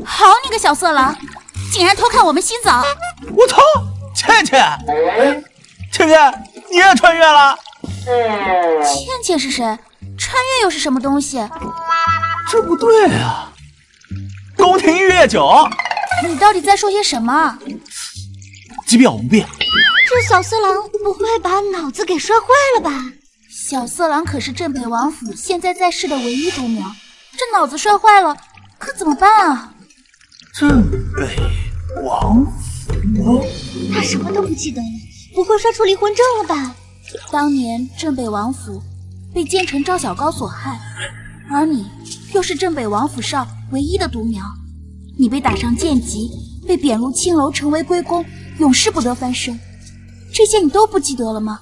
好你个小色狼，竟然偷看我们洗澡！我操，倩倩，倩倩，你也穿越了？倩倩是谁？穿越又是什么东西？这不对啊！宫廷御酒，你到底在说些什么？机表不变。这小色狼不会把脑子给摔坏了吧？小色狼可是镇北王府现在在世的唯一独苗，这脑子摔坏了，可怎么办啊？镇北王府，他什么都不记得了，不会摔出离魂阵了吧？当年镇北王府被奸臣赵小高所害，而你又是镇北王府上唯一的独苗，你被打上剑籍，被贬入青楼，成为龟公，永世不得翻身，这些你都不记得了吗？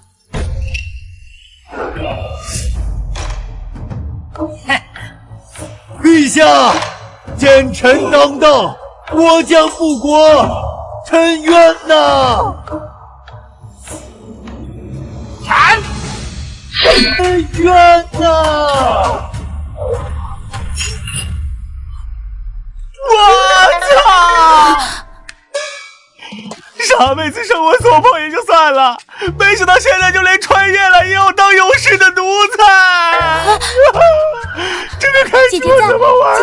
陛下，奸臣当道，国将复国，臣冤呐！臣冤呐！我操！上辈子生我所迫也就算了，没想到现在就连穿越了也要当永世的奴才。这个开姐姐在，姐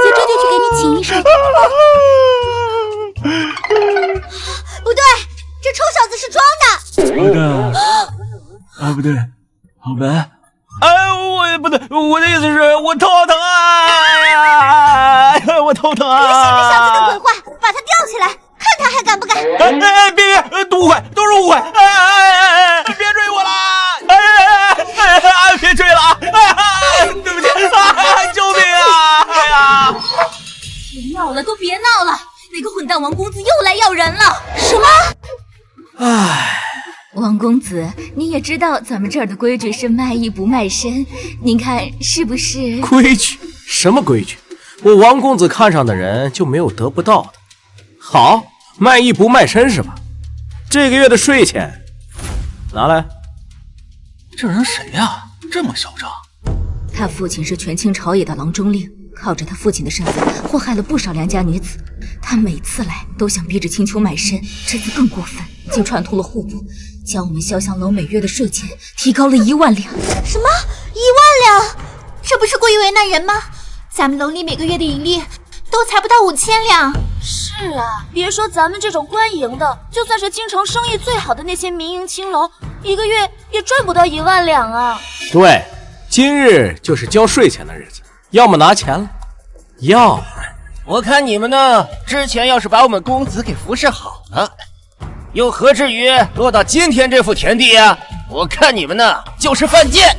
姐这就去给你请医生。不对，这臭小子是装的。不对，啊不对，好白。我不对，我的意思是我头好疼啊！我头疼啊！别信这小子的鬼话，把他吊起来，看他还敢不敢！别，都误会，都是误会！别追我了！别追了啊！对不起，救命啊！哎呀！别闹了，都别闹了！那个混蛋王公子又来要人了！什么？唉。王公子，你也知道咱们这儿的规矩是卖艺不卖身，您看是不是？规矩？什么规矩？我王公子看上的人就没有得不到的。好，卖艺不卖身是吧？这个月的税钱拿来。这人谁呀？这么嚣张？他父亲是权倾朝野的郎中令，靠着他父亲的身份祸害了不少良家女子。他每次来都想逼着青丘卖身，这次更过分，竟串通了户部，将我们潇湘楼每月的税钱提高了1万两。什么？1万两？这不是过于为难人吗？咱们楼里每个月的盈利都才不到5000两。是啊，别说咱们这种官营的，就算是京城生意最好的那些民营青楼，一个月也赚不到1万两啊。对，今日就是交税钱的日子，要么拿钱了，要么……我看你们呢，之前要是把我们公子给服侍好了，又何至于落到今天这副田地呀？我看你们呢，就是犯贱。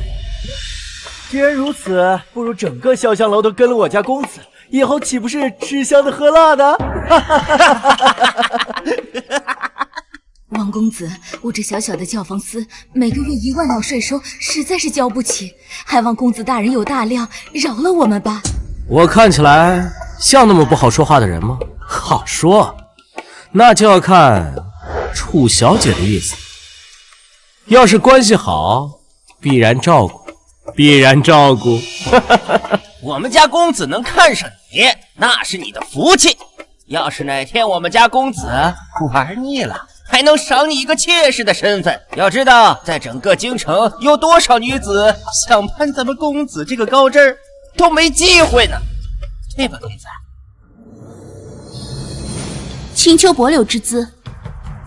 既然如此，不如整个潇湘楼都跟了我家公子，以后岂不是吃香的喝辣的？王公子，我这小小的教坊司每个月1万两税收，实在是交不起，还望公子大人有大量，饶了我们吧。我看起来像那么不好说话的人吗？好说，那就要看楚小姐的意思。要是关系好，必然照顾，必然照顾。我们家公子能看上你，那是你的福气。要是哪天我们家公子玩腻了，还能赏你一个妾室的身份。要知道，在整个京城有多少女子想攀咱们公子这个高枝儿，都没机会呢，对吧，公子？青丘薄柳之姿，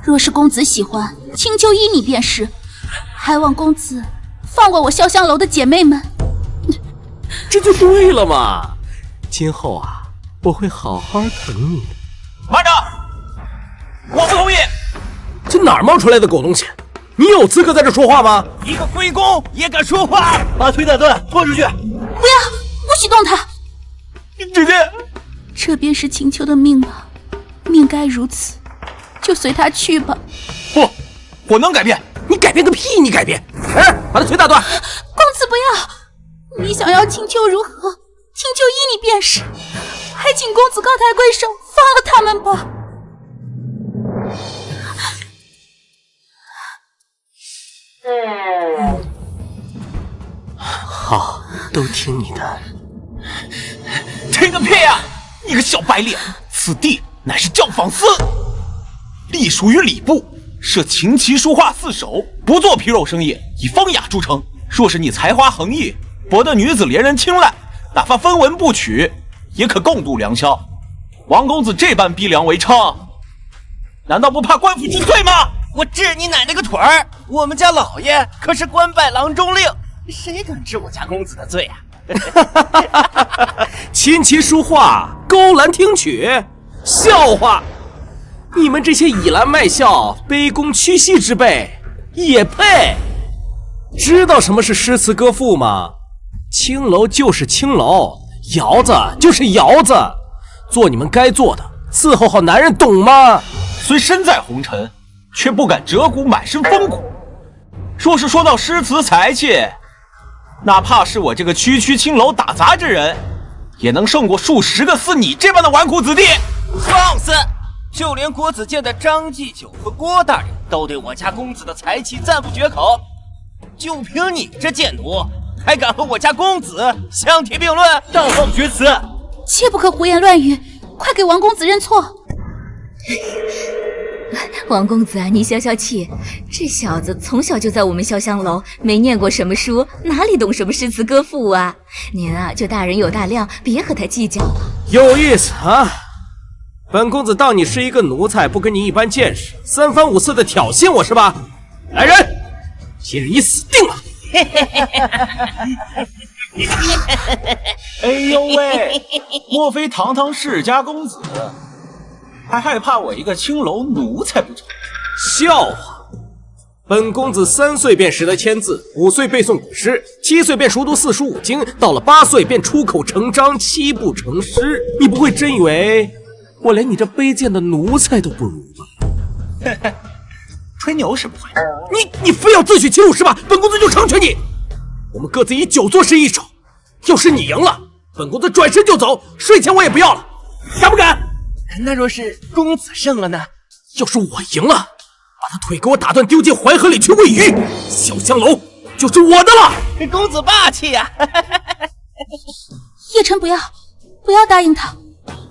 若是公子喜欢，青丘依你便是，还望公子放过我潇湘楼的姐妹们。这就对了嘛！今后啊，我会好好疼你的。慢着，我不同意！这哪儿冒出来的狗东西？你有资格在这说话吗？一个龟公也敢说话？把腿打断，拖出去！不要，不许动他！姐姐，这便是青丘的命了，命该如此，就随他去吧。不，我能改变。你改变个屁！你改变！把他腿打断！公子不要！你想要青丘如何？青丘依你便是，还请公子高抬贵手，放了他们吧。好，都听你的。听个屁呀！你个小白脸，此地乃是教坊司，隶属于礼部，设琴棋书画4手，不做皮肉生意，以风雅著称。若是你才华横溢，博得女子连人青睐，哪怕分文不取，也可共度良宵。王公子这般逼良为娼，难道不怕官府之罪吗？我治你奶奶个腿儿！我们家老爷可是官拜郎中令，谁敢治我家公子的罪啊？琴棋书画，勾栏听曲，笑话！你们这些倚栏卖笑、卑躬屈膝之辈，也配？知道什么是诗词歌赋吗？青楼就是青楼，窑子就是窑子，做你们该做的，伺候好男人，懂吗？虽身在红尘，却不敢折骨满身风骨。若是说到诗词才气，哪怕是我这个区区青楼打杂之人，也能胜过数十个似你这般的纨绔子弟。放肆！就连国子监的张继久和郭大人都对我家公子的才气赞不绝口，就凭你这贱奴，还敢和我家公子相提并论？大放厥词！切不可胡言乱语，快给王公子认错。王公子啊，你消消气，这小子从小就在我们潇湘楼，没念过什么书，哪里懂什么诗词歌赋啊？您啊，就大人有大量，别和他计较了。有意思啊！本公子当你是一个奴才，不跟你一般见识，三番五次的挑衅我是吧？来人，今日你死定了！哎呦喂，莫非堂堂世家公子还害怕我一个青楼奴才不成？笑话！本公子3岁便识得签字，5岁背诵古诗，7岁便熟读4书5经，到了8岁便出口成章，7步成诗。你不会真以为我连你这卑贱的奴才都不如吧？吹牛是不会，你非要自取其辱是吧？本公子就成全你。我们各自以酒作诗一首，要是你赢了，本公子转身就走，睡钱我也不要了，敢不敢？那若是公子胜了呢？要是我赢了，把他腿给我打断，丢进淮河里去喂鱼，潇湘楼就是我的了。公子霸气呀！叶晨不要答应他，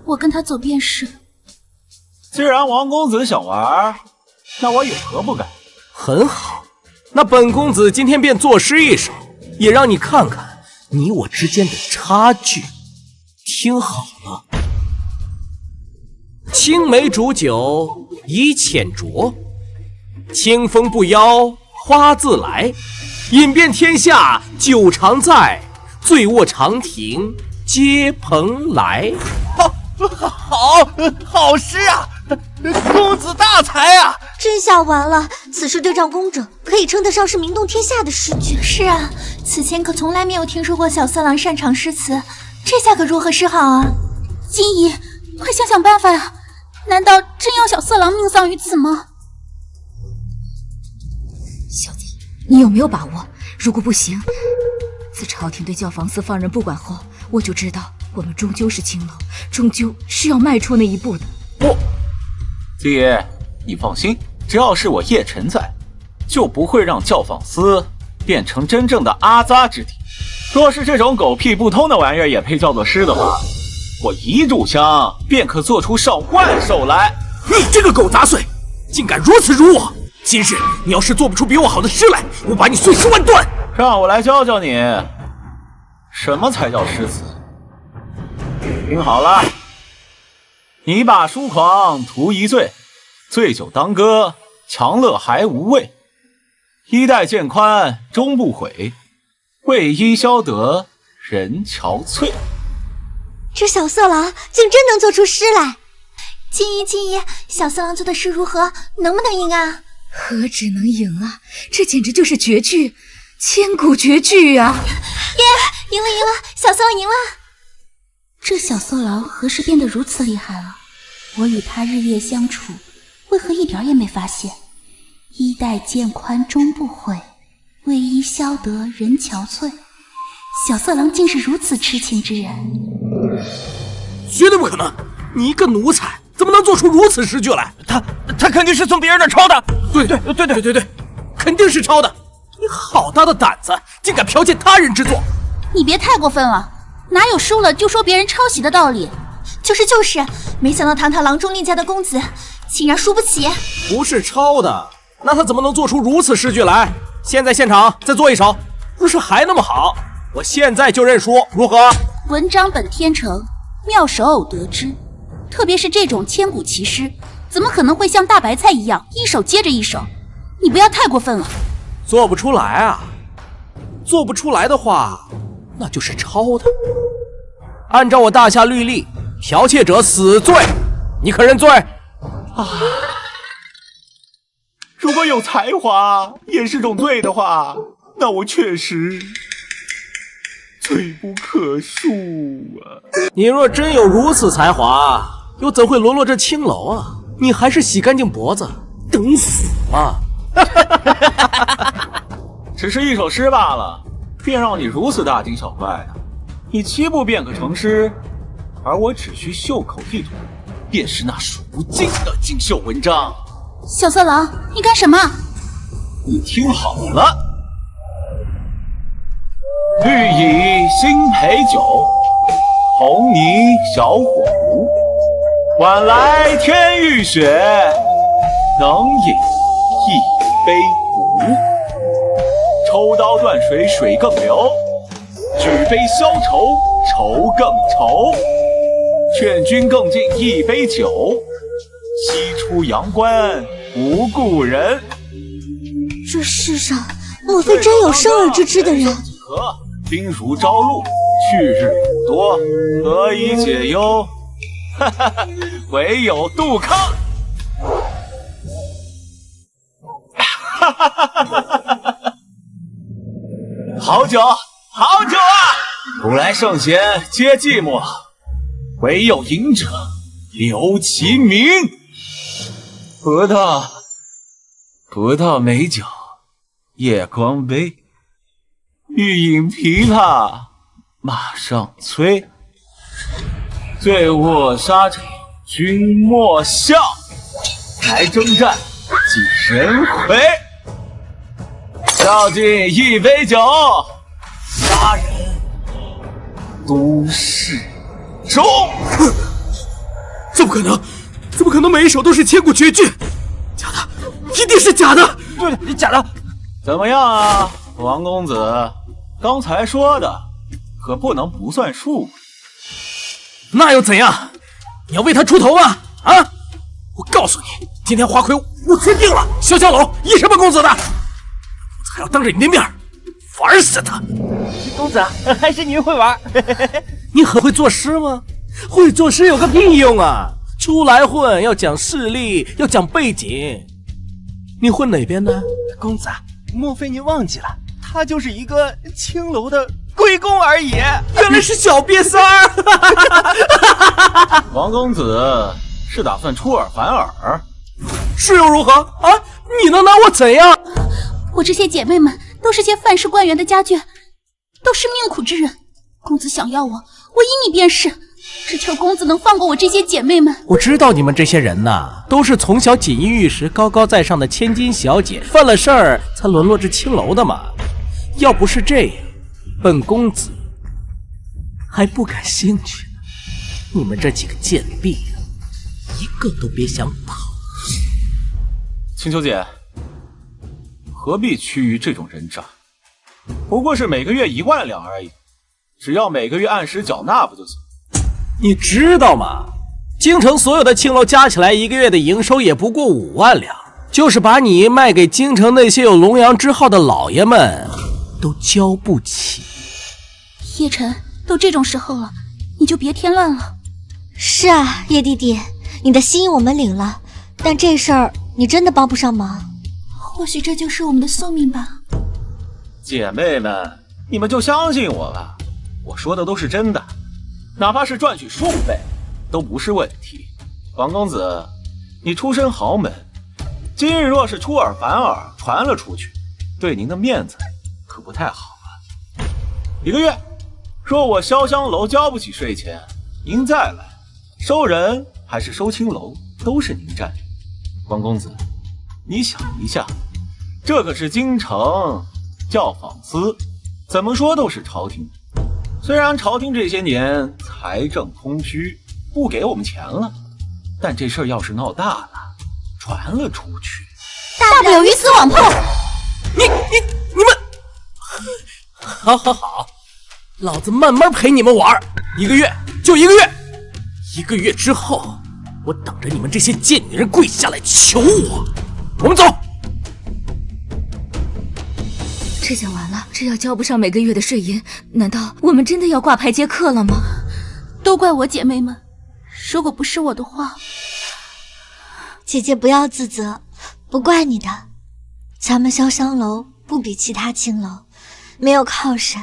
我跟他走便是。既然王公子想玩，那我有何不敢？很好，那本公子今天便作诗一首，也让你看看你我之间的差距。听好了。青梅煮酒宜浅酌，清风不邀花自来。饮遍天下酒常在，醉卧长亭皆蓬莱。好诗啊！公子大才啊！真下完了，此诗对仗工整，可以称得上是名动天下的诗句。是啊，此前可从来没有听说过小色狼擅长诗词，这下可如何是好啊？金姨，快想想办法呀！难道真要小色狼命丧于此吗？小子，你有没有把握？如果不行，自朝廷对教坊司放任不管后，我就知道我们终究是青楼，终究是要迈出那一步的。不，金爷，你放心，只要是我叶晨在，就不会让教坊司变成真正的阿扎之地。若是这种狗屁不通的玩意儿也配叫做诗的话，我一炷香便可做出上万首来。你这个狗杂碎，竟敢如此辱我！今日你要是做不出比我好的诗来，我把你碎尸万段！让我来教教你，什么才叫诗词。听好了，你把疏狂图一醉，醉酒当歌，强乐还无味。衣带渐宽终不悔，为伊消得人憔悴。这小色狼竟真能做出诗来！金姨，小色狼做的诗如何？能不能赢啊？何止能赢啊，这简直就是绝句，千古绝句啊！耶，赢了，小色狼赢了！这小色狼何时变得如此厉害了？我与他日夜相处，为何一点也没发现？衣带渐宽终不悔，为伊消得人憔悴。小色狼竟是如此痴情之人。绝对不可能！你一个奴才，怎么能做出如此诗句来？他肯定是从别人那抄的。对，肯定是抄的。你好大的胆子，竟敢剽窃他人之作！你别太过分了，哪有输了就说别人抄袭的道理？就是，没想到堂堂郎中令家的公子竟然输不起。不是抄的，那他怎么能做出如此诗句来？现在现场再做一首，若是还那么好，我现在就认输，如何？文章本天成，妙手偶得之。特别是这种千古奇诗，怎么可能会像大白菜一样一首接着一首？你不要太过分了。做不出来啊？做不出来的话，那就是抄的。按照我大夏律例，剽窃者死罪，你可认罪？如果有才华也是种罪的话，那我确实罪不可恕啊！你若真有如此才华，又怎会沦落这青楼啊？你还是洗干净脖子等死吧！只是一首诗罢了，便让你如此大惊小怪的。你7步便可成诗，而我只需袖口一吐，便是那数不尽的锦绣文章。小色狼，你干什么？你听好了，绿蚁新醅酒，红泥小火炉。晚来天欲雪，能饮一杯无。抽刀断水，水更流；举杯消愁，愁更愁。劝君更尽一杯酒，西出阳关无故人。这世上莫非真有生而知之的人？冰如朝露，去日永多，何以解忧？哈哈哈，唯有杜康。哈哈哈哈哈！好酒，好酒啊！古来圣贤皆寂寞，唯有饮者留其名。葡萄美酒夜光杯，欲饮琵琶马上催。醉卧沙场君莫笑，来征战几人回。倒尽一杯酒，杀人都市中。怎么可能？怎么可能每一首都是千古绝句？假的，一定是假的！对，假的。怎么样啊，王公子？刚才说的可不能不算数。那又怎样？你要为他出头吗？啊！我告诉你，今天花魁我决定了，潇湘楼依什么公子的？还要当着你的面玩死他！公子还是您会玩。你很会作诗吗？会作诗有个屁用啊！出来混要讲势力，要讲背景。你混哪边的？公子，莫非您忘记了，他就是一个青楼的龟公而已。原来是小瘪三儿。王公子是打算出尔反尔？是又如何啊？你能拿我怎样？我这些姐妹们都是些范氏官员的家眷，都是命苦之人。公子想要我，我依你便是。只求公子能放过我这些姐妹们。我知道你们这些人呐，都是从小锦衣玉食、高高在上的千金小姐，犯了事儿才沦落至青楼的嘛。要不是这样，本公子还不感兴趣呢。你们这几个贱婢啊，一个都别想跑。青秋姐，何必屈于这种人渣？不过是每个月1万两而已，只要每个月按时缴纳不就行？你知道吗？京城所有的青楼加起来一个月的营收也不过5万两，就是把你卖给京城那些有龙阳之好的老爷们，都交不起。叶晨，都这种时候了，你就别添乱了。是啊，叶弟弟，你的心意我们领了，但这事儿你真的帮不上忙。或许这就是我们的宿命吧。姐妹们，你们就相信我吧，我说的都是真的。哪怕是赚取数倍，都不是问题。王公子，你出身豪门，今日若是出尔反尔传了出去，对您的面子可不太好啊。1个月，若我潇湘楼交不起税钱，您再来收人还是收青楼，都是您占理。王公子，你想一下，这可是京城教坊司，怎么说都是朝廷。虽然朝廷这些年财政空虚，不给我们钱了。但这事儿要是闹大了，传了出去，大不了鱼死网破。你们，好，老子慢慢陪你们玩，1个月就1个月，1个月之后，我等着你们这些贱女人跪下来求我。我们走。这下完了，这要交不上每个月的税银，难道我们真的要挂牌接客了吗？都怪我姐妹们，如果不是我的话，姐姐不要自责，不怪你的。咱们潇湘楼不比其他青楼，没有靠山，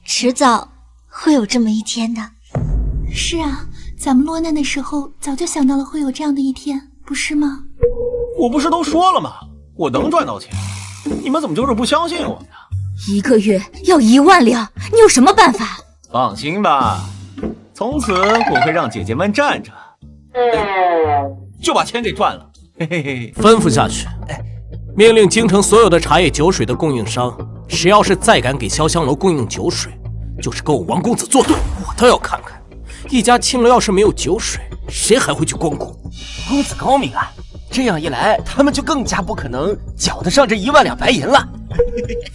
迟早会有这么一天的。是啊，咱们落难的时候早就想到了会有这样的一天，不是吗？我不是都说了吗？我能赚到钱，你们怎么就是不相信我呢？1个月要1万两，你有什么办法？放心吧，从此我会让姐姐们站着，就把钱给赚了。嘿嘿嘿，吩咐下去，命令京城所有的茶叶酒水的供应商，谁要是再敢给潇湘楼供应酒水，就是跟我王公子作对，我倒要看看，一家青楼要是没有酒水，谁还会去光顾？公子高明啊！这样一来，他们就更加不可能缴得上这1万两白银了。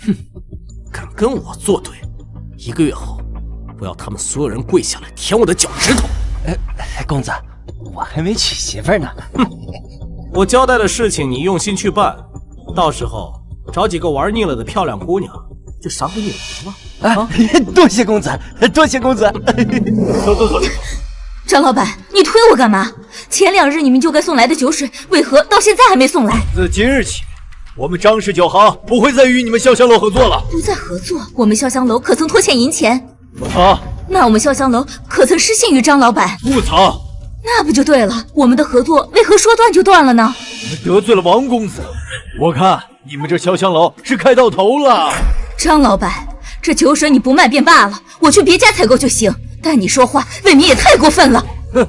哼，敢跟我作对，1个月后，我要他们所有人跪下来舔我的脚趾头。公子，我还没娶媳妇呢。我交代的事情你用心去办，到时候找几个玩腻了的漂亮姑娘，就赏给你们了。多谢公子，多谢公子。走。张老板，你推我干嘛？前2日你们就该送来的酒水，为何到现在还没送来？自今日起，我们张氏酒行不会再与你们潇湘楼合作了。不再合作？我们潇湘楼可曾拖欠银钱？不曾。那我们潇湘楼可曾失信于张老板？不曾。那不就对了？我们的合作为何说断就断了呢？你们得罪了王公子，我看你们这潇湘楼是开到头了。张老板，这酒水你不卖便罢了，我去别家采购就行。但你说话未免也太过分了。哼，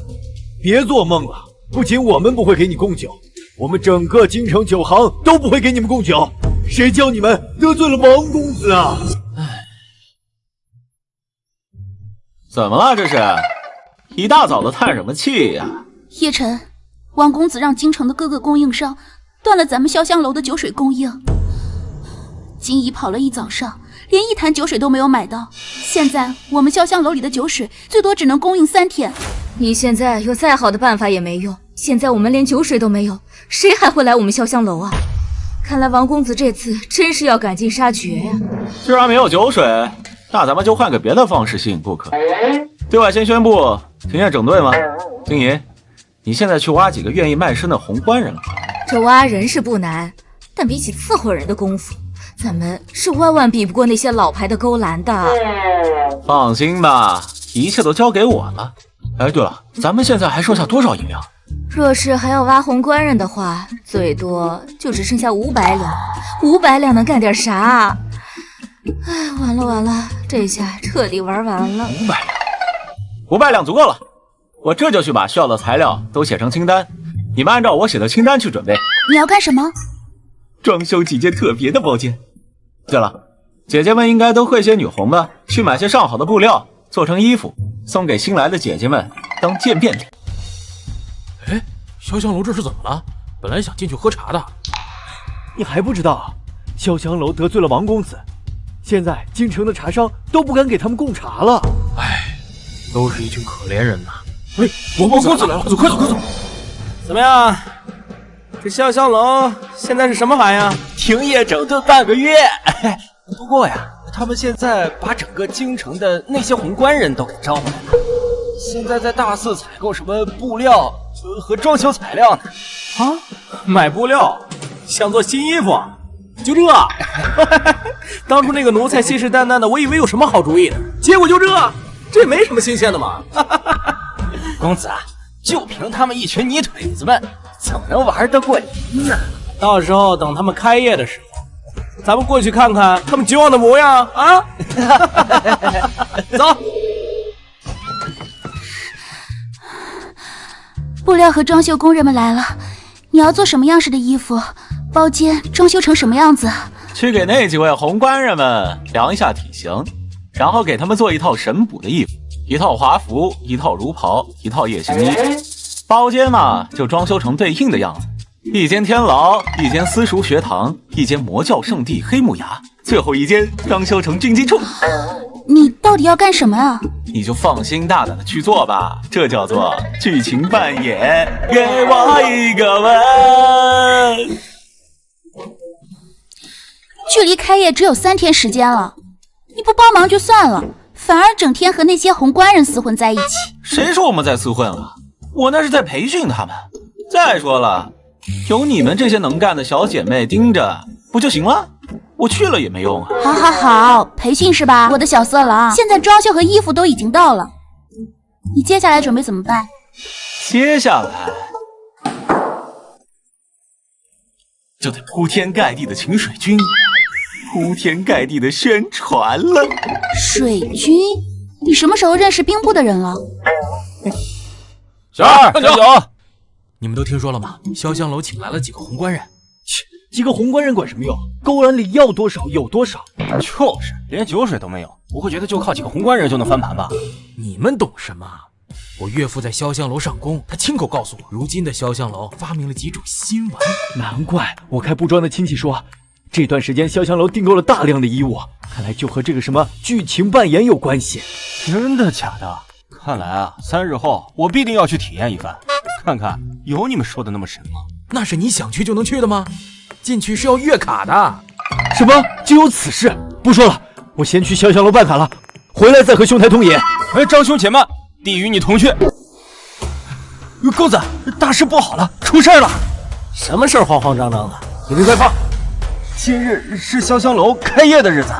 别做梦了！不仅我们不会给你供酒，我们整个京城酒行都不会给你们供酒。谁叫你们得罪了王公子啊！怎么了？这是一大早的叹什么气呀？叶晨，王公子让京城的各个供应商断了咱们潇湘楼的酒水供应。金姨跑了一早上，连1坛酒水都没有买到。现在我们潇湘楼里的酒水最多只能供应3天。你现在有再好的办法也没用，现在我们连酒水都没有，谁还会来我们潇湘楼啊？看来王公子这次真是要赶尽杀绝呀！既然没有酒水，那咱们就换个别的方式吸引顾客。对外先宣布停业整顿吗？金姨，你现在去挖几个愿意卖身的红官人了。这挖人是不难，但比起伺候人的功夫，咱们是万万比不过那些老牌的勾栏的。放心吧，一切都交给我了。哎，对了，咱们现在还剩下多少银两？若是还要挖红官人的话，最多就只剩下500两。500两能干点啥？哎，完了，这下彻底玩完了。500两足够了，我这就去把需要的材料都写成清单，你们按照我写的清单去准备。你要干什么？装修几间特别的包间。对了，姐姐们应该都会些女红吧？去买些上好的布料，做成衣服，送给新来的姐姐们当见面礼。哎，潇湘楼这是怎么了？本来想进去喝茶的。你还不知道，潇湘楼得罪了王公子，现在京城的茶商都不敢给他们供茶了。哎，都是一群可怜人呐。哎，王公子来了，快走！怎么样？这潇湘楼现在是什么玩意儿？停业整顿半个月。不过呀，他们现在把整个京城的那些红官人都给招回来了，现在在大肆采购什么布料和装修材料呢。啊，买布料，想做新衣服，就这？当初那个奴才信誓旦旦的，我以为有什么好主意呢，结果就这也没什么新鲜的嘛。公子啊，就凭他们一群泥腿子们，怎么能玩得过您呢？到时候等他们开业的时候，咱们过去看看他们绝望的模样啊！走。布料和装修工人们来了，你要做什么样式的衣服？包间装修成什么样子？去给那几位红官人们量一下体型，然后给他们做一套神补的衣服，一套华服，一套儒袍，一套夜行衣。包间嘛，就装修成对应的样子。一间天牢，一间私塾学堂，一间魔教圣地黑木崖，最后一间装修成军机处。你到底要干什么啊？你就放心大胆的去做吧，这叫做剧情扮演。给我一个吻。距离开业只有3天时间了，你不帮忙就算了，反而整天和那些红官人厮混在一起。谁说我们在厮混了？我那是在培训他们。再说了，有你们这些能干的小姐妹盯着不就行了？我去了也没用啊。好好好，培训是吧，我的小色狼？现在装修和衣服都已经到了，你接下来准备怎么办？接下来就得铺天盖地的请水军，铺天盖地的宣传了。水军？你什么时候认识兵部的人了？小二，小九，你们都听说了吗？潇湘楼请来了几个红官人。几个红官人管什么用？勾栏里要多少有多少。就是，连酒水都没有，不会觉得就靠几个红官人就能翻盘吧？你们懂什么？我岳父在潇湘楼上工，他亲口告诉我，如今的潇湘楼发明了几种新玩。难怪我开布庄的亲戚说，这段时间潇湘楼订购了大量的衣物，看来就和这个什么剧情扮演有关系。真的假的？看来啊，3日后我必定要去体验一番，看看有你们说的那么神吗？那是你想去就能去的吗？进去是要月卡的。什么？竟有此事？不说了，我先去潇湘楼办卡了，回来再和兄台通野。张兄且慢，弟与你同去。公子，大事不好了，出事了！什么事儿慌慌张张的？你们快放！今日是潇湘楼开业的日子。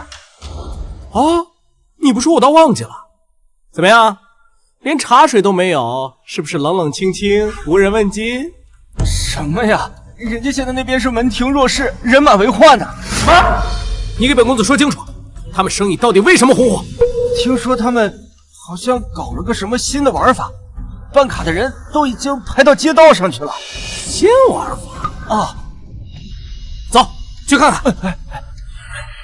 哦，你不说我倒忘记了。怎么样？连茶水都没有，是不是冷冷清清，无人问津？什么呀？人家现在那边是门庭若市，人满为患呢。什么？你给本公子说清楚，他们生意到底为什么红火？听说他们好像搞了个什么新的玩法，办卡的人都已经排到街道上去了。新玩法啊！走去看看。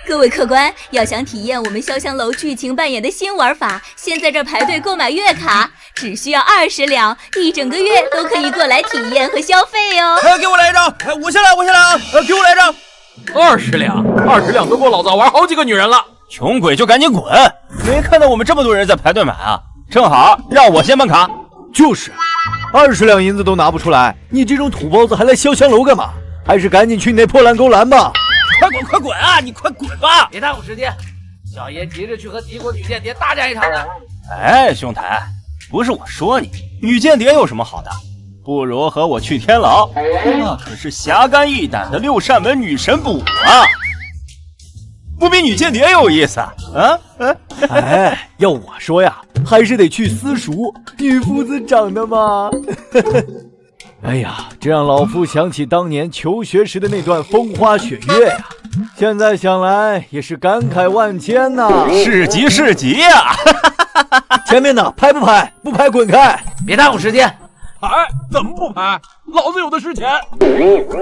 各位客官，要想体验我们潇湘楼剧情扮演的新玩法，先在这排队购买月卡，只需要20两，一整个月都可以过来体验和消费哦。给我来一张！我先来啊！给我来一张！20两都够老子玩好几个女人了。穷鬼就赶紧滚！没看到我们这么多人在排队买啊？正好让我先办卡。就是，20两银子都拿不出来，你这种土包子还来潇湘楼干嘛？还是赶紧去你那破烂勾栏吧！快滚啊！你快滚吧！别耽误时间，小爷急着去和敌国女间谍大战一场呢。哎，兄台，不是我说你，女间谍有什么好的？不如和我去天牢，那可是侠肝义胆的6扇门女神补啊！不比女间谍有意思啊？哎，要我说呀，还是得去私塾，女夫子长得嘛。哎呀，这让老夫想起当年求学时的那段风花雪月呀，现在想来也是感慨万千呐。是急呀！前面的拍不拍？不拍滚开！别耽误时间。拍？怎么不拍？老子有的是钱。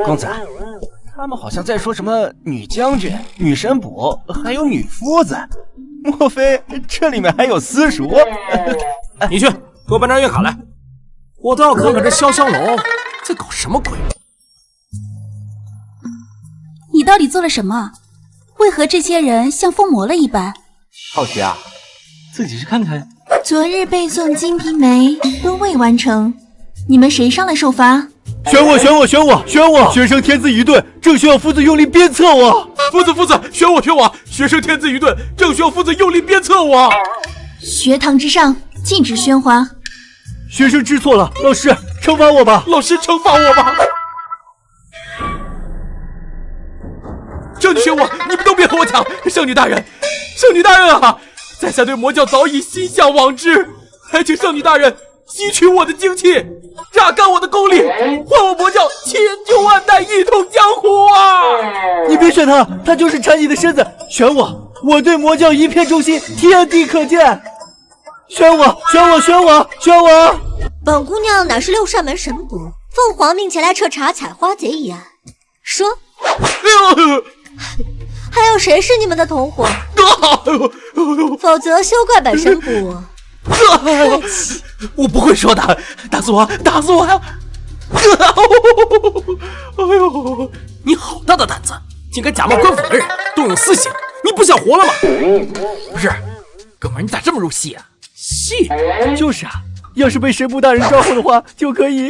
公子，他们好像在说什么女将军、女神补，还有女夫子，莫非这里面还有私塾？你去给我办张月卡来，我倒要看看这潇湘楼在搞什么鬼。你到底做了什么？为何这些人像疯魔了一般？好奇啊，自己去看看。昨日背诵《金瓶梅》都未完成，你们谁上来受罚？选我！学生天资愚钝，正需要夫子用力鞭策我。夫子，选我！学生天资愚钝，正需要夫子用力鞭策我。学堂之上禁止喧哗。学生知错了，老师惩罚我吧！这你选我，你们都别和我抢！圣女大人啊！在下对魔教早已心向往之，还请圣女大人吸取我的精气，榨干我的功力，换我魔教千秋万代一统江湖啊！你别选他，他就是馋你的身子。选我，我对魔教一片忠心，天地可见。选我！本姑娘乃是6扇门神补，奉皇命前来彻查采花贼一案。说，还有谁是你们的同伙？否则休怪本神补我不会说的，打死我，打死我呀！哎呦，你好大的胆子，竟敢假冒官府的人，动用私刑，你不想活了吗？不是，哥们儿，你咋这么入戏啊？戏？就是啊，要是被神父大人抓获的话，就可以。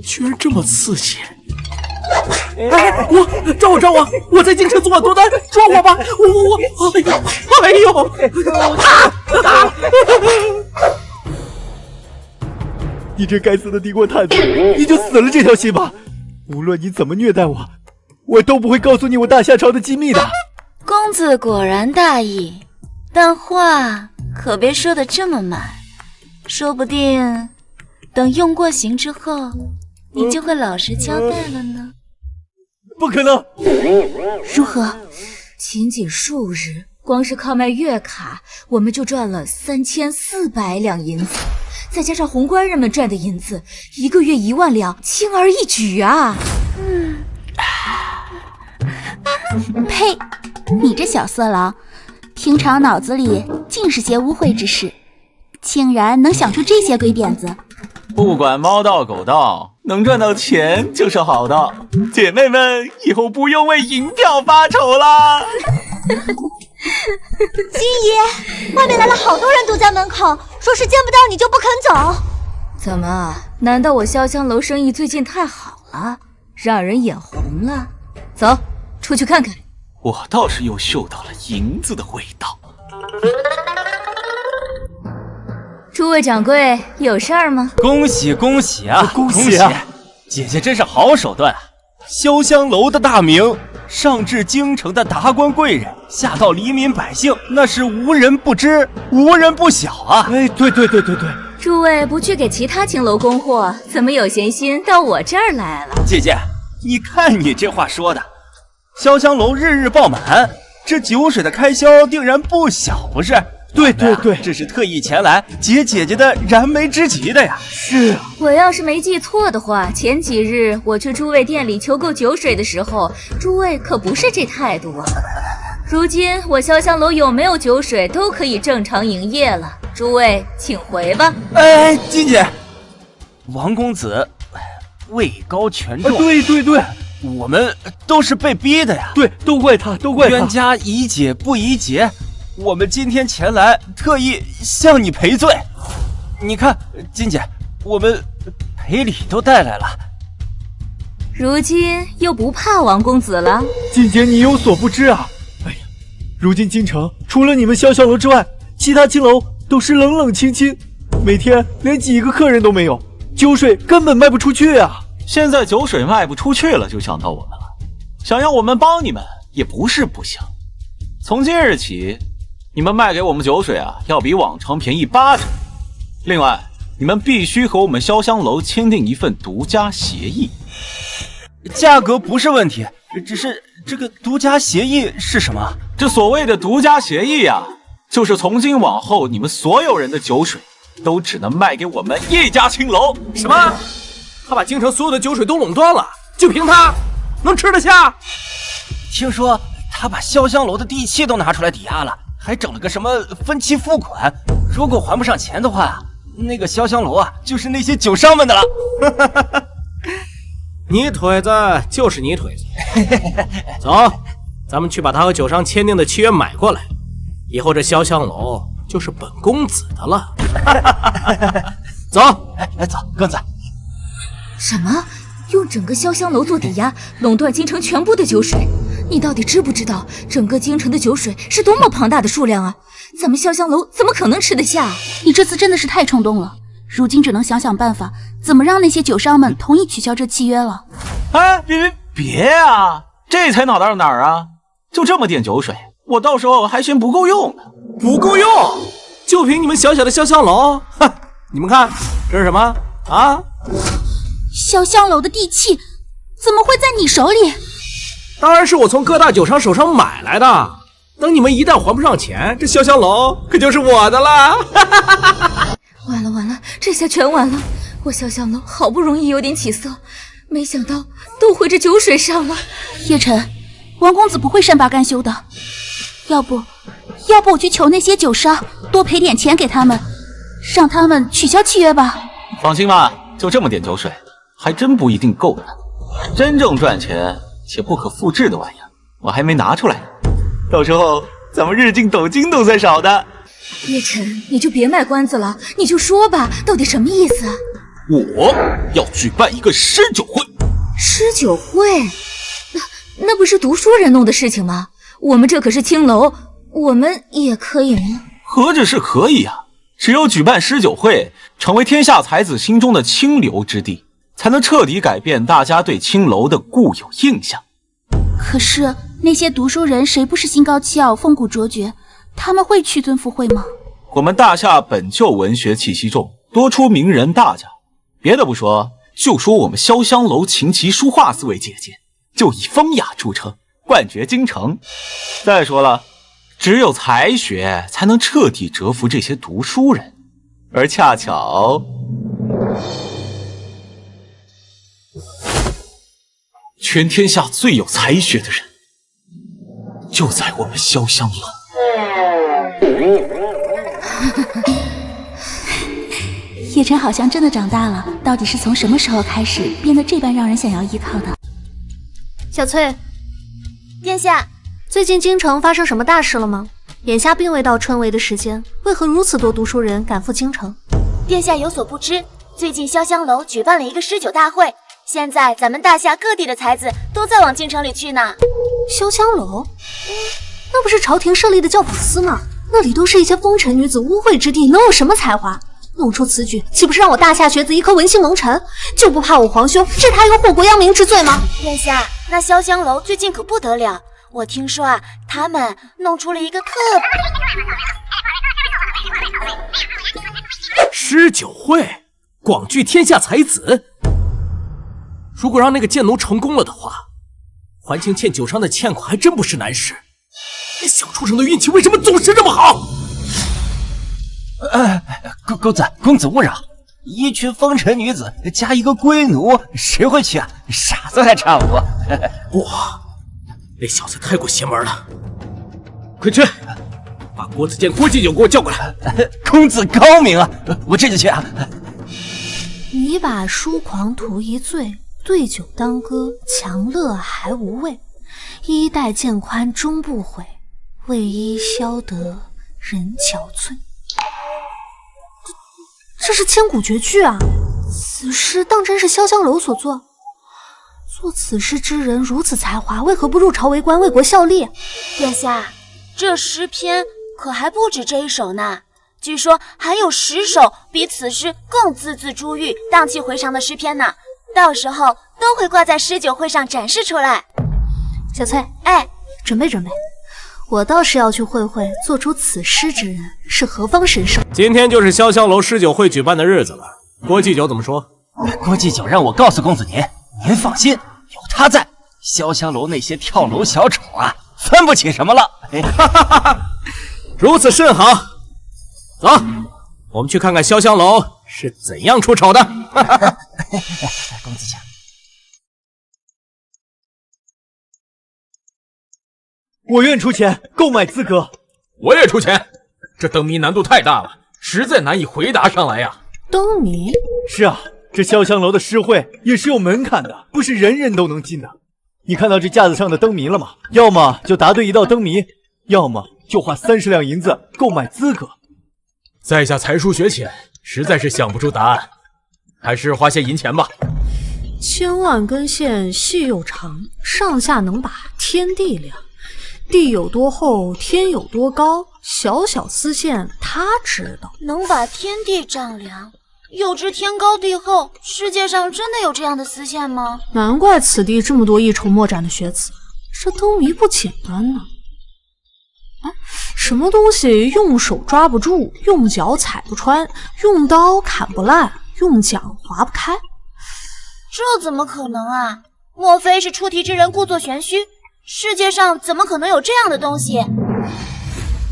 居然这么刺激！哎，抓我！我在京城作恶多端，抓我吧！哎呦！你这该死的帝国探子，你就死了这条心吧！无论你怎么虐待我，我都不会告诉你我大夏朝的机密的。公子果然大义，但话可别说的这么满，说不定等用过刑之后，你就会老实交代了呢。不可能！如何？仅仅数日，光是靠卖月卡，我们就赚了3400两银子，再加上红官人们赚的银子，1个月1万两，轻而易举啊！呸！你这小色狼，平常脑子里尽是些污秽之事，竟然能想出这些鬼点子。不管猫道狗道，能赚到钱就是好的。姐妹们，以后不用为银票发愁啦。金姨，外面来了好多人堵在门口，说是见不到你就不肯走。怎么？难道我潇湘楼生意最近太好了，让人眼红了？走，出去看看。我倒是又嗅到了银子的味道。诸位掌柜，有事儿吗？恭喜恭喜啊！恭喜啊！姐姐真是好手段啊！潇湘楼的大名上至京城的达官贵人，下到黎民百姓，那是无人不知，无人不晓啊！哎，对。诸位不去给其他青楼供货，怎么有闲心到我这儿来了？姐姐，你看你这话说的，潇湘楼日日爆满，这酒水的开销定然不小，不是？对，这是特意前来解姐姐的燃眉之急的呀。是啊，我要是没记错的话，前几日我去诸位店里求购酒水的时候，诸位可不是这态度啊。如今我潇湘楼有没有酒水都可以正常营业了，诸位请回吧。哎，金姐，王公子位高权重，对，我们都是被逼的呀。对，都怪他。冤家宜解不宜结。我们今天前来，特意向你赔罪。你看，金姐，我们赔礼都带来了。如今又不怕王公子了？金姐，你有所不知啊！哎呀，如今京城除了你们潇湘楼之外，其他青楼都是冷冷清清，每天连几个客人都没有，酒水根本卖不出去啊！现在酒水卖不出去了，就想到我们了。想要我们帮你们，也不是不行。从今日起，你们卖给我们酒水啊，要比往常便宜8成。另外，你们必须和我们潇湘楼签订一份独家协议。价格不是问题，只是这个独家协议是什么？这所谓的独家协议啊，就是从今往后，你们所有人的酒水都只能卖给我们一家青楼。什么？他把京城所有的酒水都垄断了，就凭他能吃得下？听说他把潇湘楼的地契都拿出来抵押了，还整了个什么分期付款，如果还不上钱的话，那个潇湘楼啊，就是那些酒商们的了。你腿子就是你腿子，走，咱们去把他和酒商签订的契约买过来，以后这潇湘楼就是本公子的了。走，走，公子。什么？用整个潇湘楼做抵押，垄断京城全部的酒水？你到底知不知道整个京城的酒水是多么庞大的数量啊？咱们潇湘楼怎么可能吃得下？你这次真的是太冲动了，如今只能想想办法，怎么让那些酒商们同意取消这契约了。哎，别啊！这才哪到哪儿啊？就这么点酒水，我到时候还嫌不够用呢。不够用？就凭你们小小的潇湘楼？哼！你们看这是什么啊？潇湘楼的地契怎么会在你手里？当然是我从各大酒商手上买来的。等你们一旦还不上钱，这潇湘楼可就是我的了。完了，这下全完了！我潇湘楼好不容易有点起色，没想到都回这酒水上了。叶晨，王公子不会善罢甘休的。要不我去求那些酒商多赔点钱给他们，让他们取消契约吧。放心吧，就这么点酒水，还真不一定够呢。真正赚钱且不可复制的玩意儿，我还没拿出来呢。到时候咱们日进斗金都算少的。叶晨，你就别卖关子了，你就说吧，到底什么意思？我要举办一个诗酒会。诗酒会？那不是读书人弄的事情吗？我们这可是青楼，我们也可以吗？何止是可以啊！只有举办诗酒会，成为天下才子心中的清流之地，才能彻底改变大家对青楼的固有印象。可是那些读书人谁不是心高气傲、风骨卓绝？他们会屈尊赴会吗？我们大夏本就文学气息重，多出名人大家。别的不说，就说我们潇湘楼琴棋书画四位姐姐，就以风雅著称，冠绝京城。再说了，只有才学才能彻底折服这些读书人，而恰巧全天下最有才学的人就在我们潇湘楼。叶晨好像真的长大了，到底是从什么时候开始变得这般让人想要依靠的？小翠，殿下，最近京城发生什么大事了吗？眼下并未到春闱的时间，为何如此多读书人赶赴京城？殿下有所不知，最近潇湘楼举办了一个诗酒大会，现在咱们大夏各地的才子都在往京城里去呢。潇湘楼？那不是朝廷设立的教辅司吗？那里都是一些风尘女子污秽之地，能有什么才华？弄出此举，岂不是让我大夏学子一颗文心蒙尘？就不怕我皇兄治他一个祸国殃民之罪吗？殿下，那潇湘楼最近可不得了，我听说啊，他们弄出了一个诗酒会，广聚天下才子。如果让那个贱奴成功了的话，还清欠酒商的欠款还真不是难事。小畜生的运气为什么总是这么好？公子勿扰，一群风尘女子加一个龟奴，谁会去啊？傻子还差不多。不，那小子太过邪门了。快去，把郭子健、郭祭酒给我叫过来。公子高明啊，我这就去啊。你把书狂徒一醉，对酒当歌，强乐还无味。衣带渐宽终不悔，为伊消得人憔悴。这是千古绝句啊！此诗当真是潇湘楼所作？作此诗之人如此才华，为何不入朝为官，为国效力？殿下，这诗篇可还不止这一首呢，据说还有10首比此诗更字字珠玉、荡气回肠的诗篇呢。到时候都会挂在诗酒会上展示出来。小翠，准备准备。我倒是要去会会做出此诗之人是何方神圣。今天就是潇湘楼诗酒会举办的日子了，郭祭酒怎么说？郭祭酒让我告诉公子您放心，有他在，潇湘楼那些跳楼小丑啊，分不起什么了。如此甚好，走，我们去看看潇湘楼是怎样出丑的。公子强，我愿出钱购买资格。我也出钱，这灯谜难度太大了，实在难以回答上来呀。灯谜？是啊，这潇湘楼的诗会也是有门槛的，不是人人都能进的。你看到这架子上的灯谜了吗？要么就答对一道灯谜，要么就花30两银子购买资格。在下才疏学浅，实在是想不出答案，还是花些银钱吧。千万根线细又长，上下能把天地量。地有多厚，天有多高，小小丝线他知道。能把天地丈量，有知天高地厚，世界上真的有这样的丝线吗？难怪此地这么多一筹莫展的学子，这灯谜不简单呢。什么东西用手抓不住，用脚踩不穿，用刀砍不烂，用桨划不开？这怎么可能啊？莫非是出题之人故作玄虚？世界上怎么可能有这样的东西？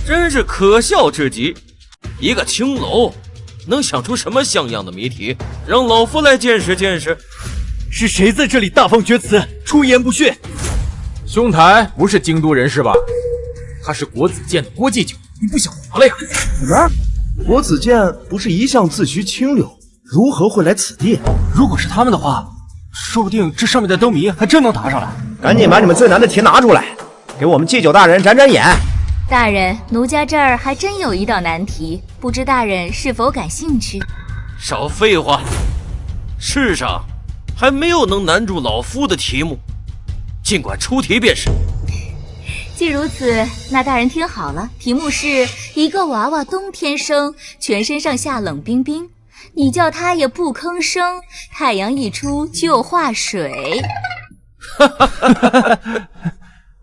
真是可笑至极！一个青楼能想出什么像样的谜题？让老夫来见识见识。是谁在这里大放厥词，出言不逊？兄台不是京都人是吧？他是国子监的郭祭酒，你不想活了呀？什么？国子监不是一向自诩清流，如何会来此地？如果是他们的话，说不定这上面的灯谜还真能答上来。赶紧把你们最难的题拿出来，给我们祭酒大人展展眼。大人，奴家这儿还真有一道难题，不知大人是否感兴趣？少废话，世上还没有能难住老夫的题目，尽管出题便是。既如此，那大人听好了，题目是一个娃娃冬天生，全身上下冷冰冰，你叫他也不吭声，太阳一出就化水。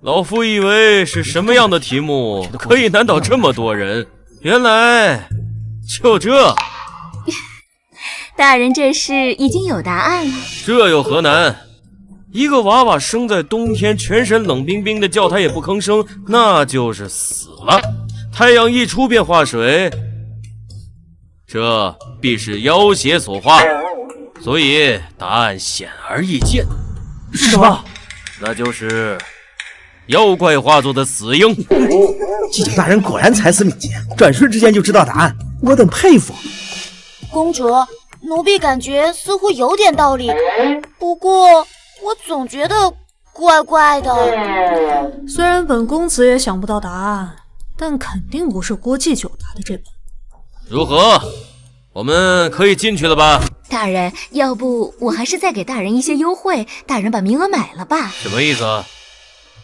老夫以为是什么样的题目可以难倒这么多人，原来就这。大人这是已经有答案了。这有何难？一个娃娃生在冬天，全身冷冰冰的，叫他也不吭声，那就是死了。太阳一出便化水，这必是妖邪所化，所以答案显而易见。是什么？那就是妖怪化作的死婴。祭酒大人果然才思敏捷，转瞬之间就知道答案，我等佩服。公主，奴婢感觉似乎有点道理，不过我总觉得怪怪的。虽然本公子也想不到答案，但肯定不是郭祭酒答的这本。如何？我们可以进去了吧？大人，要不我还是再给大人一些优惠，大人把名额买了吧？什么意思？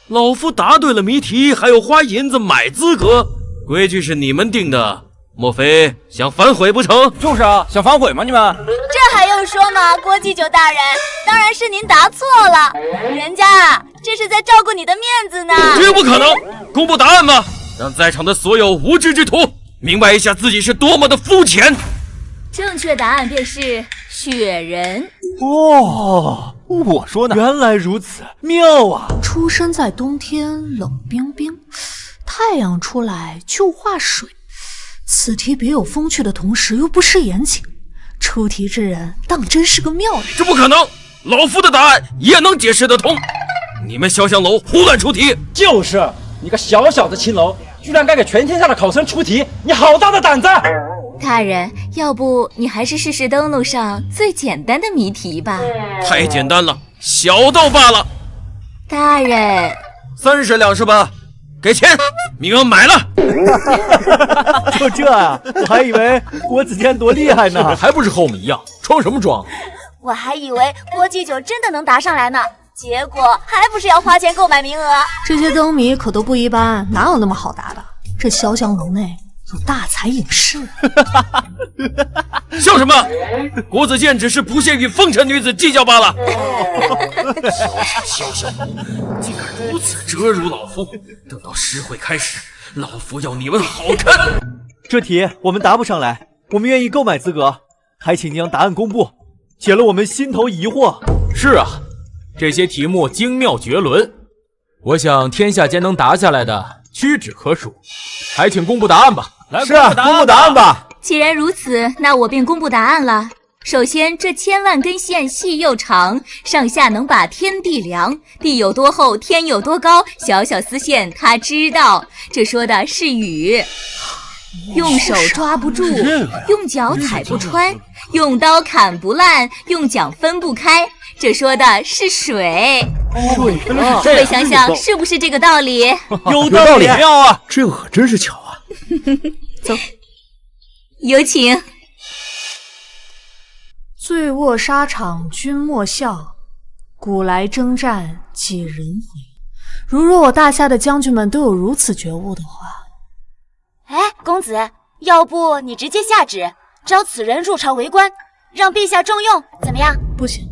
老夫答对了谜题，还有花银子买资格，规矩是你们定的，莫非想反悔不成？就是啊，想反悔吗你们？这还用说吗？郭祭酒大人，当然是您答错了，人家这是在照顾你的面子呢。绝不可能！公布答案吧，让在场的所有无知之徒明白一下自己是多么的肤浅。正确答案便是雪人。哦，我说呢，原来如此，妙啊！出生在冬天，冷冰冰，太阳出来就化水。此题别有风趣的同时又不失严谨，出题之人当真是个妙人。这不可能，老夫的答案也能解释得通。你们潇湘楼胡乱出题。就是，你个小小的青楼，居然敢给全天下的考生出题，你好大的胆子！大人，要不你还是试试登录上最简单的谜题吧。太简单了，小到罢了。大人，30两是吧？给钱，名额买了。就这啊？我还以为国子监多厉害呢，还不是和我们一样，装什么装？我还以为郭祭酒真的能答上来呢，结果还不是要花钱购买名额。这些灯谜可都不一般，哪有那么好答的？这潇湘楼内有大才隐士。笑什么？国子监只是不屑与风尘女子计较罢了。潇湘楼竟敢如此折辱老夫，等到诗会开始，老夫要你们好看。这题我们答不上来，我们愿意购买资格，还请将答案公布，解了我们心头疑惑。是啊，这些题目精妙绝伦，我想天下间能答下来的屈指可数，还请公布答案吧。来，是啊，公布答案吧。既然如此，那我便公布答案了。首先，这千万根线细又长，上下能把天地量，地有多厚，天有多高，小小丝线他知道。这说的是雨。用手抓不住，用脚踩不穿，用刀砍不烂，用桨分不开。这说的是水。各位想想，是不是这个道理？有道理，妙啊！这可真是巧啊！走，有请。醉卧沙场君莫笑，古来征战几人回。如若我大夏的将军们都有如此觉悟的话，哎，公子，要不你直接下旨，招此人入朝为官，让陛下重用，怎么样？不行，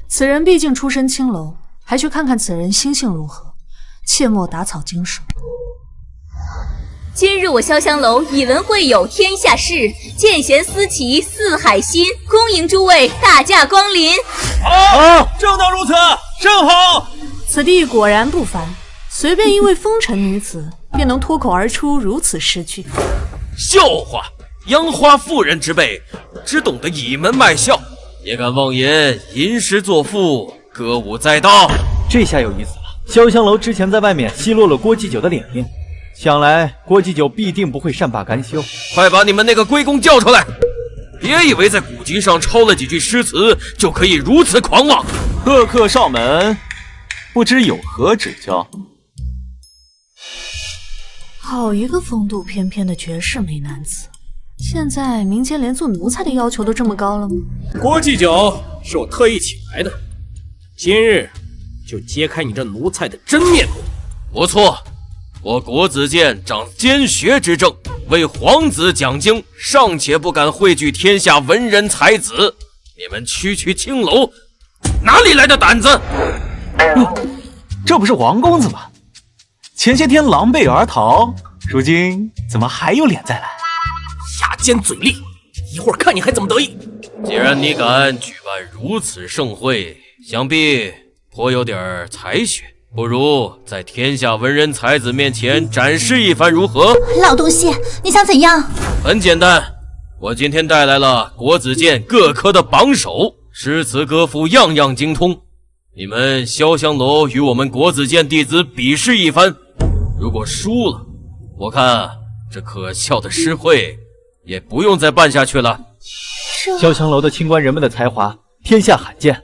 此人毕竟出身青楼，还去看看此人心性如何，切莫打草惊蛇。今日我潇湘楼以文会友天下事，见贤思齐四海心，恭迎诸位大驾光临。好，正当如此，甚好。此地果然不凡，随便一位风尘女子便能脱口而出如此诗句。笑话！杨花妇人之辈，只懂得倚门卖笑，也敢妄言吟诗作赋，歌舞载道。这下有意思了。潇湘楼之前在外面奚落了郭祭酒的脸面，想来郭祭酒必定不会善罢甘休。快把你们那个龟公叫出来！别以为在古籍上抄了几句诗词就可以如此狂妄。各客上门，不知有何指教？好一个风度翩翩的绝世美男子，现在民间连做奴才的要求都这么高了吗？郭祭酒是我特意请来的，今日就揭开你这奴才的真面目。不错，我国子监掌兼学之政，为皇子讲经，尚且不敢汇聚天下文人才子，你们区区青楼哪里来的胆子？这不是王公子吗？前些天狼狈而逃，如今怎么还有脸再来？下贱嘴利，一会儿看你还怎么得意！既然你敢举办如此盛会，想必颇有点才学，不如在天下文人才子面前展示一番如何？老东西，你想怎样？很简单，我今天带来了国子监各科的榜首，诗词歌赋样样精通。你们潇湘楼与我们国子监弟子比试一番，如果输了，我看这可笑的诗会也不用再办下去了。潇湘楼的清官人们的才华天下罕见，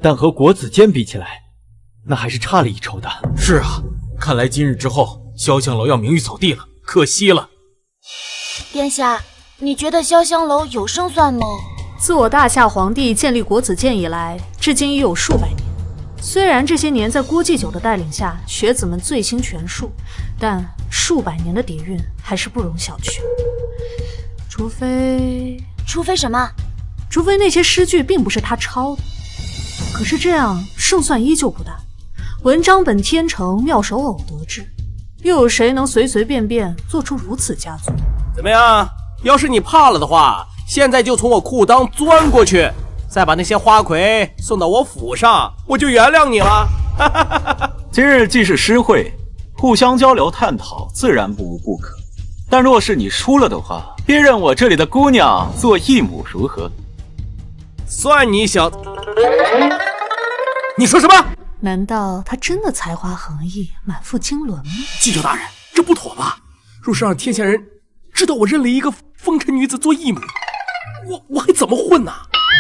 但和国子监比起来，那还是差了一筹的。是啊，看来今日之后，潇湘楼要名誉扫地了，可惜了。殿下，你觉得潇湘楼有胜算吗？自我大夏皇帝建立国子监以来，至今已有数百年。虽然这些年在郭祭酒的带领下，学子们醉心拳术，但数百年的底蕴还是不容小觑。除非什么？除非那些诗句并不是他抄的。可是这样胜算依旧不大。文章本天成，妙手偶得志，又有谁能随随便便做出如此佳作？怎么样？要是你怕了的话，现在就从我裤裆钻过去，再把那些花魁送到我府上，我就原谅你了。今日既是诗会，互相交流探讨，自然不无不可。但若是你输了的话，别认我这里的姑娘做义母如何？算你小子！你说什么？难道他真的才华横溢，满腹经纶吗？祭酒大人，这不妥吧？若是让天下人知道我认了一个风尘女子做义母，我还怎么混呢？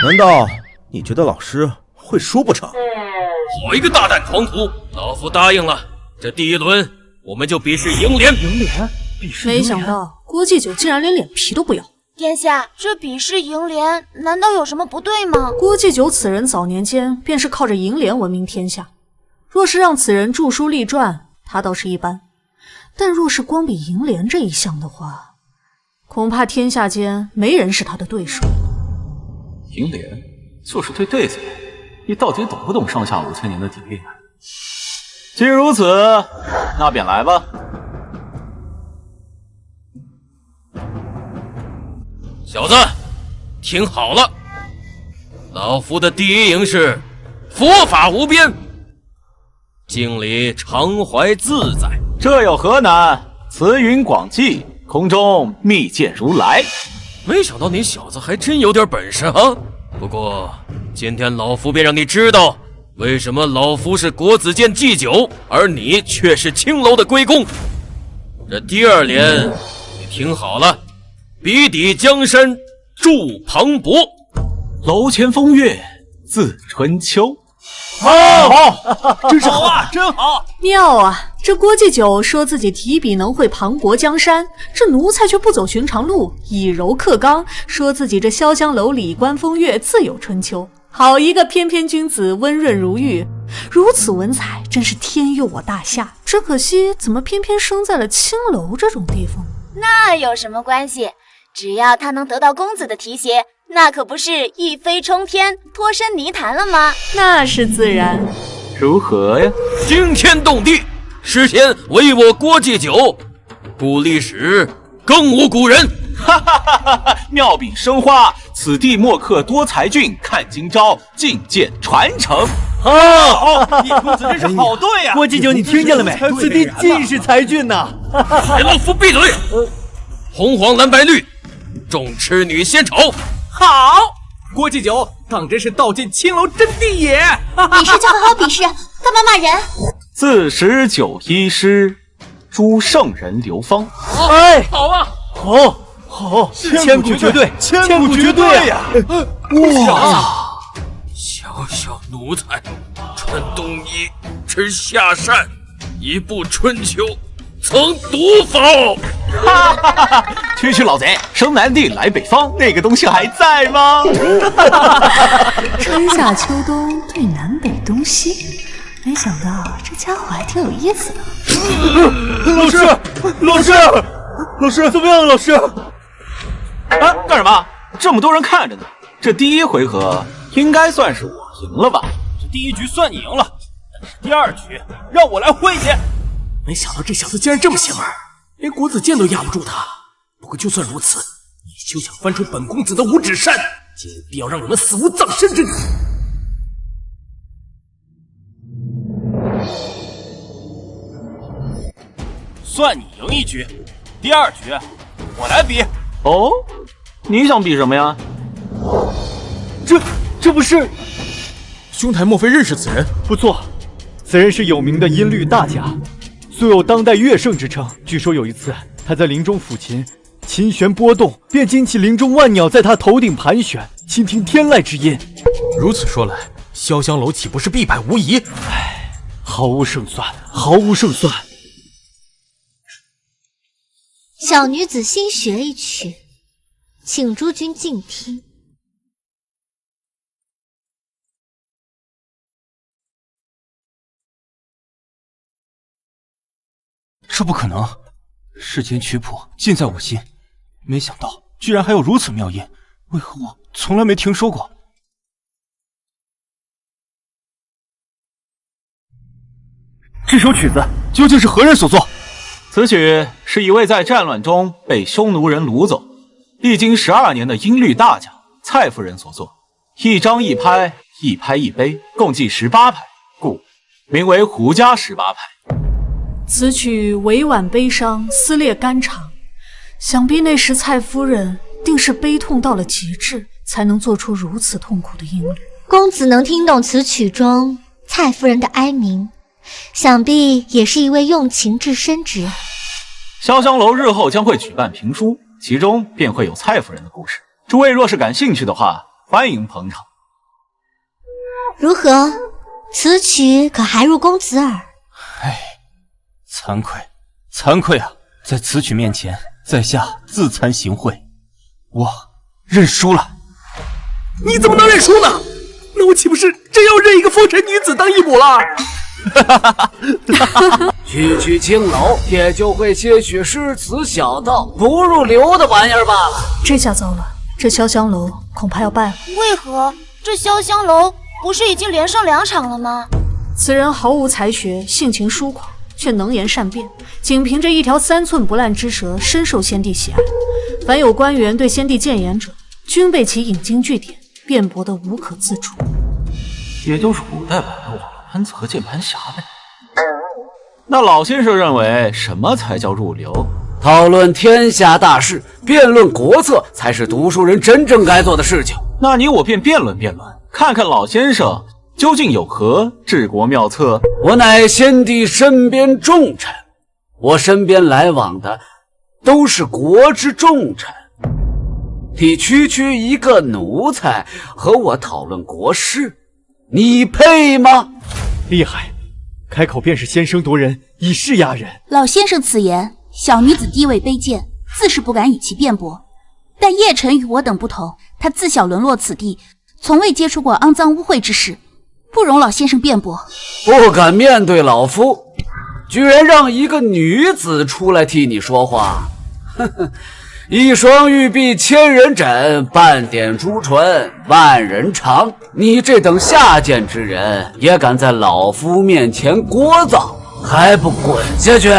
难道你觉得老师会输不成？好一个大胆狂徒！老夫答应了，这第一轮我们就比试银联。银联？比试银联？没想到郭祭酒竟然连脸皮都不要。殿下，这比试银联难道有什么不对吗？郭祭酒此人早年间便是靠着银联闻名天下，若是让此人著书立传，他倒是一般；但若是光比银联这一项的话，恐怕天下间没人是他的对手。银联就是对对子，你到底懂不懂上下5000年的底蕴？既然如此，那便来吧。小子，听好了，老夫的第一营是佛法无边，敬礼常怀自在。这有何难？慈云广济，空中密见如来。没想到你小子还真有点本事啊！不过今天老夫便让你知道，为什么老夫是国子监祭酒，而你却是青楼的龟公。这第二联，你听好了。笔抵江山著磅礴，楼前风月自春秋。好，真是好啊，真好！妙啊！这郭祭酒说自己提笔能会磅礴江山，这奴才却不走寻常路，以柔克刚，说自己这潇湘楼里观风月自有春秋。好一个翩翩君子，温润如玉，如此文采，真是天佑我大夏。只可惜，怎么偏偏生在了青楼这种地方？那有什么关系？只要他能得到公子的提携，那可不是一飞冲天、脱身泥潭了吗？那是自然。如何呀？惊天动地，诗仙唯我郭祭酒，故历史更无古人。哈哈哈哈！妙笔生花，此地墨客多才俊，看今朝，觐见传承。易公子真是好对呀！郭祭酒，你听见了没？此地尽是才俊呐！给老夫闭嘴！红黄蓝白绿，众痴女仙草。好，郭祭酒当真是道尽青楼真谛也。比试就好好比试，干嘛骂人？自食九医师，诸圣人流芳。哎，好啊！好，千古绝对，千古绝对呀！哇！小小奴才，穿冬衣，吃下膳，一部春秋，曾读否？哈哈哈！区老贼，生南地来北方，那个东西还在吗？春夏秋冬对南北东西，没想到这家伙还挺有意思的。老师，怎么样，老师？啊，干什么？这么多人看着呢。这第一回合应该算是我赢了吧？这第一局算你赢了，但是第二局让我来会你。没想到这小子竟然这么邪门，连国子监都压不住他。不过就算如此，你休想翻出本公子的五指山，今日必要让你们死无葬身之地。算你赢一局，第二局我来比。哦，你想比什么呀？这不是？兄台莫非认识此人？不错，此人是有名的音律大家，素有当代乐圣之称。据说有一次他在林中抚琴，琴弦波动，便惊起林中万鸟在他头顶盘旋，倾听天籁之音。如此说来，潇湘楼岂不是必败无疑？唉，毫无胜算，毫无胜算。小女子新学一曲，请诸君静听。这不可能，世间曲谱尽在我心，没想到居然还有如此妙音，为何我从来没听说过？这首曲子究竟是何人所作？此曲是一位在战乱中被匈奴人掳走，历经12年的音律大家蔡夫人所作。一张一拍，一拍一杯，共计18拍，故名为胡笳18拍。此曲委婉悲伤，撕裂肝肠，想必那时蔡夫人定是悲痛到了极致，才能做出如此痛苦的音律。公子能听懂此曲中蔡夫人的哀鸣，想必也是一位用情至深之人。潇湘楼日后将会举办评书，其中便会有蔡夫人的故事。诸位若是感兴趣的话，欢迎捧场。如何？此曲可还入公子耳？唉，惭愧啊！在此曲面前，在下自惭形秽，我认输了。你怎么能认输呢？那我岂不是真要认一个风尘女子当义母了？区青楼也就会些许诗词小道不入流的玩意儿罢了。这下糟了，这潇湘楼恐怕要败了。为何？这潇湘楼不是已经连胜2场了吗？此人毫无才学，性情疏狂，却能言善辩，仅凭着一条3寸不烂之舌，深受先帝喜爱。凡有官员对先帝谏言者，均被其引经据典，辩驳得无可自主。也就是古代版的瓦盘子和键盘侠呗。那老先生认为什么才叫入流？讨论天下大事，辩论国策，才是读书人真正该做的事情。那你我便辩论辩论，看看老先生究竟有何治国妙策。我乃先帝身边重臣，我身边来往的都是国之重臣。你区一个奴才和我讨论国事，你配吗？厉害，开口便是先声夺人，以势压人。老先生此言，小女子地位卑贱，自是不敢与其辩驳。但叶晨与我等不同，他自小沦落此地，从未接触过肮脏污秽之事，不容老先生辩驳。不敢面对老夫，居然让一个女子出来替你说话，呵呵。一双玉臂千人枕，半点朱唇万人尝。你这等下贱之人，也敢在老夫面前聒噪，还不滚下去！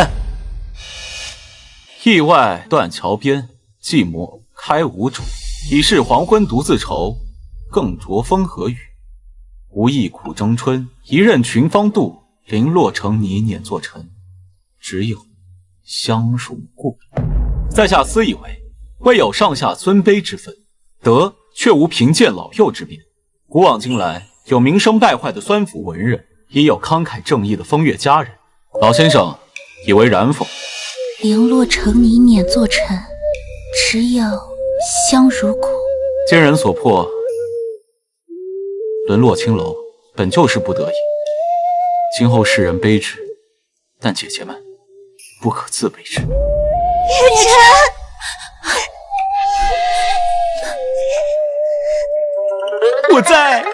意外断桥边，寂寞开无主。已是黄昏独自愁，更着风和雨。无意苦争春，一任群芳妒。零落成泥碾作尘，只有香树故。在下私以为，未有上下尊卑之分，德却无贫贱老幼之别。古往今来，有名声败坏的酸腐文人，也有慷慨正义的风月佳人。老先生以为然否？零落成泥碾作尘，只有香如故。奸人所迫，沦落青楼，本就是不得已。今后世人卑之，但姐姐们不可自卑之。叶晨，我在。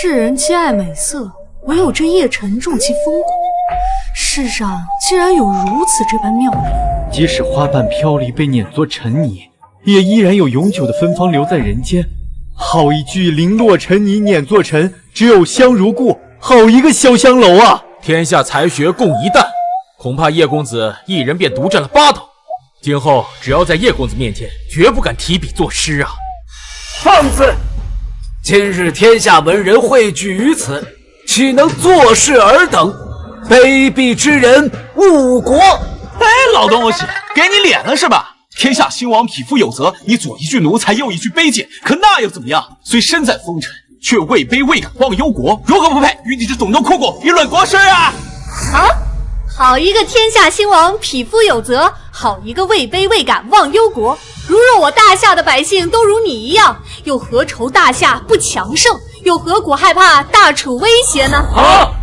世人皆爱美色，唯有这叶晨重其风骨。世上竟然有如此这般妙人。即使花瓣飘离，被碾作尘泥，也依然有永久的芬芳留在人间。好一句零落尘泥碾作尘，只有香如故。好一个潇湘楼啊！天下才学共一担，恐怕叶公子一人便独占了8斗。今后只要在叶公子面前，绝不敢提笔作诗啊！放肆！今日天下文人汇聚于此，岂能坐视尔等？卑鄙之人，误国！哎，老东西，给你脸了是吧？天下兴亡，匹夫有责。你左一句奴才，右一句卑贱，可那又怎么样？虽身在风尘，却位卑未敢忘忧国，如何不配与你这种牛枯骨一论国事啊？好一个天下兴亡，匹夫有责；好一个位卑未敢忘忧国。如若我大夏的百姓都如你一样，又何愁大夏不强盛？又何苦害怕大楚威胁呢？好，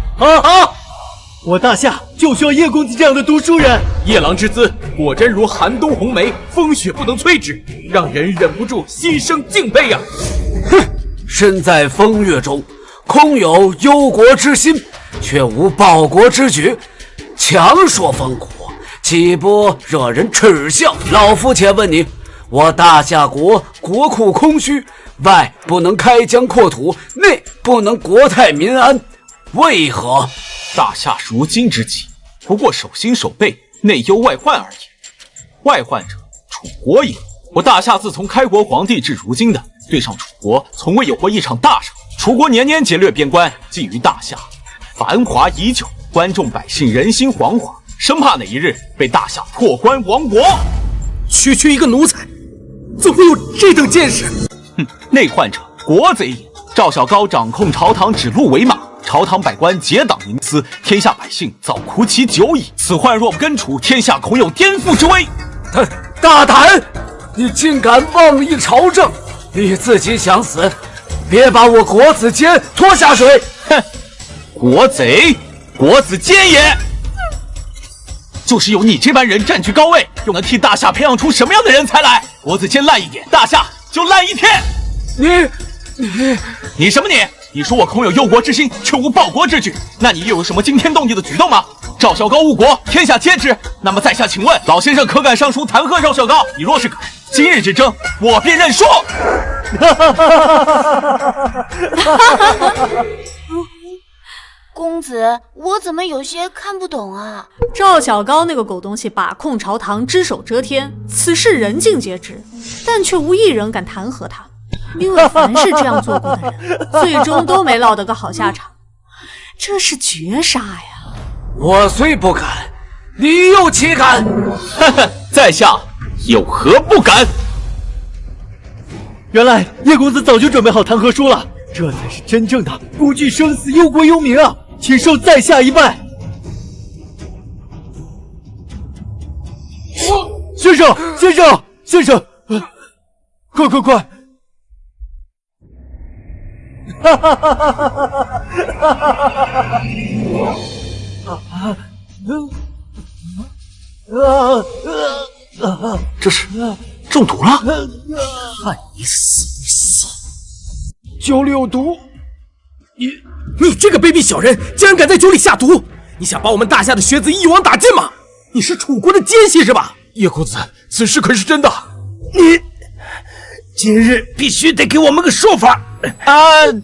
我大夏就需要叶公子这样的读书人。夜郎之姿，果真如寒冬红梅，风雪不能摧之，让人忍不住心生敬佩呀！哼，身在风月中，空有忧国之心，却无报国之举，强说风骨，岂不惹人耻笑？老夫且问你，我大夏国国库空虚，外不能开疆扩土，内不能国泰民安，为何？大夏如今之计，不过守心守备，内忧外患而已。外患者，楚国也。我大夏自从开国皇帝至如今的，对上楚国，从未有过一场大胜。楚国年年劫掠边关，觊觎大夏，繁华已久，关众百姓人心惶惶，生怕哪一日被大夏破关亡国。区区一个奴才，怎会有这等见识？哼，内患者，国贼也。赵小高掌控朝堂，指鹿为马。朝堂百官结党营私，天下百姓早苦其久矣。此患若不根除，天下恐有颠覆之危。大胆！你竟敢妄议朝政！你自己想死，别把我国子监拖下水！哼，国贼，国子监也。就是有你这般人占据高位，又能替大夏培养出什么样的人才来？国子监烂一点，大夏就烂一天。你什么你？你说我空有忧国之心，却无报国之举，那你又有什么惊天动地的举动吗？赵小高误国，天下皆知。那么在下请问，老先生可敢上书弹劾赵小高？你若是敢，今日之争，我便认输。公子，我怎么有些看不懂啊？赵小高那个狗东西把控朝堂，只手遮天，此事人尽皆知，但却无一人敢弹劾他。因为凡是这样做过的人，最终都没落得个好下场，这是绝杀呀！我虽不敢，你又岂敢？呵呵，在下有何不敢？原来叶公子早就准备好弹劾书了，这才是真正的不惧生死、忧国忧民啊！请受在下一拜。先生，快！这是中毒了？看你死不死！酒里有毒！你这个卑鄙小人，竟然敢在酒里下毒！你想把我们大夏的学子一网打尽吗？你是楚国的奸细是吧？叶公子，此事可是真的？你今日必须得给我们个说法！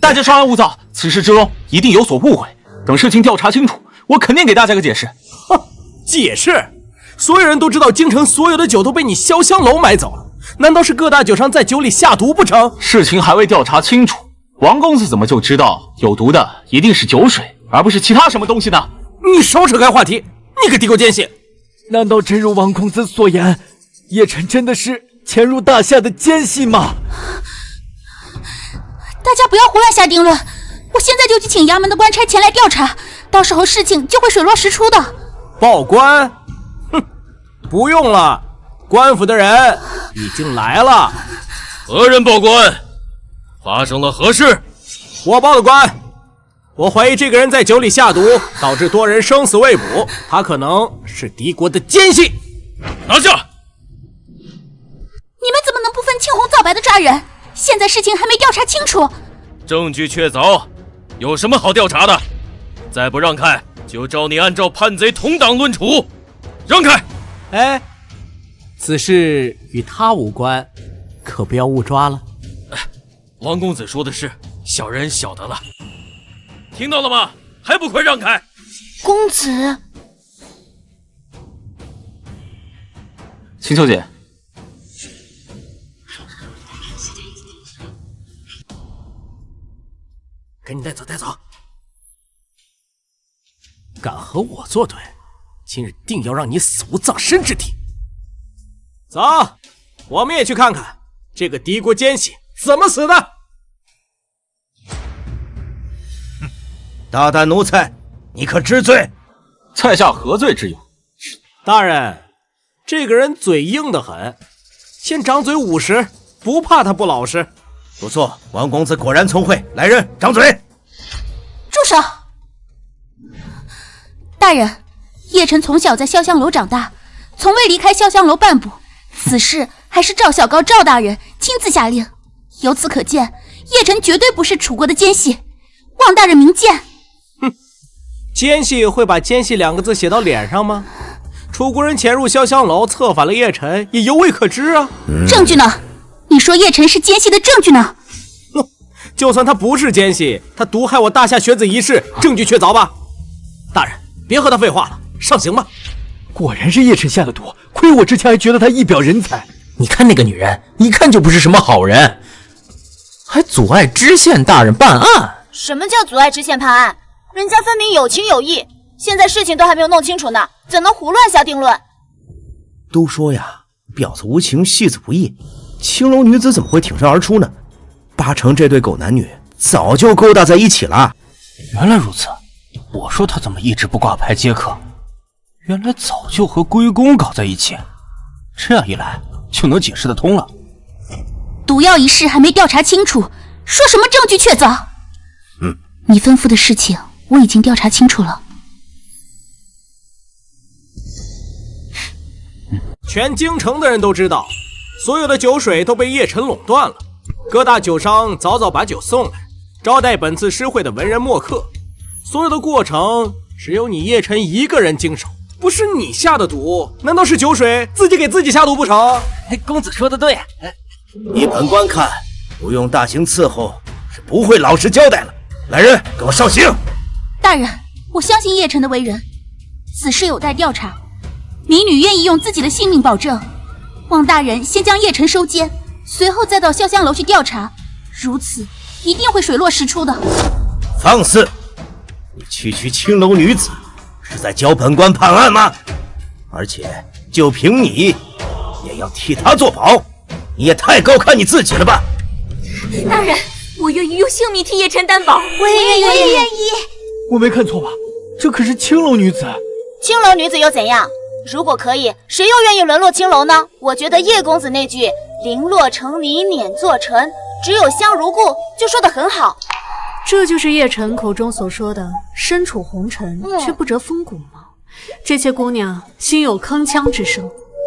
大家稍安勿躁，此事之中一定有所误会。等事情调查清楚，我肯定给大家个解释。哼，解释？所有人都知道京城所有的酒都被你潇湘楼买走了，难道是各大酒商在酒里下毒不成？事情还未调查清楚，王公子怎么就知道有毒的一定是酒水，而不是其他什么东西呢？你少扯开话题，你个地沟奸细！难道真如王公子所言，叶晨真的是潜入大夏的奸细吗？大家不要胡乱下定论，我现在就去请衙门的官差前来调查，到时候事情就会水落石出的。报官？哼，不用了，官府的人已经来了。何人报官？发生了何事？我报的官。我怀疑这个人在酒里下毒，导致多人生死未卜，他可能是敌国的奸细。拿下！你们怎么能不分青红皂白的抓人？现在事情还没调查清楚，证据确凿，有什么好调查的？再不让开，就照你按照叛贼同党论处。让开！哎，此事与他无关，可不要误抓了。王公子说的是，小人晓得了。听到了吗？还不快让开！公子，秦小姐，给你带走，带走。敢和我作对，今日定要让你死无葬身之地。走，我们也去看看这个敌国奸细怎么死的。大胆奴才，你可知罪？在下何罪之有？大人，这个人嘴硬得很，先掌嘴50，不怕他不老实。不错，王公子果然聪慧。来人，掌嘴！住手！大人，叶晨从小在潇湘楼长大，从未离开潇湘楼半步。此事还是赵小高赵大人亲自下令，由此可见，叶晨绝对不是楚国的奸细。望大人明鉴。奸细会把奸细2个字写到脸上吗？楚国人潜入潇湘楼，策反了叶晨，也犹未可知啊。证据呢？你说叶晨是奸细的证据呢？就算他不是奸细，他毒害我大夏学子一事，证据确凿吧？大人，别和他废话了，上刑吧。果然是叶晨下的毒，亏我之前还觉得他一表人才。你看那个女人，一看就不是什么好人，还阻碍知县大人办案。什么叫阻碍知县判案？人家分明有情有义，现在事情都还没有弄清楚呢，怎能胡乱下定论？都说呀，婊子无情，戏子无义，青楼女子怎么会挺身而出呢？8成这对狗男女早就勾搭在一起了。原来如此，我说他怎么一直不挂牌接客，原来早就和龟公搞在一起，这样一来就能解释得通了。毒药一事还没调查清楚，说什么证据确凿？你吩咐的事情我已经调查清楚了。全京城的人都知道，所有的酒水都被叶晨垄断了。各大酒商早早把酒送来，招待本次诗会的文人墨客。所有的过程只有你叶晨一个人经手，不是你下的毒，难道是酒水自己给自己下毒不成？公子说的对，依本官看，不用大刑伺候是不会老实交代了。来人，给我上刑！大人，我相信叶晨的为人，此事有待调查。民女愿意用自己的性命保证，望大人先将叶晨收监，随后再到潇湘楼去调查，如此一定会水落石出的。放肆！你区青楼女子是在教本官判案吗？而且就凭你也要替他做保，你也太高看你自己了吧！大人，我愿意用性命替叶晨担保。我也愿意。我没看错吧？这可是青楼女子。青楼女子又怎样？如果可以，谁又愿意沦落青楼呢？我觉得叶公子那句“零落成泥碾作尘，只有香如故”就说得很好。这就是叶晨口中所说的身处红尘，却不折风骨吗？这些姑娘心有铿锵之声。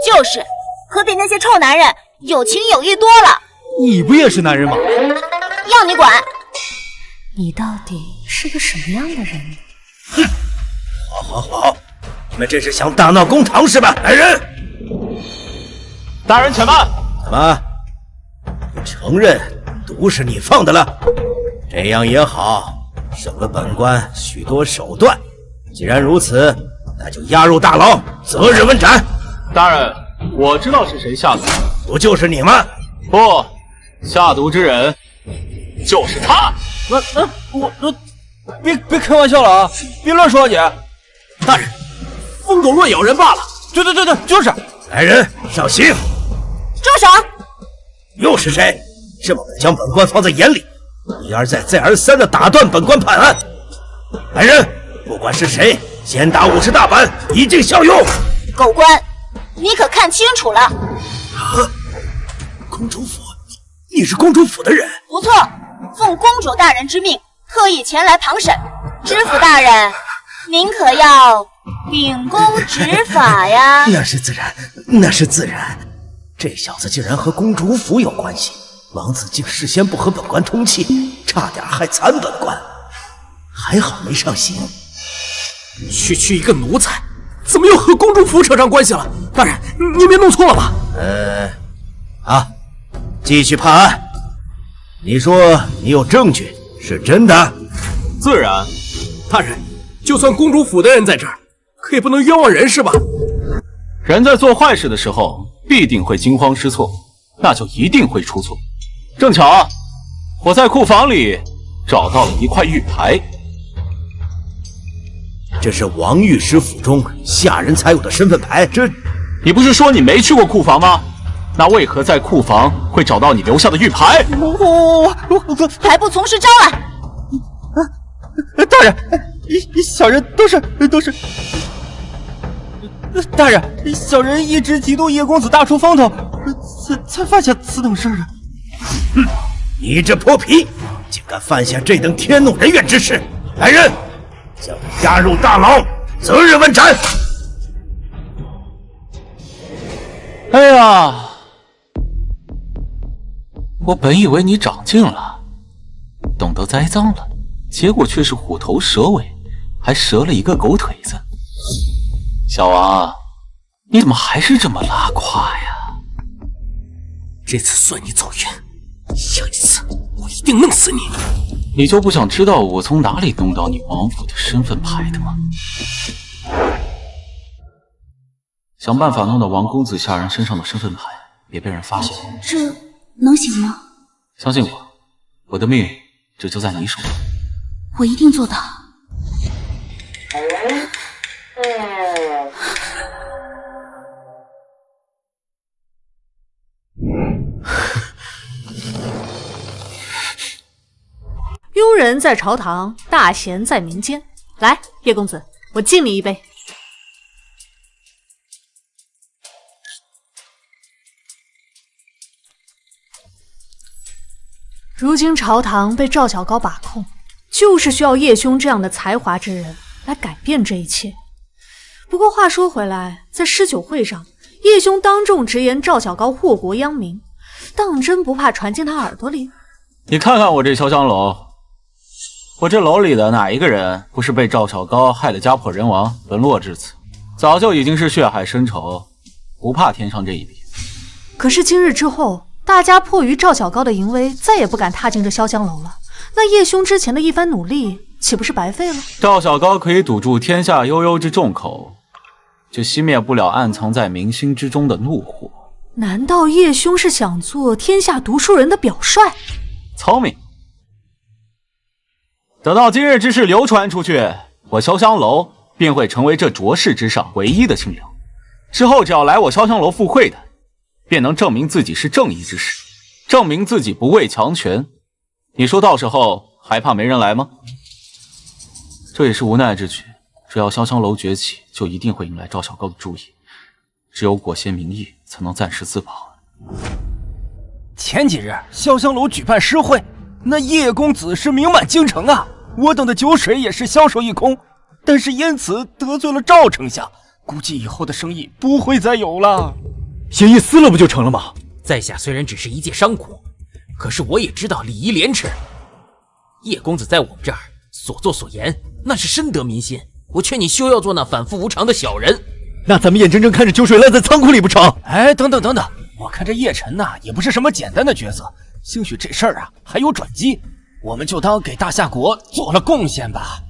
就是，可比那些臭男人有情有义多了。你不也是男人吗？要你管！你到底是个什么样的人？好，你们这是想大闹公堂是吧？来人！大人且慢！怎么？你承认毒是你放的了？这样也好，省了本官许多手段。既然如此，那就押入大牢，择日问斩。大人，我知道是谁下毒，不就是你吗？不，下毒之人就是他。别开玩笑了啊！别乱说啊你！大人，疯狗乱咬人罢了。对，就是。来人，上刑！住手！又是谁？这么将本官放在眼里？一而再再而三的打断本官判案。来人，不管是谁，先打50大板，以儆效尤。狗官，你可看清楚了？公主府，你是公主府的人？不错，奉公主大人之命，特意前来旁审。知府大人，您可要秉公执法呀？那是自然，那是自然。这小子竟然和公主府有关系，王子竟事先不和本官通气，差点害惨本官，还好没上刑。区一个奴才，怎么又和公主府扯上关系了？大人，您别弄错了吧？继续判案。你说你有证据，是真的？自然。大人，就算公主府的人在这儿，可也不能冤枉人是吧？人在做坏事的时候，必定会惊慌失措，那就一定会出错。正巧啊，我在库房里找到了一块玉牌。这是王御史府中下人才有的身份牌。你不是说你没去过库房吗？那为何在库房会找到你留下的玉牌？还不从实招来！大人，小人都是。大人，小人一直嫉妒叶公子大出风头，才犯下此等事的。你这泼皮，竟敢犯下这等天怒人怨之事！来人，将他押入大牢，择日问斩。哎呀，我本以为你长进了，懂得栽赃了，结果却是虎头蛇尾，还折了一个狗腿子。小王，你怎么还是这么拉胯呀？这次算你走运，下一次我一定弄死你！你就不想知道我从哪里弄到你王府的身份牌的吗？想办法弄到王公子下人身上的身份牌，别被人发现。这能行吗？相信我，我的命这就在你手上。我一定做到。庸人在朝堂，大贤在民间。来，叶公子，我敬你一杯。如今朝堂被赵小高把控，就是需要叶兄这样的才华之人来改变这一切。不过话说回来，在诗酒会上，叶兄当众直言赵小高祸国殃民，当真不怕传进他耳朵里？你看看我这潇湘楼，我这楼里的哪一个人不是被赵小高害得家破人亡，沦落至此？早就已经是血海深仇，不怕添上这一笔。可是今日之后，大家迫于赵小高的淫威，再也不敢踏进这潇湘楼了。那叶兄之前的一番努力，岂不是白费了？赵小高可以堵住天下悠悠之众口，就熄灭不了暗藏在民心之中的怒火。难道叶兄是想做天下读书人的表率？聪明。等到今日之事流传出去，我潇湘楼便会成为这浊世之上唯一的清流。之后只要来我潇湘楼赴会的，便能证明自己是正义之士，证明自己不畏强权。你说到时候还怕没人来吗？这也是无奈之举，只要潇湘楼崛起，就一定会引来赵小高的注意。只有裹挟民意，才能暂时自保。前几日潇湘楼举办诗会，那叶公子是名满京城啊，我等的酒水也是销售一空，但是因此得罪了赵丞相，估计以后的生意不会再有了。协议撕了不就成了吗？在下虽然只是一介商贾，可是我也知道礼仪廉耻。叶公子在我们这儿所作所言，那是深得民心。我劝你休要做那反复无常的小人。那咱们眼睁睁看着酒水烂在仓库里不成？哎，等等，我看这叶晨呐，也不是什么简单的角色，兴许这事儿啊还有转机，我们就当给大夏国做了贡献吧。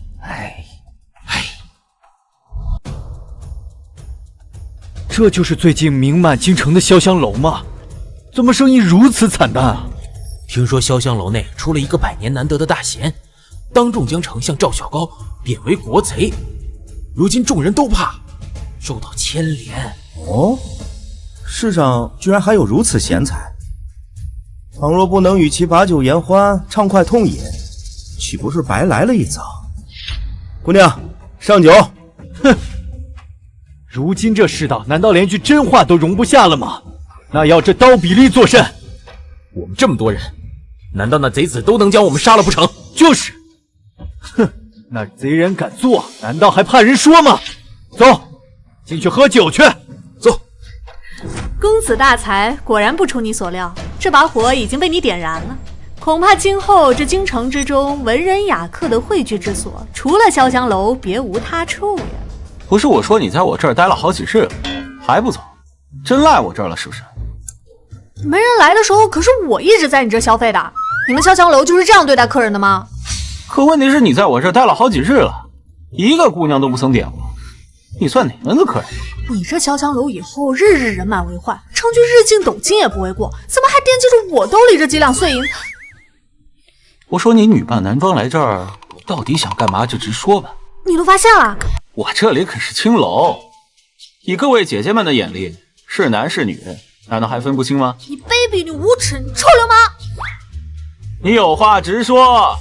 这就是最近名满京城的潇湘楼吗？怎么生意如此惨淡啊？听说潇湘楼内出了一个100年难得的大贤，当众将丞相赵小高贬为国贼，如今众人都怕，受到牵连。哦，世上居然还有如此贤才。倘若不能与其把酒言欢，畅快痛饮，岂不是白来了一遭？姑娘，上酒。哼，如今这世道，难道连句真话都容不下了吗？那要这刀比例作甚？我们这么多人，难道那贼子都能将我们杀了不成？就是。哼，那贼人敢做，难道还怕人说吗？走，进去喝酒去。走。公子大才，果然不出你所料，这把火已经被你点燃了。恐怕今后这京城之中文人雅客的汇聚之所，除了潇湘楼，别无他处呀。不是我说你在我这儿待了好几日了，还不走，真赖我这儿了是不是？没人来的时候，可是我一直在你这消费的。你们潇湘楼就是这样对待客人的吗？可问题是你在我这儿待了好几日了，一个姑娘都不曾点过，你算哪门子客人？你这潇湘楼以后日日人满为患，成句日进斗金也不为过，怎么还惦记着我兜里这几两碎银？我说你女扮男装来这儿，到底想干嘛就直说吧。你都发现了？我这里可是青楼，以各位姐姐们的眼力，是男是女，难道还分不清吗？你卑鄙，你无耻，你臭流氓！你有话直说，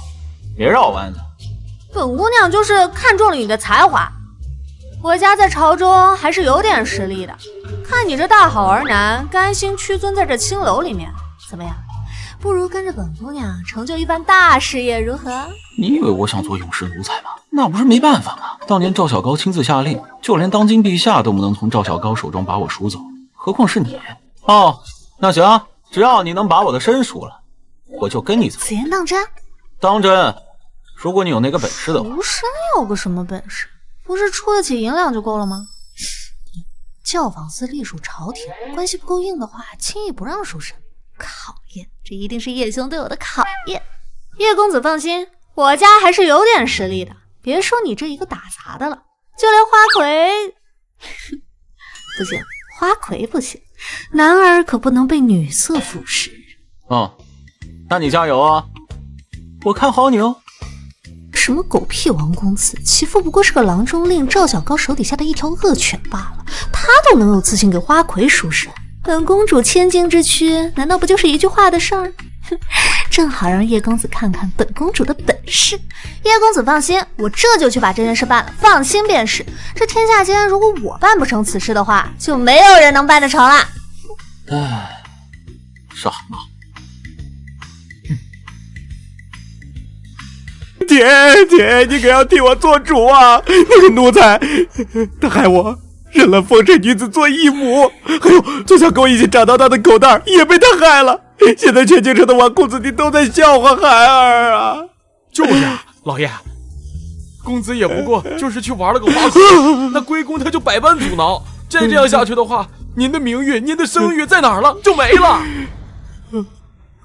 别绕弯子。本姑娘就是看中了你的才华，我家在朝中还是有点实力的。看你这大好儿男，甘心屈尊在这青楼里面，怎么样？不如跟着本姑娘成就一番大事业，如何？你以为我想做永世奴才吗？那不是没办法吗？当年赵小高亲自下令，就连当今陛下都不能从赵小高手中把我赎走，何况是你？哦，那行，只要你能把我的身赎了，我就跟你走。此言当真？当真。如果你有那个本事的话。赎身有个什么本事？不是出得起银两就够了吗？教坊司隶属朝廷，关系不够硬的话，轻易不让赎身。考验，这一定是叶兄对我的考验。叶公子放心，我家还是有点实力的。别说你这一个打杂的了，就连花魁不行，花魁不行，男儿可不能被女色腐蚀。那你加油啊！我看好你哦。什么狗屁王公子，其父不过是个郎中令赵小高手底下的一条恶犬罢了，他都能有自信给花魁赎身。本公主千金之躯，难道不就是一句话的事儿？正好让叶公子看看本公主的本事。叶公子放心，我这就去把这件事办了，放心便是。这天下间，如果我办不成此事的话，就没有人能办得成了。唉，傻嘛。爹，你可要替我做主啊！那个奴才，他害我认了风尘女子做义母，还有从小跟我一起长到大的狗蛋儿也被他害了。现在全京城的王公子弟都在笑话孩儿啊！就是啊，老爷，公子也不过就是去玩了个花魁，那龟公他就百般阻挠。再这样下去的话，您的名誉、您的声誉在哪儿了？就没了。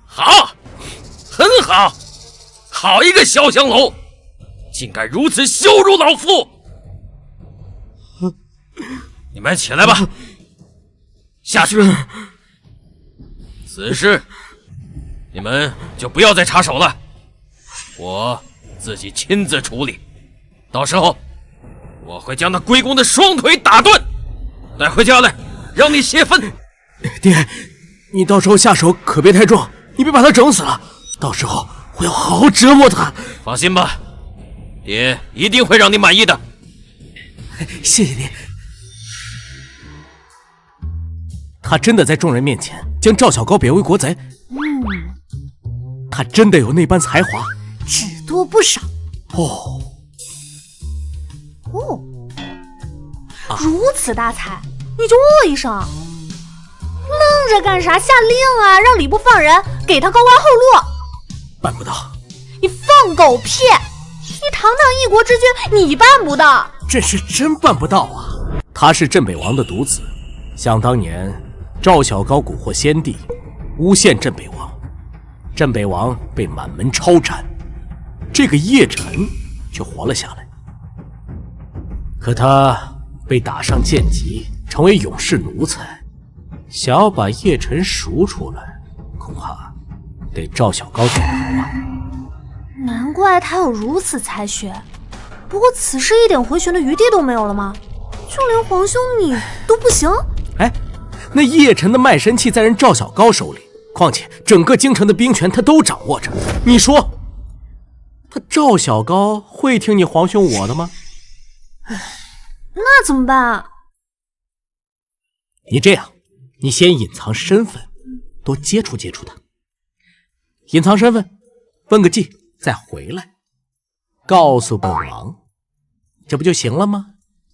好，很好，好一个潇湘楼，竟敢如此羞辱老夫！你们起来吧，下去。此事你们就不要再插手了，我自己亲自处理。到时候我会将那龟公的双腿打断，带回家来让你泄愤。爹，你到时候下手可别太重，你别把他整死了，到时候我要好好折磨他。放心吧，爹一定会让你满意的。谢谢爹。他真的在众人面前将赵小高贬为国贼，他真的有那般才华，只多不少。如此大才，你就哦一声，愣着干啥？下令啊，让礼部放人，给他高官厚禄。办不到。你放狗屁！你堂堂一国之君，你办不到？这是真办不到啊！他是镇北王的独子，想当年赵小高蛊惑先帝，诬陷镇北王，镇北王被满门抄斩，这个叶晨却活了下来。可他被打上剑籍，成为永世奴才，想要把叶晨赎出来，恐怕得赵小高点头啊。难怪他有如此才学。不过此事一点回旋的余地都没有了吗？就连皇兄你都不行？哎，那叶晨的卖身契在人赵小高手里，况且整个京城的兵权他都掌握着。你说，他赵小高会听你皇兄我的吗？那怎么办？你这样，你先隐藏身份，多接触接触他。隐藏身份，问个计，再回来，告诉本王，这不就行了吗？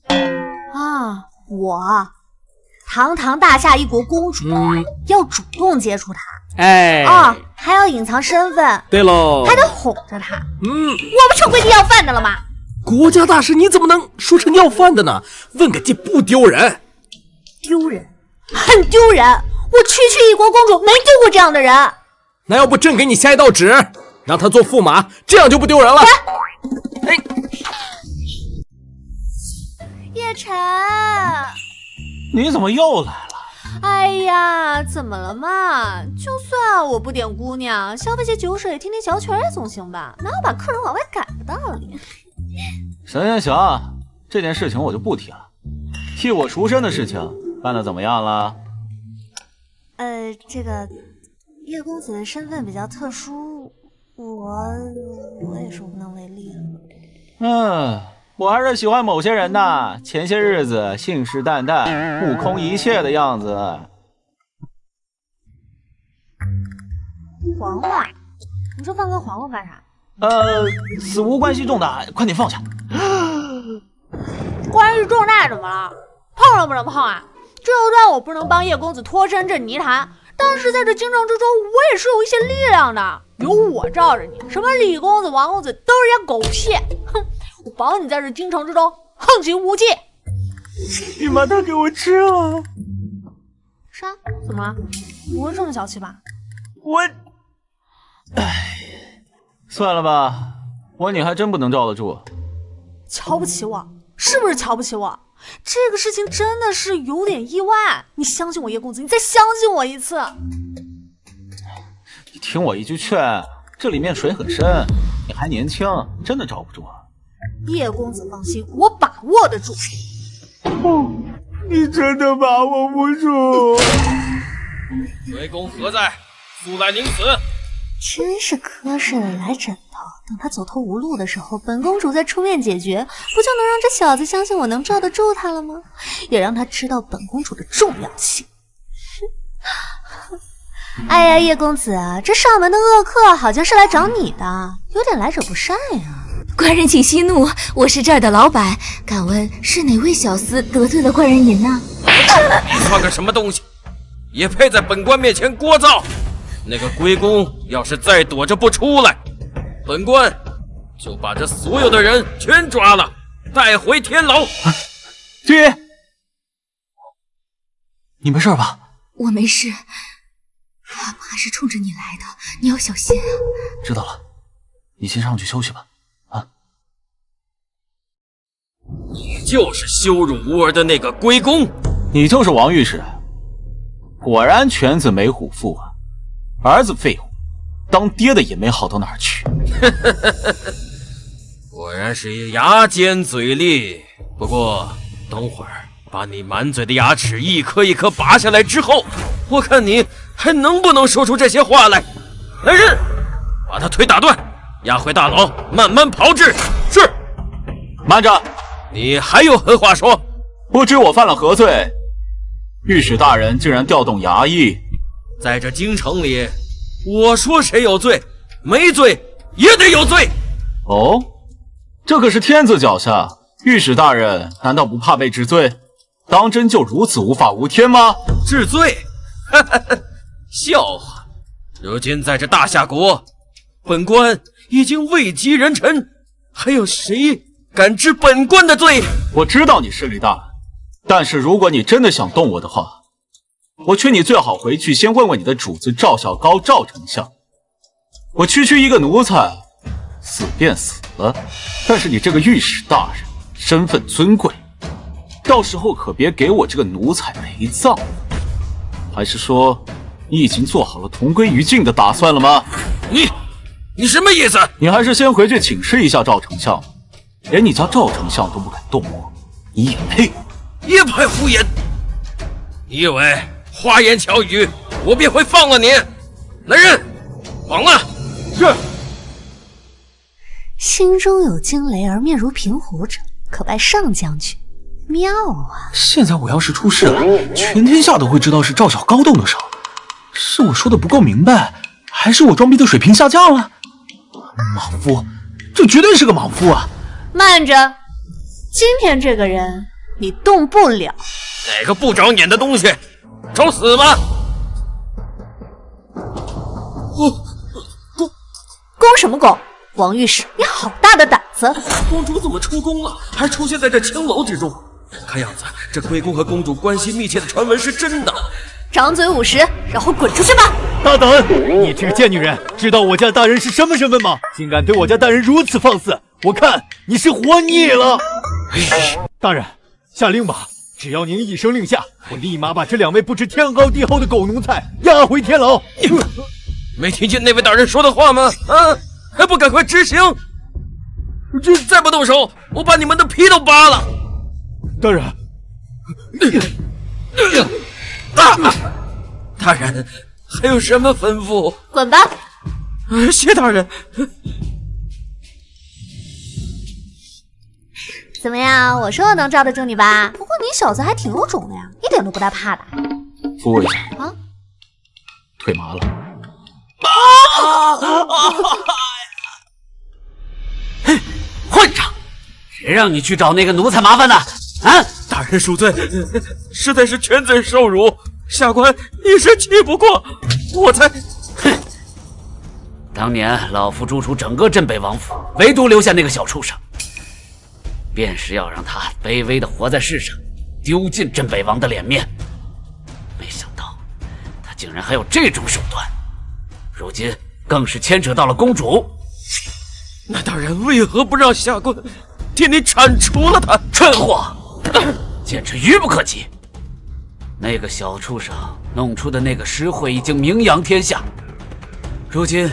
啊，我堂堂大夏一国公主，要主动接触他。还要隐藏身份。对喽，还得哄着他。我不成跪地要饭的了吗？国家大事你怎么能说成要饭的呢？问个计不丢人？丢人，很丢人。我区一国公主没丢过这样的人。那要不朕给你下一道旨，让他做驸马，这样就不丢人了。叶晨，你怎么又来了？哎呀，怎么了嘛？就算我不点姑娘，消费些酒水，听听小曲儿也总行吧？哪有把客人往外赶的道理？行，这件事情我就不提了。替我赎身的事情办得怎么样了？这个叶公子的身份比较特殊，我也是无能为力了。我还是喜欢某些人呐，前些日子信誓旦旦、目空一切的样子。嬛嬛，你说放跟嬛嬛干啥？死无关系重大，快点放下。关系重大怎么了？碰了不能碰啊！就算我不能帮叶公子脱身这泥潭，但是在这京城之中，我也是有一些力量的。有我罩着你，什么李公子、王公子都是些狗屁！哼，我保你在这京城之中横行无忌。你把它给我吃了。啥？怎么了？不会这么小气吧？算了吧，你还真不能罩得住。瞧不起我？是不是瞧不起我？这个事情真的是有点意外。你相信我，叶公子，你再相信我一次。你听我一句劝，这里面水很深，你还年轻，真的罩不住啊。叶公子放心，我把握得住。你真的把握不住。魏公何在？速来宁死！真是磕碜的来枕头，等他走投无路的时候，本公主再出面解决，不就能让这小子相信我能罩得住他了吗？也让他知道本公主的重要性。哎呀，叶公子，这上门的恶客好像是来找你的，有点来者不善呀。官人请息怒，我是这儿的老板，敢问是哪位小厮得罪了官人您呢？你算个什么东西，也配在本官面前聒噪？那个龟公要是再躲着不出来，本官就把这所有的人全抓了，带回天牢。君爷，你没事吧？我没事，他们还是冲着你来的，你要小心啊。知道了，你先上去休息吧。你就是羞辱无儿的那个龟公，你就是王御史，果然犬子没虎父啊！儿子废物，当爹的也没好到哪儿去。果然是牙尖嘴利。不过等会儿把你满嘴的牙齿一颗一颗拔下来之后，我看你还能不能说出这些话来。来人，把他腿打断，押回大牢慢慢炮制。是。慢着，你还有何话说？不知我犯了何罪？御史大人竟然调动衙役，在这京城里，我说谁有罪，没罪也得有罪。哦，这可是天子脚下，御史大人难道不怕被治罪？当真就如此无法无天吗？治罪？笑话！如今在这大夏国，本官已经位极人臣，还有谁敢治本官的罪？我知道你势力大，但是如果你真的想动我的话，我劝你最好回去先问问你的主子赵小高赵丞相。我区一个奴才，死便死了，但是你这个御史大人身份尊贵，到时候可别给我这个奴才陪葬。还是说你已经做好了同归于尽的打算了吗？你什么意思？你还是先回去请示一下赵丞相，连你家赵丞相都不敢动我，你也配？也配胡言！你以为花言巧语我便会放了你？来人，绑了！是。心中有惊雷而面如平湖者，可拜上将军。妙啊！现在我要是出事了，全天下都会知道是赵小高动的手。是我说的不够明白，还是我装逼的水平下降了？莽夫，这绝对是个莽夫啊！慢着，今天这个人你动不了。哪个不长眼的东西，找死吧！攻什么攻？王御史，你好大的胆子！公主怎么出宫了，还出现在这青楼之中？看样子，这龟公和公主关系密切的传闻是真的。掌嘴50，然后滚出去吧！大胆！你这个贱女人，知道我家大人是什么身份吗？竟敢对我家大人如此放肆！我看你是活腻了。大人，下令吧！只要您一声令下，我立马把这2位不知天高地厚的狗奴才押回天牢。没听见那位大人说的话吗？啊，还不赶快执行！再不动手，我把你们的皮都扒了！大人，大人还有什么吩咐？滚吧！谢大人。怎么样？我说我能罩得住你吧？不过你小子还挺有种的呀，一点都不带怕的。扶我一下啊！腿麻了。哼，混账！谁让你去找那个奴才麻烦的？啊！大人恕罪，实在是犬嘴受辱，下官一时气不过，我才……哼！当年老夫诛除整个镇北王府，唯独留下那个小畜生，便是要让他卑微的活在世上，丢尽镇北王的脸面。没想到他竟然还有这种手段，如今更是牵扯到了公主。那大人为何不让下官替你铲除了他？蠢货，简直愚不可及！那个小畜生弄出的那个诗会已经名扬天下，如今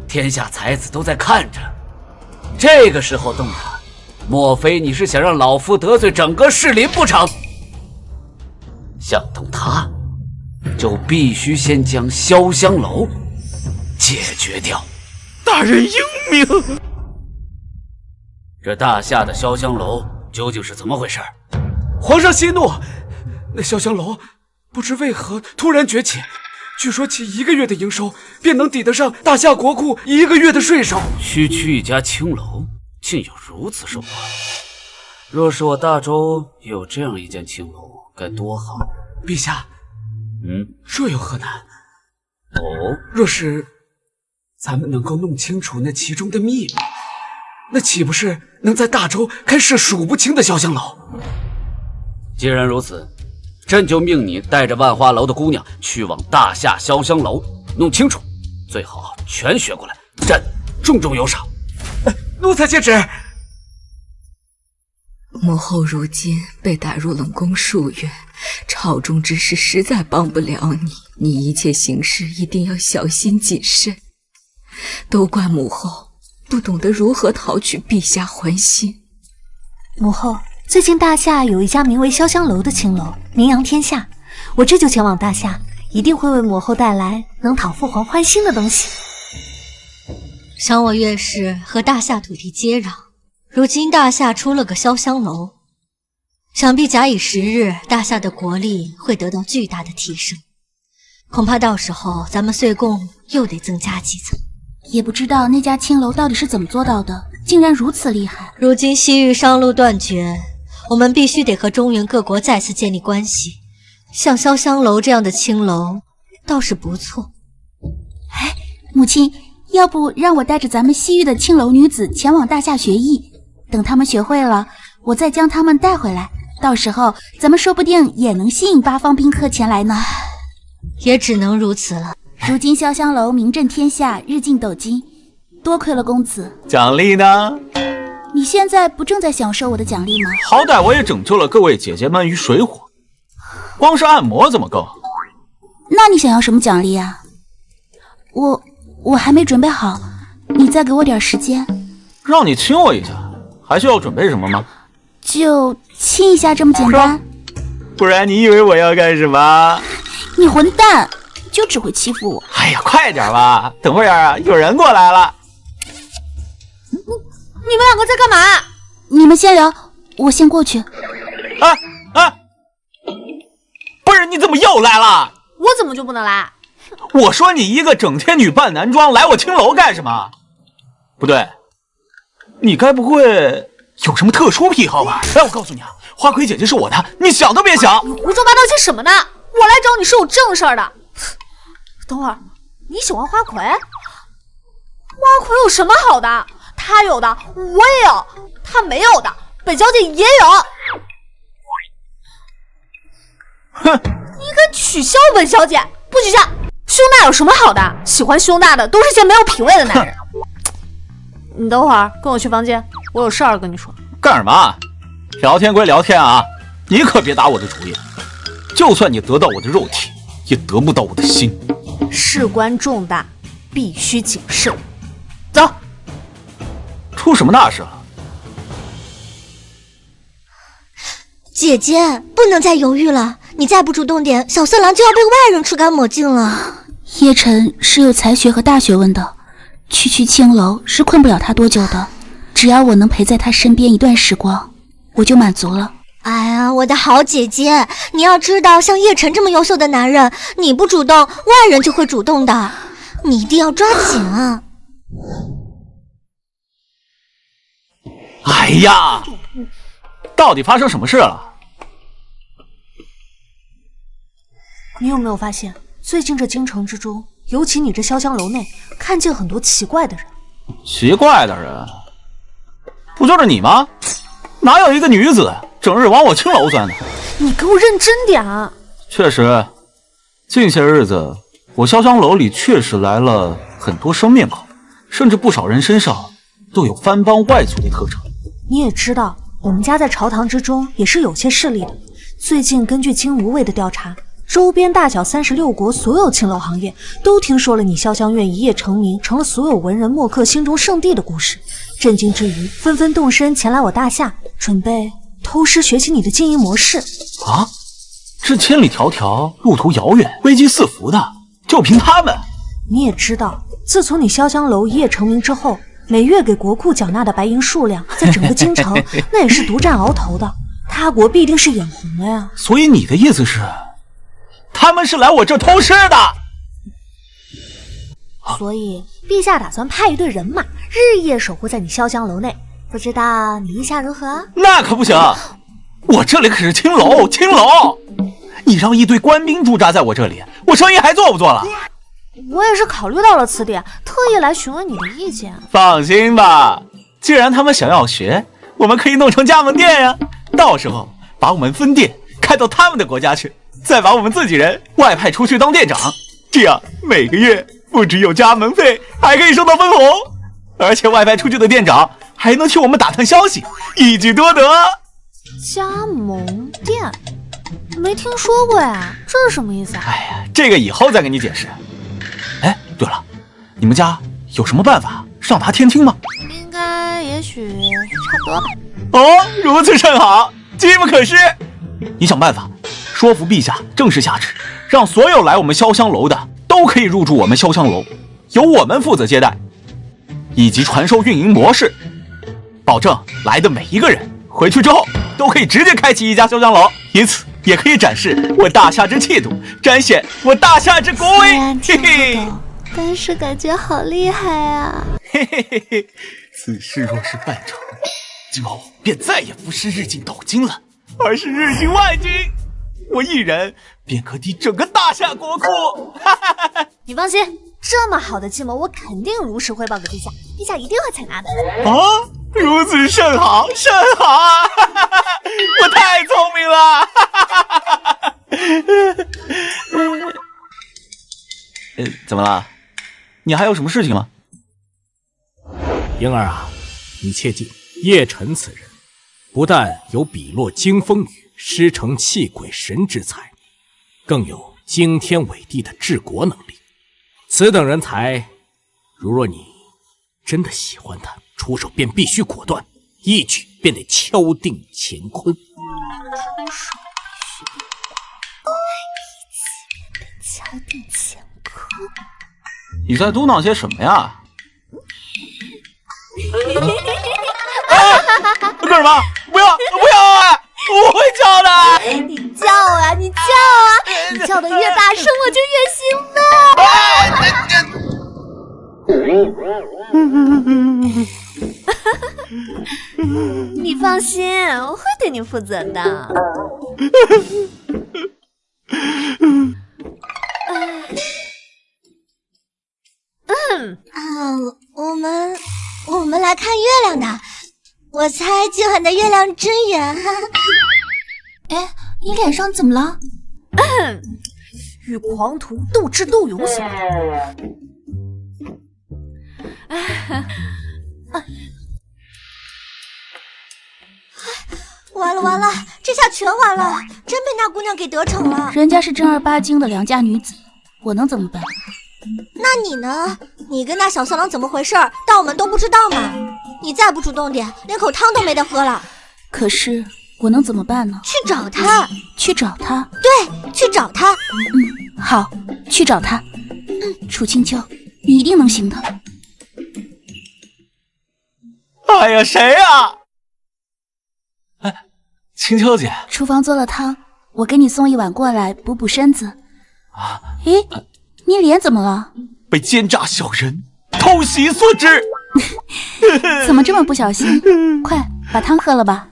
天下才子都在看着，这个时候动他，莫非你是想让老夫得罪整个士林不成？想动他，就必须先将潇湘楼解决掉。大人英明。这大夏的潇湘楼究竟是怎么回事？皇上息怒，那潇湘楼不知为何突然崛起，据说其1个月的营收便能抵得上大夏国库1个月的税收。区区一家青楼，竟有如此手段！若是我大周有这样一间青楼，该多好！陛下，若有何难？若是咱们能够弄清楚那其中的秘密，那岂不是能在大周开设数不清的潇湘楼？既然如此，朕就命你带着万花楼的姑娘去往大夏潇湘楼弄清楚，最好全学过来，朕重重有赏。奴才接旨。母后如今被打入冷宫数月，朝中之事实在帮不了你，你一切行事一定要小心谨慎。都怪母后不懂得如何讨取陛下欢心。母后，最近大夏有一家名为潇湘楼的青楼，名扬天下，我这就前往大夏，一定会为母后带来能讨父皇欢心的东西。想我岳氏和大夏土地接壤，如今大夏出了个潇湘楼，想必假以时日，大夏的国力会得到巨大的提升，恐怕到时候咱们岁贡又得增加几层。也不知道那家青楼到底是怎么做到的，竟然如此厉害。如今西域商路断绝，我们必须得和中原各国再次建立关系。像潇湘楼这样的青楼倒是不错。哎，母亲，要不让我带着咱们西域的青楼女子前往大夏学艺，等她们学会了，我再将她们带回来，到时候咱们说不定也能吸引八方宾客前来呢。也只能如此了。如今潇湘楼名震天下，日进斗金，多亏了公子。奖励呢？你现在不正在享受我的奖励吗？好歹我也拯救了各位姐姐们于水火，光是按摩怎么够？那你想要什么奖励啊？我还没准备好，你再给我点时间。让你亲我一下，还需要准备什么吗？就亲一下这么简单？不然你以为我要干什么？你混蛋！就只会欺负我。哎呀，快点吧，等会儿啊，有人过来了。你们两个在干嘛？你们先聊，我先过去。不是，你怎么又来了？我怎么就不能来？我说你一个整天女扮男装来我青楼干什么？不对，你该不会有什么特殊癖好吧？哎，我告诉你啊，花魁姐姐是我的，你想都别想。你胡说八道些什么呢？我来找你是有正事儿的。等会儿，你喜欢花魁？花魁有什么好的？他有的我也有，他没有的本小姐也有。哼！你敢取笑本小姐？不许笑！胸大有什么好的？喜欢胸大的都是些没有品位的男人。你等会儿跟我去房间，我有事儿跟你说。干什么？聊天归聊天啊，你可别打我的主意。就算你得到我的肉体，也得不到我的心。事关重大，必须谨慎。走。出什么大事了？姐姐，不能再犹豫了，你再不主动点，小色狼就要被外人吃干抹净了。叶晨是有才学和大学问的，区青楼是困不了他多久的，只要我能陪在他身边一段时光，我就满足了。哎呀，我的好姐姐，你要知道，像叶晨这么优秀的男人，你不主动，外人就会主动的，你一定要抓紧啊！哎呀，到底发生什么事了？你有没有发现，最近这京城之中，尤其你这潇湘楼内，看见很多奇怪的人。奇怪的人？不就是你吗？哪有一个女子整日往我青楼钻的？你给我认真点啊！确实，近些日子我潇湘楼里确实来了很多生面孔，甚至不少人身上都有番邦外族的特征。你也知道，我们家在朝堂之中也是有些势力的。最近根据金无畏的调查，周边大小36国所有青楼行业都听说了你潇湘院一夜成名，成了所有文人墨客心中圣地的故事。震惊之余，纷纷动身前来我大夏，准备偷师学习你的经营模式。啊，这千里迢迢，路途遥远，危机四伏的，就凭他们？你也知道，自从你潇湘楼一夜成名之后，每月给国库缴纳的白银数量，在整个京城那也是独占鳌头的，他国必定是眼红了呀。所以你的意思是，他们是来我这偷师的？所以陛下打算派一队人马，日夜守护在你潇湘楼内，不知道你意下如何？那可不行，我这里可是青楼，青楼，你让一堆官兵驻扎在我这里，我生意还做不做了？我也是考虑到了此点，特意来询问你的意见。放心吧，既然他们想要学，我们可以弄成加盟店呀，到时候把我们分店开到他们的国家去，再把我们自己人外派出去当店长，这样每个月不只有加盟费，还可以收到分红，而且外派出去的店长还能替我们打探消息，一举多得。加盟店？没听说过呀，这是什么意思啊？哎呀，这个以后再跟你解释。哎，对了，你们家有什么办法上达天听吗？应该也许差不多吧。哦，如此甚好，机不可失。你想办法说服陛下正式下旨，让所有来我们潇湘楼的都可以入住我们潇湘楼，由我们负责接待，以及传授运营模式，保证来的每一个人回去之后都可以直接开启一家潇湘楼，以此也可以展示我大夏之气度，彰显我大夏之国威。嘿嘿，但是感觉好厉害啊！嘿嘿嘿嘿，此事若是办成，今后便再也不是日进斗金了，而是日进万金。我一人便可抵整个大夏国库。你放心，这么好的计谋，我肯定如实汇报给陛下，陛下一定会采纳的。啊，如此甚好，甚好啊！我太聪明了。怎么了？你还有什么事情吗？莹儿啊，你切记，叶晨此人不但有笔落惊风雨、师承气鬼神之才，更有惊天伟地的治国能力。此等人才，如若你真的喜欢他，出手便必须果断，一举便得敲定乾坤。敲定乾坤。你在嘟囔些什么呀？干什么？不要！我会叫的。你叫啊，你叫啊！你叫的越大声，我就越兴奋。你放心，我会对你负责的。我们来看月亮的。我猜今晚的月亮真圆。哎，你脸上怎么了？与狂徒斗智斗勇型。完了，这下全完了，真被那姑娘给得逞了。人家是正儿八经的良家女子，我能怎么办？那你呢？你跟那小色狼怎么回事？当我们都不知道吗？你再不主动点，连口汤都没得喝了。可是我能怎么办呢？去找他。去找他？对，去找他。好，去找他。楚清秋，你一定能行的。哎呀，谁呀？哎，清秋姐，厨房做了汤，我给你送一碗过来补补身子。啊？咦，你脸怎么了？被奸诈小人偷袭所致。怎么这么不小心？快把汤喝了吧。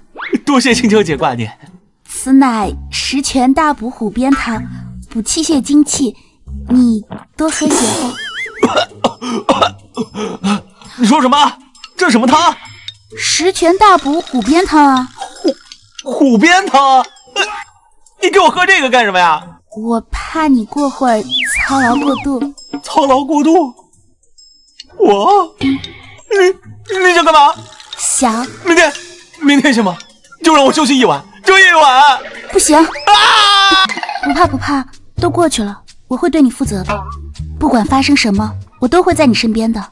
多谢清秋姐挂念。此乃十全大补虎鞭汤，补气血精气，你多喝些。你说什么？这是什么汤？十全大补虎鞭汤啊！虎鞭汤？你给我喝这个干什么呀？我怕你过会儿操劳过度。操劳过度？我？你想干嘛？想明天行吗？就让我休息一晚，就一晚。不行啊！不怕，都过去了，我会对你负责的。不管发生什么，我都会在你身边的。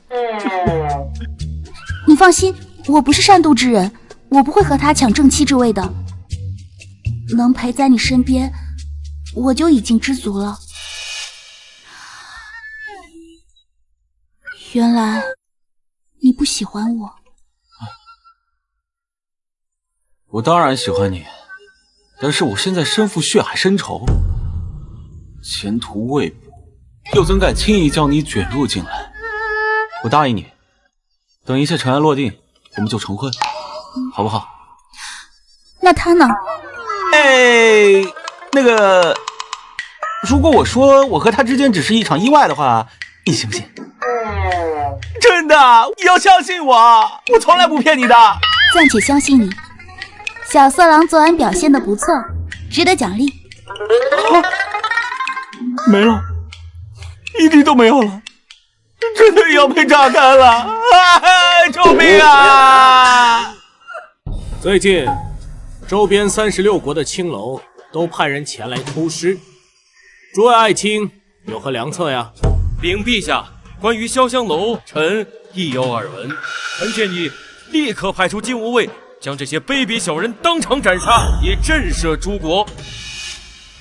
你放心，我不是善妒之人，我不会和他抢正妻之位的。能陪在你身边，我就已经知足了。原来你不喜欢我。我当然喜欢你，但是我现在身负血海深仇，前途未卜，又怎敢轻易将你卷入进来？我答应你，等一切尘埃落定，我们就成婚，好不好？那他呢？那个，如果我说我和他之间只是一场意外的话，你信不信？真的，你要相信我，我从来不骗你的。暂且相信你。小色狼昨晚表现得不错，值得奖励。没了，一滴都没有了，真的要被榨干了！救命啊！最近，周边36国的青楼都派人前来偷师，诸位爱卿有何良策呀？禀陛下，关于潇湘楼，臣亦有耳闻，臣建议立刻派出禁务卫，将这些卑鄙小人当场斩杀，以震慑诸国。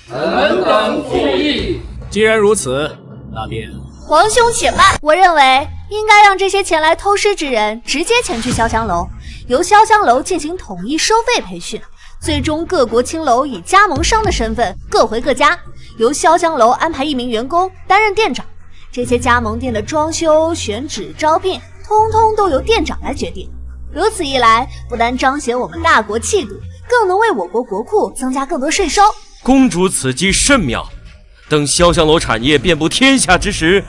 臣等附议。既然如此，那便皇兄且慢。我认为应该让这些前来偷师之人直接前去潇湘楼，由潇湘楼进行统一收费培训，最终各国青楼以加盟商的身份各回各家，由潇湘楼安排一名员工担任店长。这些加盟店的装修、选址、招聘，通通都由店长来决定。如此一来，不单彰显我们大国气度，更能为我国国库增加更多税收。公主此计甚妙，等潇湘楼产业遍布天下之时，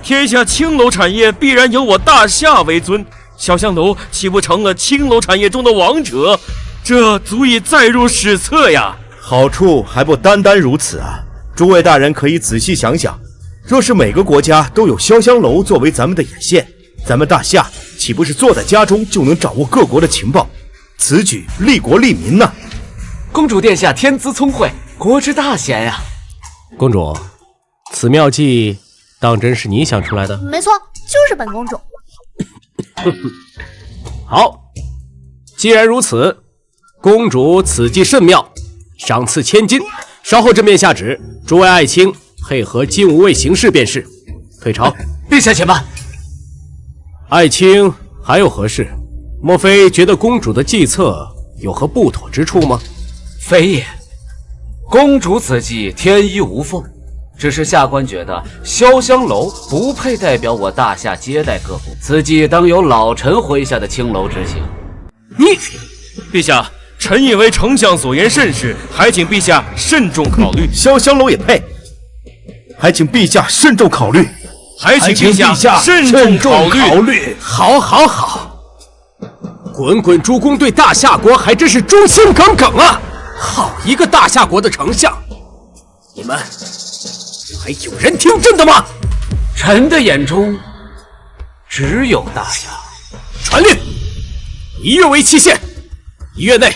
天下青楼产业必然由我大夏为尊，潇湘楼岂不成了青楼产业中的王者？这足以载入史册呀！好处还不单单如此啊！诸位大人可以仔细想想，若是每个国家都有潇湘楼作为咱们的眼线，咱们大夏岂不是坐在家中就能掌握各国的情报？此举利国利民呐！公主殿下天资聪慧，国之大贤呀！公主，此妙计当真是你想出来的？没错，就是本公主。好，既然如此，公主此计甚妙，赏赐1000金。稍后朕便下旨，诸位爱卿配合金吾卫行事便是。退朝。陛下且慢。爱卿还有何事？莫非觉得公主的计策有何不妥之处吗？非也，公主此计天衣无缝，只是下官觉得潇湘楼不配代表我大夏接待各国，此计当由老臣麾下的青楼执行。陛下，臣以为丞相所言甚是，还请陛下慎重考虑。潇湘楼也配，还请陛下慎重考虑。还请陛下慎重考虑。好，好，好！滚滚诸公对大夏国还真是忠心耿耿啊！好一个大夏国的丞相！你们还有人听朕的吗？臣的眼中只有大夏。传令，1月为期限，1月内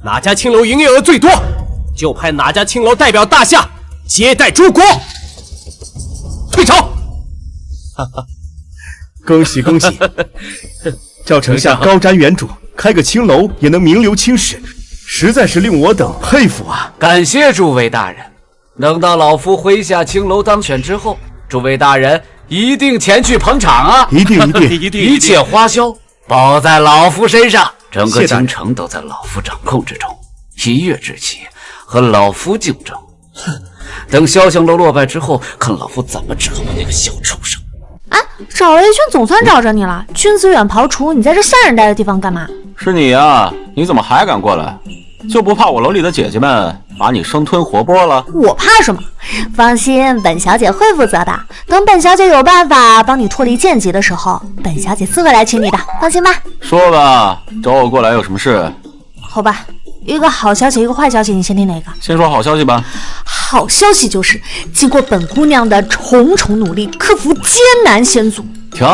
哪家青楼营业额最多，就派哪家青楼代表大夏接待诸国。退朝。恭喜恭喜！赵丞相高瞻远瞩，开个青楼也能名留青史，实在是令我等佩服啊！感谢诸位大人，等到老夫麾下青楼当选之后，诸位大人一定前去捧场啊！一定一切花销包在老夫身上，整个京城都在老夫掌控之中。1月之期，和老夫竞争。等潇湘楼落败之后，看老夫怎么折磨那个小畜生！啊，找了一圈，总算找着你了。君子远庖厨，你在这下人待的地方干嘛？是你呀？你怎么还敢过来？就不怕我楼里的姐姐们把你生吞活剥了？我怕什么？放心，本小姐会负责的。等本小姐有办法帮你脱离贱籍的时候，本小姐自会来娶你的，放心吧。说吧，找我过来有什么事？好吧，一个好消息，一个坏消息，你先听哪个？先说好消息吧。好消息就是，经过本姑娘的重重努力，克服艰难险阻。停，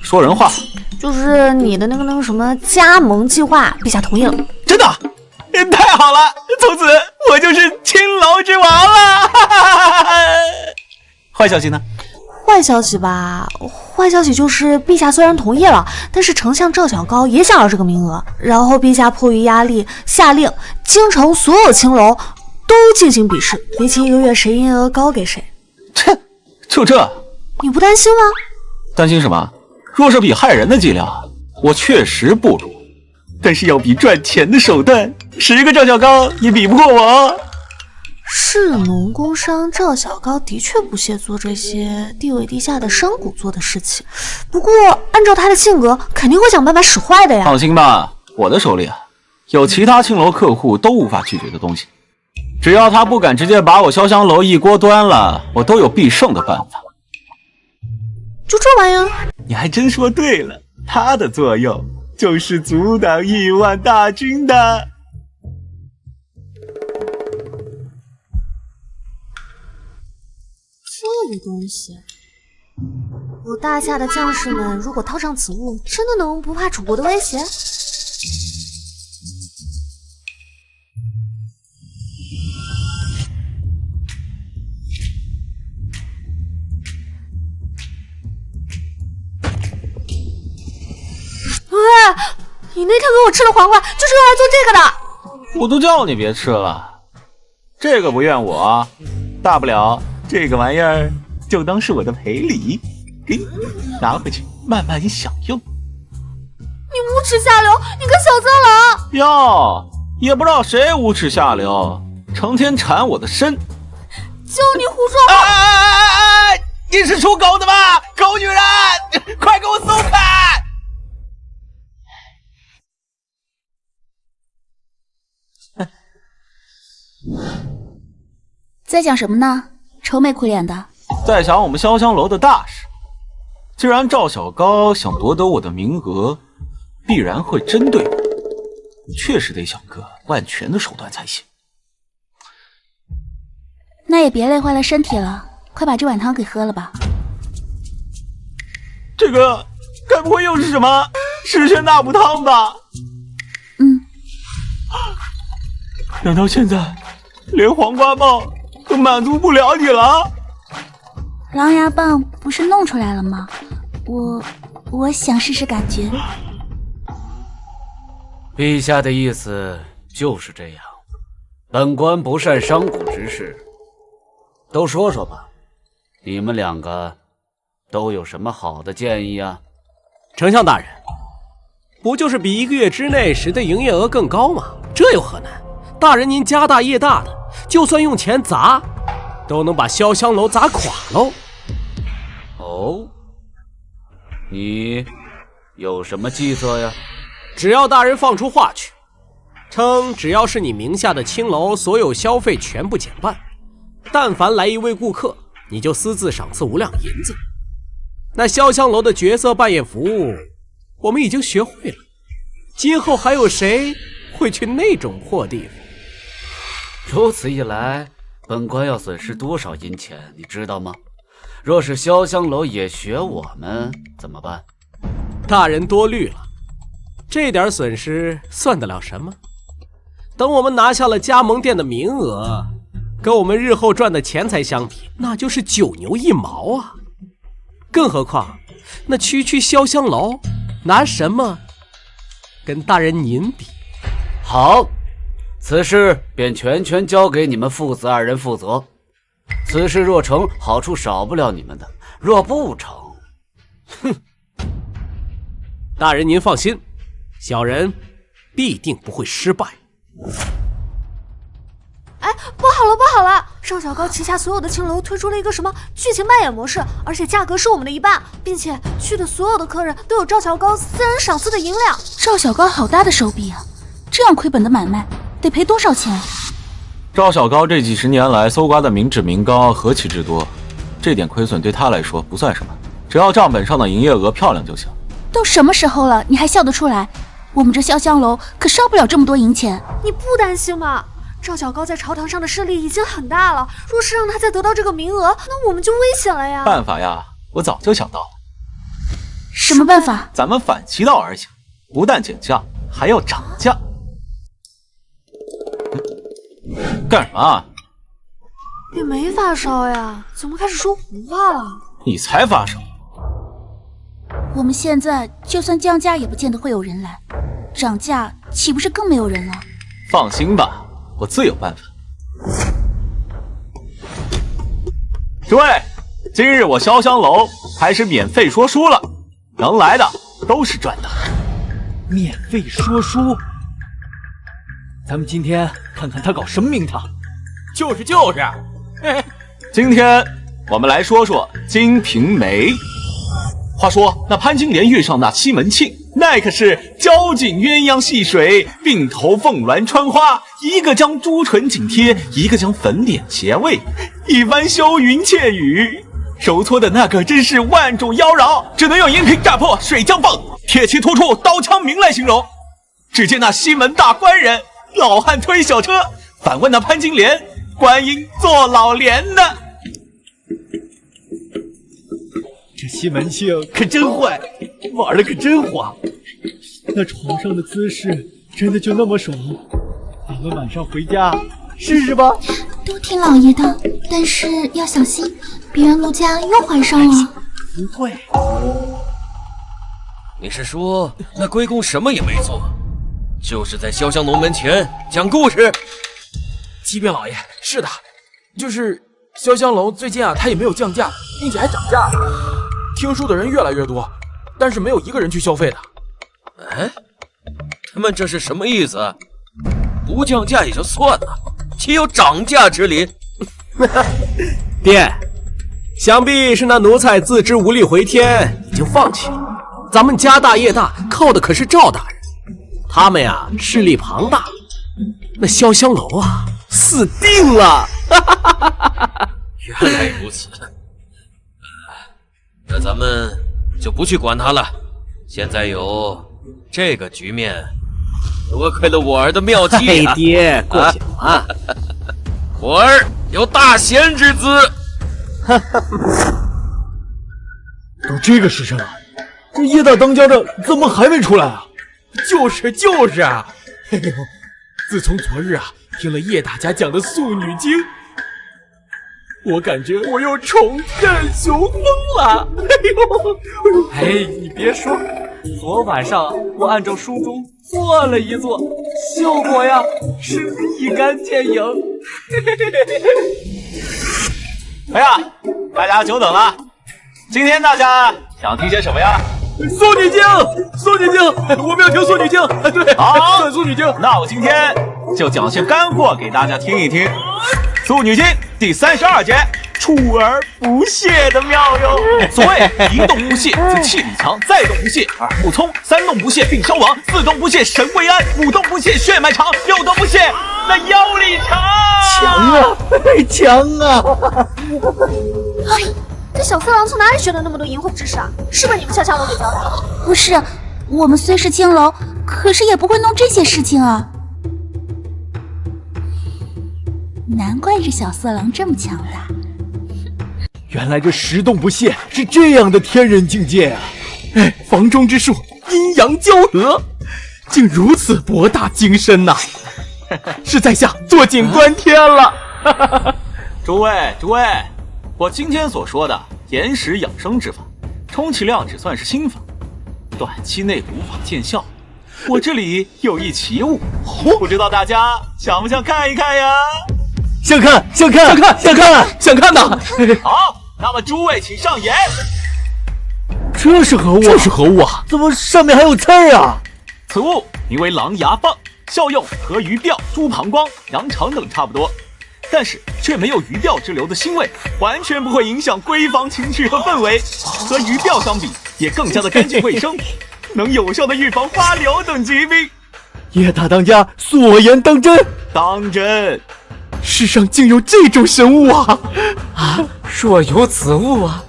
说人话。就是你的那个什么加盟计划，陛下同意了。真的？太好了！从此我就是青楼之王了。坏消息呢？坏消息吧，坏消息就是陛下虽然同意了，但是丞相赵小高也想要这个名额。然后陛下迫于压力，下令京城所有青楼都进行比试，为期1个月，谁营业额高给谁。切，就这？你不担心吗？担心什么？若是比害人的伎俩，我确实不如。但是要比赚钱的手段，10个赵小高也比不过我。士农工商赵小高的确不屑做这些地位低下的商贾做的事情，不过按照他的性格，肯定会想办法使坏的呀。放心吧，我的手里啊，有其他青楼客户都无法拒绝的东西，只要他不敢直接把我潇湘楼一锅端了，我都有必胜的办法。就这玩意儿？你还真说对了，它的作用就是阻挡亿万大军的。这个东西，我大夏的将士们如果套上此物，真的能不怕楚国的威胁？你那天给我吃的黄瓜就是用来做这个的。我都叫你别吃了，这个不怨我，大不了这个玩意儿就当是我的赔礼，给你拿回去慢慢享用。你无耻下流，你个小蟑螂！哟，也不知道谁无耻下流，成天缠我的身。就你胡说话！你是属狗的吗？狗女人，快给我松开！在讲什么呢？愁眉苦脸的。在想我们潇湘楼的大事。既然赵小高想夺得我的名额，必然会针对我，确实得想个万全的手段才行。那也别累坏了身体了，快把这碗汤给喝了吧。这个该不会又是什么十全大补汤吧？难道现在连黄瓜棒都满足不了你了？狼牙棒不是弄出来了吗？我想试试感觉。陛下的意思就是这样。本官不善商贾之事，都说说吧。你们两个都有什么好的建议啊？丞相大人，不就是比1个月之内使得营业额更高吗？这有何难？大人您家大业大的，就算用钱砸，都能把潇湘楼砸垮喽。哦，你有什么计策呀？只要大人放出话去，称只要是你名下的青楼所有消费全部减半，但凡来一位顾客，你就私自赏赐5两银子。那潇湘楼的角色扮演服务，我们已经学会了，今后还有谁会去那种破地方？如此一来，本官要损失多少银钱，你知道吗？若是潇湘楼也学我们，怎么办？大人多虑了，这点损失算得了什么？等我们拿下了加盟店的名额，跟我们日后赚的钱财相比，那就是9牛1毛啊！更何况，那区潇湘楼拿什么跟大人您比？好，此事便全交给你们父子2人负责。此事若成，好处少不了你们的；若不成，哼！大人您放心，小人必定不会失败。哎，不好了！赵小高旗下所有的青楼推出了一个什么剧情扮演模式，而且价格是我们的1半，并且去的所有的客人都有赵小高私人赏赐的银两。赵小高好大的手笔啊！这样亏本的买卖得赔多少钱？赵小高这几10年来搜刮的民脂民膏何其之多，这点亏损对他来说不算什么，只要账本上的营业额漂亮就行。都什么时候了，你还笑得出来？我们这潇湘楼可烧不了这么多银钱。你不担心吗？赵小高在朝堂上的势力已经很大了，若是让他再得到这个名额，那我们就危险了呀。办法呀，我早就想到了。什么办法？咱们反其道而行，不但减价，还要涨价。干什么啊？你没发烧呀？怎么开始说胡话了？你才发烧。我们现在就算降价，也不见得会有人来；涨价，岂不是更没有人了？放心吧，我自有办法。诸位，今日我潇湘楼开始免费说书了，能来的都是赚的。免费说书，咱们今天看看他搞什么名堂。就是，今天我们来说说《金瓶梅》。话说那潘金莲遇上那西门庆，那可是交颈鸳鸯戏水，鬓头凤鸾穿花，一个将朱唇紧贴，一个将粉脸斜偎，一番羞云窃雨，手搓的那个真是万种妖娆，只能用银瓶炸破水浆迸，铁骑突出刀枪鸣来形容。只见那西门大官人，老汉推小车，反问那潘金莲，观音做老莲呢。这西门庆可真坏，玩的可真花。那床上的姿势真的就那么爽？咱们晚上回家试试吧。都听老爷的，但是要小心，别让陆家又怀上了。不会。你是说那龟公什么也没做，就是在潇湘楼门前讲故事？启禀老爷，是的，就是潇湘楼最近啊，它也没有降价，并且还涨价了。听书的人越来越多，但是没有一个人去消费的。哎，他们这是什么意思？不降价也就算了，岂有涨价之理？爹，想必是那奴才自知无力回天，已经放弃了。咱们家大业大，靠的可是赵大人，他们呀势力庞大，那潇湘楼啊死定了。原来如此。那咱们就不去管他了。现在有这个局面，多亏了我儿的妙计啊！爹，过奖啊！我儿有大贤之资。都这个时辰了，这叶大当家的怎么还没出来啊？就是啊！哎呦，自从昨日啊听了叶大家讲的《素女经》，我感觉我又重振雄风了。哎，你别说，昨晚上我按照书中做了一做，效果呀是立竿见影。哎呀，大家久等了。今天大家想听些什么呀？素女经，素女经，我们要听素女经。对，好，素女经。那我今天就讲些干货给大家听一听。素女经第32节，出而不泄的妙用。所谓一动不泄，则气力强；再动不泄，耳目聪；三动不泄，病消亡；四动不泄，神未安；五动不泄，血脉长；六动不泄，那腰力长。强啊，强啊！哎，这小色狼从哪里学的那么多淫秽知识啊？是不是你们潇湘楼给教的？不是，我们虽是青楼，可是也不会弄这些事情啊。难怪这小色狼这么强大。原来这十动不泄是这样的天人境界啊！哎，房中之术，阴阳交合，竟如此博大精深呐！是在下坐井观天了。诸位，我今天所说的延时养生之法，充其量只算是心法，短期内无法见效。我这里有一奇物，不知道大家想不想看一看呀？想看呐！好，那么诸位请上眼。这是何物？这是何物啊？怎么上面还有刺儿啊？此物名为狼牙棒，效用和鱼鳔、猪膀胱、羊肠等差不多，但是却没有鱼鳔之流的腥味，完全不会影响闺房情趣和氛围。和鱼鳔相比，也更加的干净卫生，能有效的预防花瘤等疾病。叶大当家所言当真？当真。世上竟有这种神物啊！若有此物啊，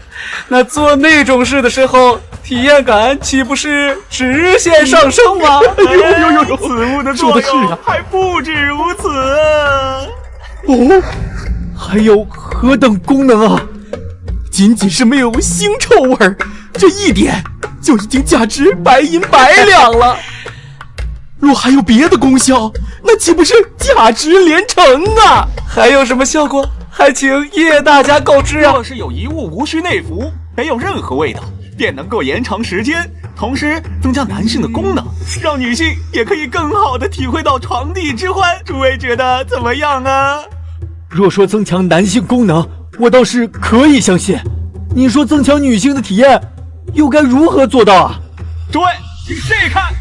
那做那种事的时候，体验感岂不是直线上升吗？有，此物的作用还不止如此啊！哦，还有何等功能啊？仅仅是没有腥臭味儿，这一点就已经价值100银100两了。若还有别的功效，那岂不是价值连城啊？还有什么效果？还请叶大家告知啊！若是有一物无需内服，没有任何味道，便能够延长时间，同时增加男性的功能，让女性也可以更好的体会到床笫之欢。诸位觉得怎么样啊？若说增强男性功能，我倒是可以相信。你说增强女性的体验，又该如何做到啊？诸位，请试一看。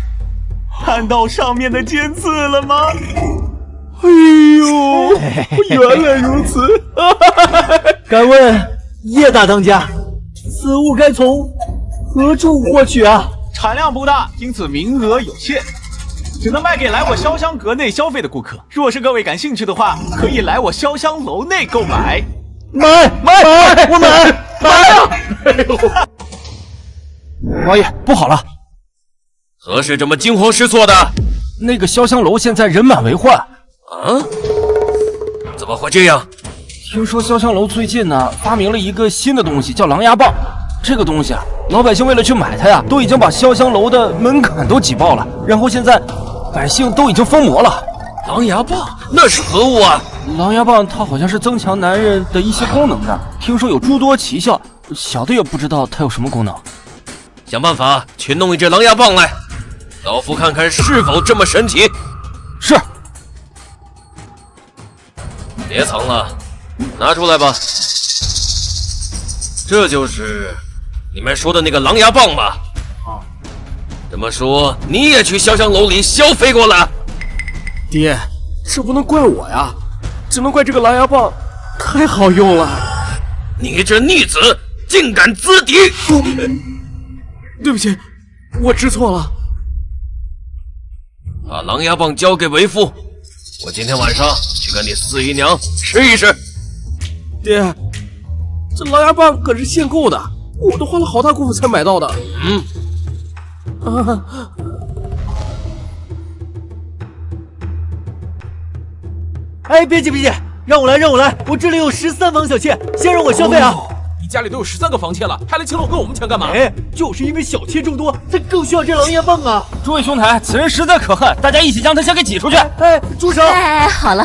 看到上面的尖刺了吗？哎呦，原来如此！敢问叶大当家，此物该从何处获取啊？产量不大，因此名额有限，只能卖给来我潇湘阁内消费的顾客。若是各位感兴趣的话，可以来我潇湘楼内购买。买，我买啊！王爷，不好了！何事这么惊慌失措的？那个潇湘楼现在人满为患啊！怎么会这样？听说潇湘楼最近呢发明了一个新的东西，叫狼牙棒。这个东西啊，老百姓为了去买它呀，都已经把潇湘楼的门槛都挤爆了。然后现在百姓都已经疯魔了。狼牙棒那是何物啊？狼牙棒它好像是增强男人的一些功能的，听说有诸多奇效，小的也不知道它有什么功能。想办法去弄一只狼牙棒来。老夫看看是否这么神奇。是。别藏了，拿出来吧。这就是你们说的那个狼牙棒吧？这么说你也去潇湘楼里消费过了？爹，这不能怪我呀，只能怪这个狼牙棒太好用了。你这逆子竟敢资敌！对不起，我知错了。把狼牙棒交给为夫，我今天晚上去跟你四姨娘试一试。爹，这狼牙棒可是限购的，我都花了好大功夫才买到的。哎，别急，让我来，我这里有13房小妾，先让我消费啊！你家里都有13个房妾了，还来青楼跟我们抢干嘛？哎，就是因为小妾众多，才更需要这狼牙棒啊！诸位兄台，此人实在可恨，大家一起将他先给挤出去！哎，住手！哎，好了，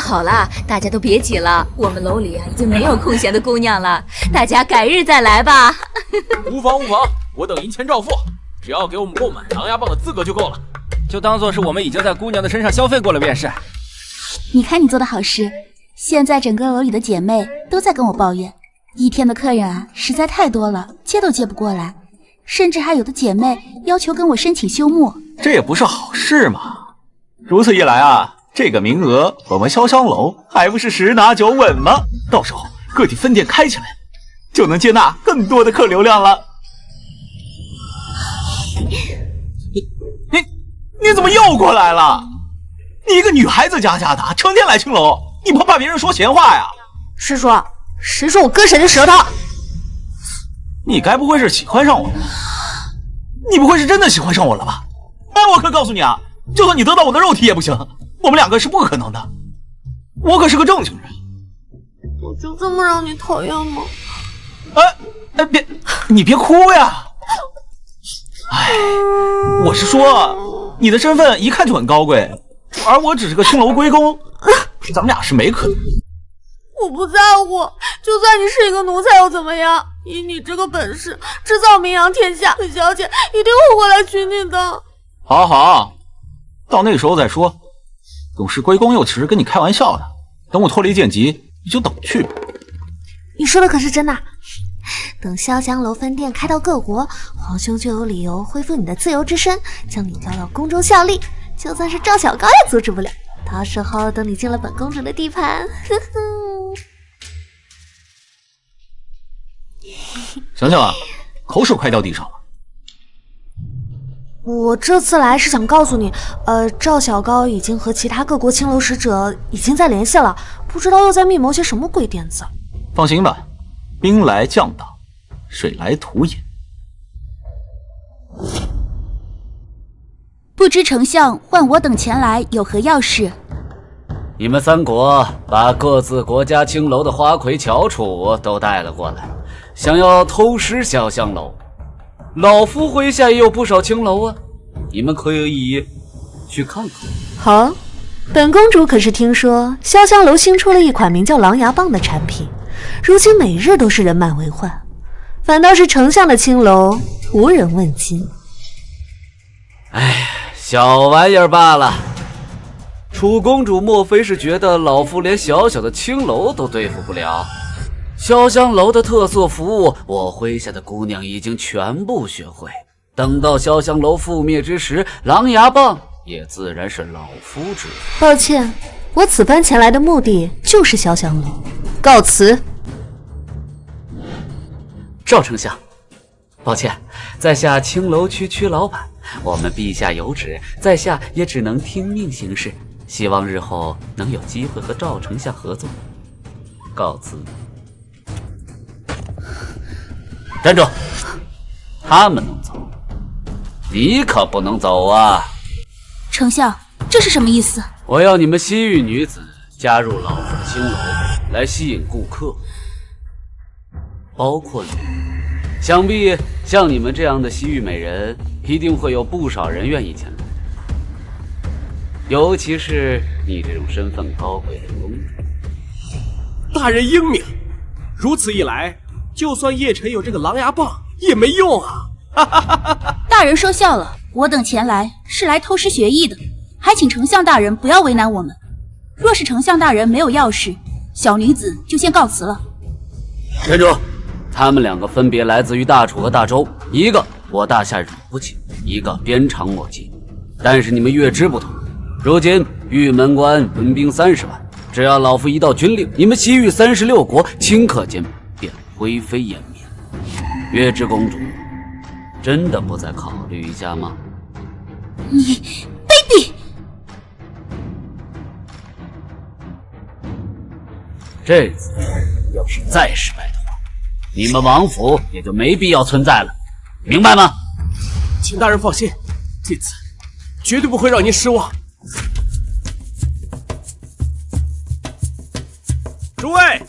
大家都别挤了，我们楼里啊已经没有空闲的姑娘了，大家改日再来吧。无妨，我等银钱照付，只要给我们购买狼牙棒的资格就够了。就当做是我们已经在姑娘的身上消费过了便是。你看你做的好事，现在整个楼里的姐妹都在跟我抱怨，一天的客人啊，实在太多了，接都接不过来，甚至还有的姐妹要求跟我申请休沐。这也不是好事嘛。如此一来啊，这个名额我们潇湘楼还不是十拿九稳吗？到时候个体分店开起来，就能接纳更多的客流量了。你怎么又过来了？你一个女孩子家的，成天来青楼，你不怕别人说闲话呀？师叔，谁说我割谁的舌头？你该不会是喜欢上我了？你不会是真的喜欢上我了吧？哎，我可告诉你啊，就算你得到我的肉体也不行，我们两个是不可能的。我可是个正经人。我就这么让你讨厌吗？你别哭呀！哎，我是说，你的身份一看就很高贵，而我只是个青楼龟公，咱们俩是没可能。我不在乎，就算你是一个奴才又怎么样？以你这个本事，迟早名扬天下，李小姐一定会过来娶你的。好好，到那个时候再说。董事龟公又只是跟你开玩笑的，等我脱离剑籍，你就等去吧。你说的可是真的？等潇湘楼分店开到各国，皇兄就有理由恢复你的自由之身，将你交到宫中效力。就算是赵小高也阻止不了。到时候等你进了本公主的地盘，呵呵。想想啊，口水快掉地上了。我这次来是想告诉你，赵小高已经和其他各国青楼使者已经在联系了，不知道又在密谋些什么鬼点子。放心吧，兵来将挡，水来土掩。不知丞相唤我等前来有何要事？你们三国把各自国家青楼的花魁翘楚都带了过来，想要偷师潇湘楼。老夫麾下也有不少青楼啊，你们可以去看看。好，本公主可是听说潇湘楼新出了一款名叫狼牙棒的产品，如今每日都是人满为患，反倒是丞相的青楼无人问津。哎，小玩意儿罢了。楚公主莫非是觉得老夫连小小的青楼都对付不了？潇湘楼的特色服务，我麾下的姑娘已经全部学会。等到潇湘楼覆灭之时，狼牙棒也自然是老夫之。抱歉，我此番前来的目的就是潇湘楼，告辞。赵丞相，抱歉，在下青楼区老板，我们陛下有旨，在下也只能听命行事。希望日后能有机会和赵丞相合作。告辞。站住！他们能走，你可不能走啊！丞相，这是什么意思？我要你们西域女子加入老夫的青楼，来吸引顾客，包括你。想必像你们这样的西域美人，一定会有不少人愿意前来。尤其是你这种身份高贵的公主。大人英明，如此一来，就算叶晨有这个狼牙棒也没用啊！大人说笑了，我等前来是来偷师学艺的，还请丞相大人不要为难我们。若是丞相大人没有要事，小女子就先告辞了。站住！他们两个分别来自于大楚和大周，一个我大夏惹不起，一个鞭长莫及。但是你们月支不同，如今玉门关文兵30万，只要老夫一道军令，你们西域36国顷刻间便灰飞烟灭。月支公主，真的不再考虑一下吗？你卑鄙！这次要是再失败的话，你们王府也就没必要存在了，明白吗？请大人放心，这次绝对不会让您失望。诸位，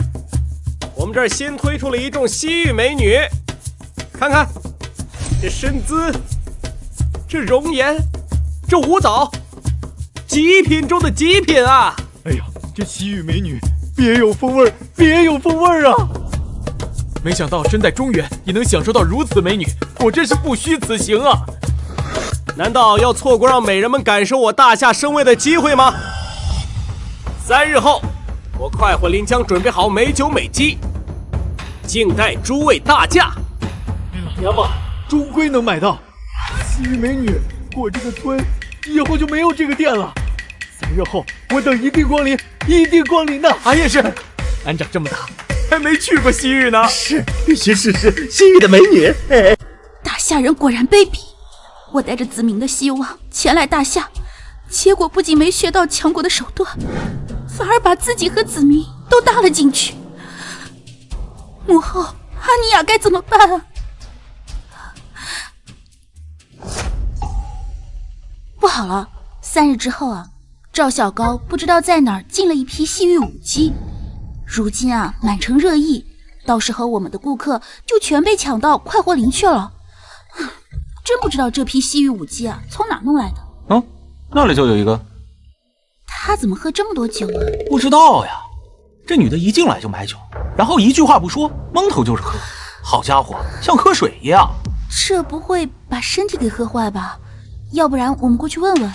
我们这儿新推出了一众西域美女，看看这身姿，这容颜，这舞蹈，极品中的极品啊！哎呀，这西域美女别有风味，别有风味啊！没想到身在中原也能享受到如此美女，果真是不虚此行啊！难道要错过让美人们感受我大夏声威的机会吗？3日后，我快活临江准备好美酒美姬，静待诸位大驾。老娘们，终归能买到西域美女，我这个村以后就没有这个店了。3日后我等一定光临，一定光临的。俺也是，俺长这么大还没去过西域呢。是，西域的美女。大夏人果然卑鄙，我带着子民的希望前来大夏，结果不仅没学到强国的手段，反而把自己和子民都搭了进去。母后，阿尼亚该怎么办啊？不好了，3日之后啊，赵小高不知道在哪儿进了一批西域舞姬，如今啊满城热议，到时候我们的顾客就全被抢到快活林去了。真不知道这批西域舞姬啊从哪弄来的。哦，那里就有一个。他怎么喝这么多酒啊？不知道呀，这女的一进来就买酒，然后一句话不说，蒙头就是喝。好家伙，像喝水一样。这不会把身体给喝坏吧？要不然我们过去问问。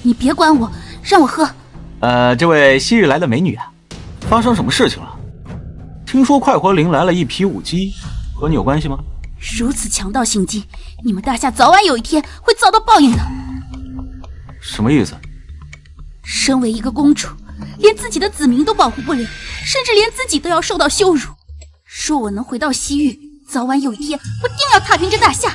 你别管我，让我喝。这位昔日来的美女啊，发生什么事情了？听说快活林来了一批舞姬，和你有关系吗？如此强盗行径，你们大夏早晚有一天会遭到报应的。什么意思？身为一个公主，连自己的子民都保护不了，甚至连自己都要受到羞辱。若我能回到西域，早晚有一天我定要踏平这大夏。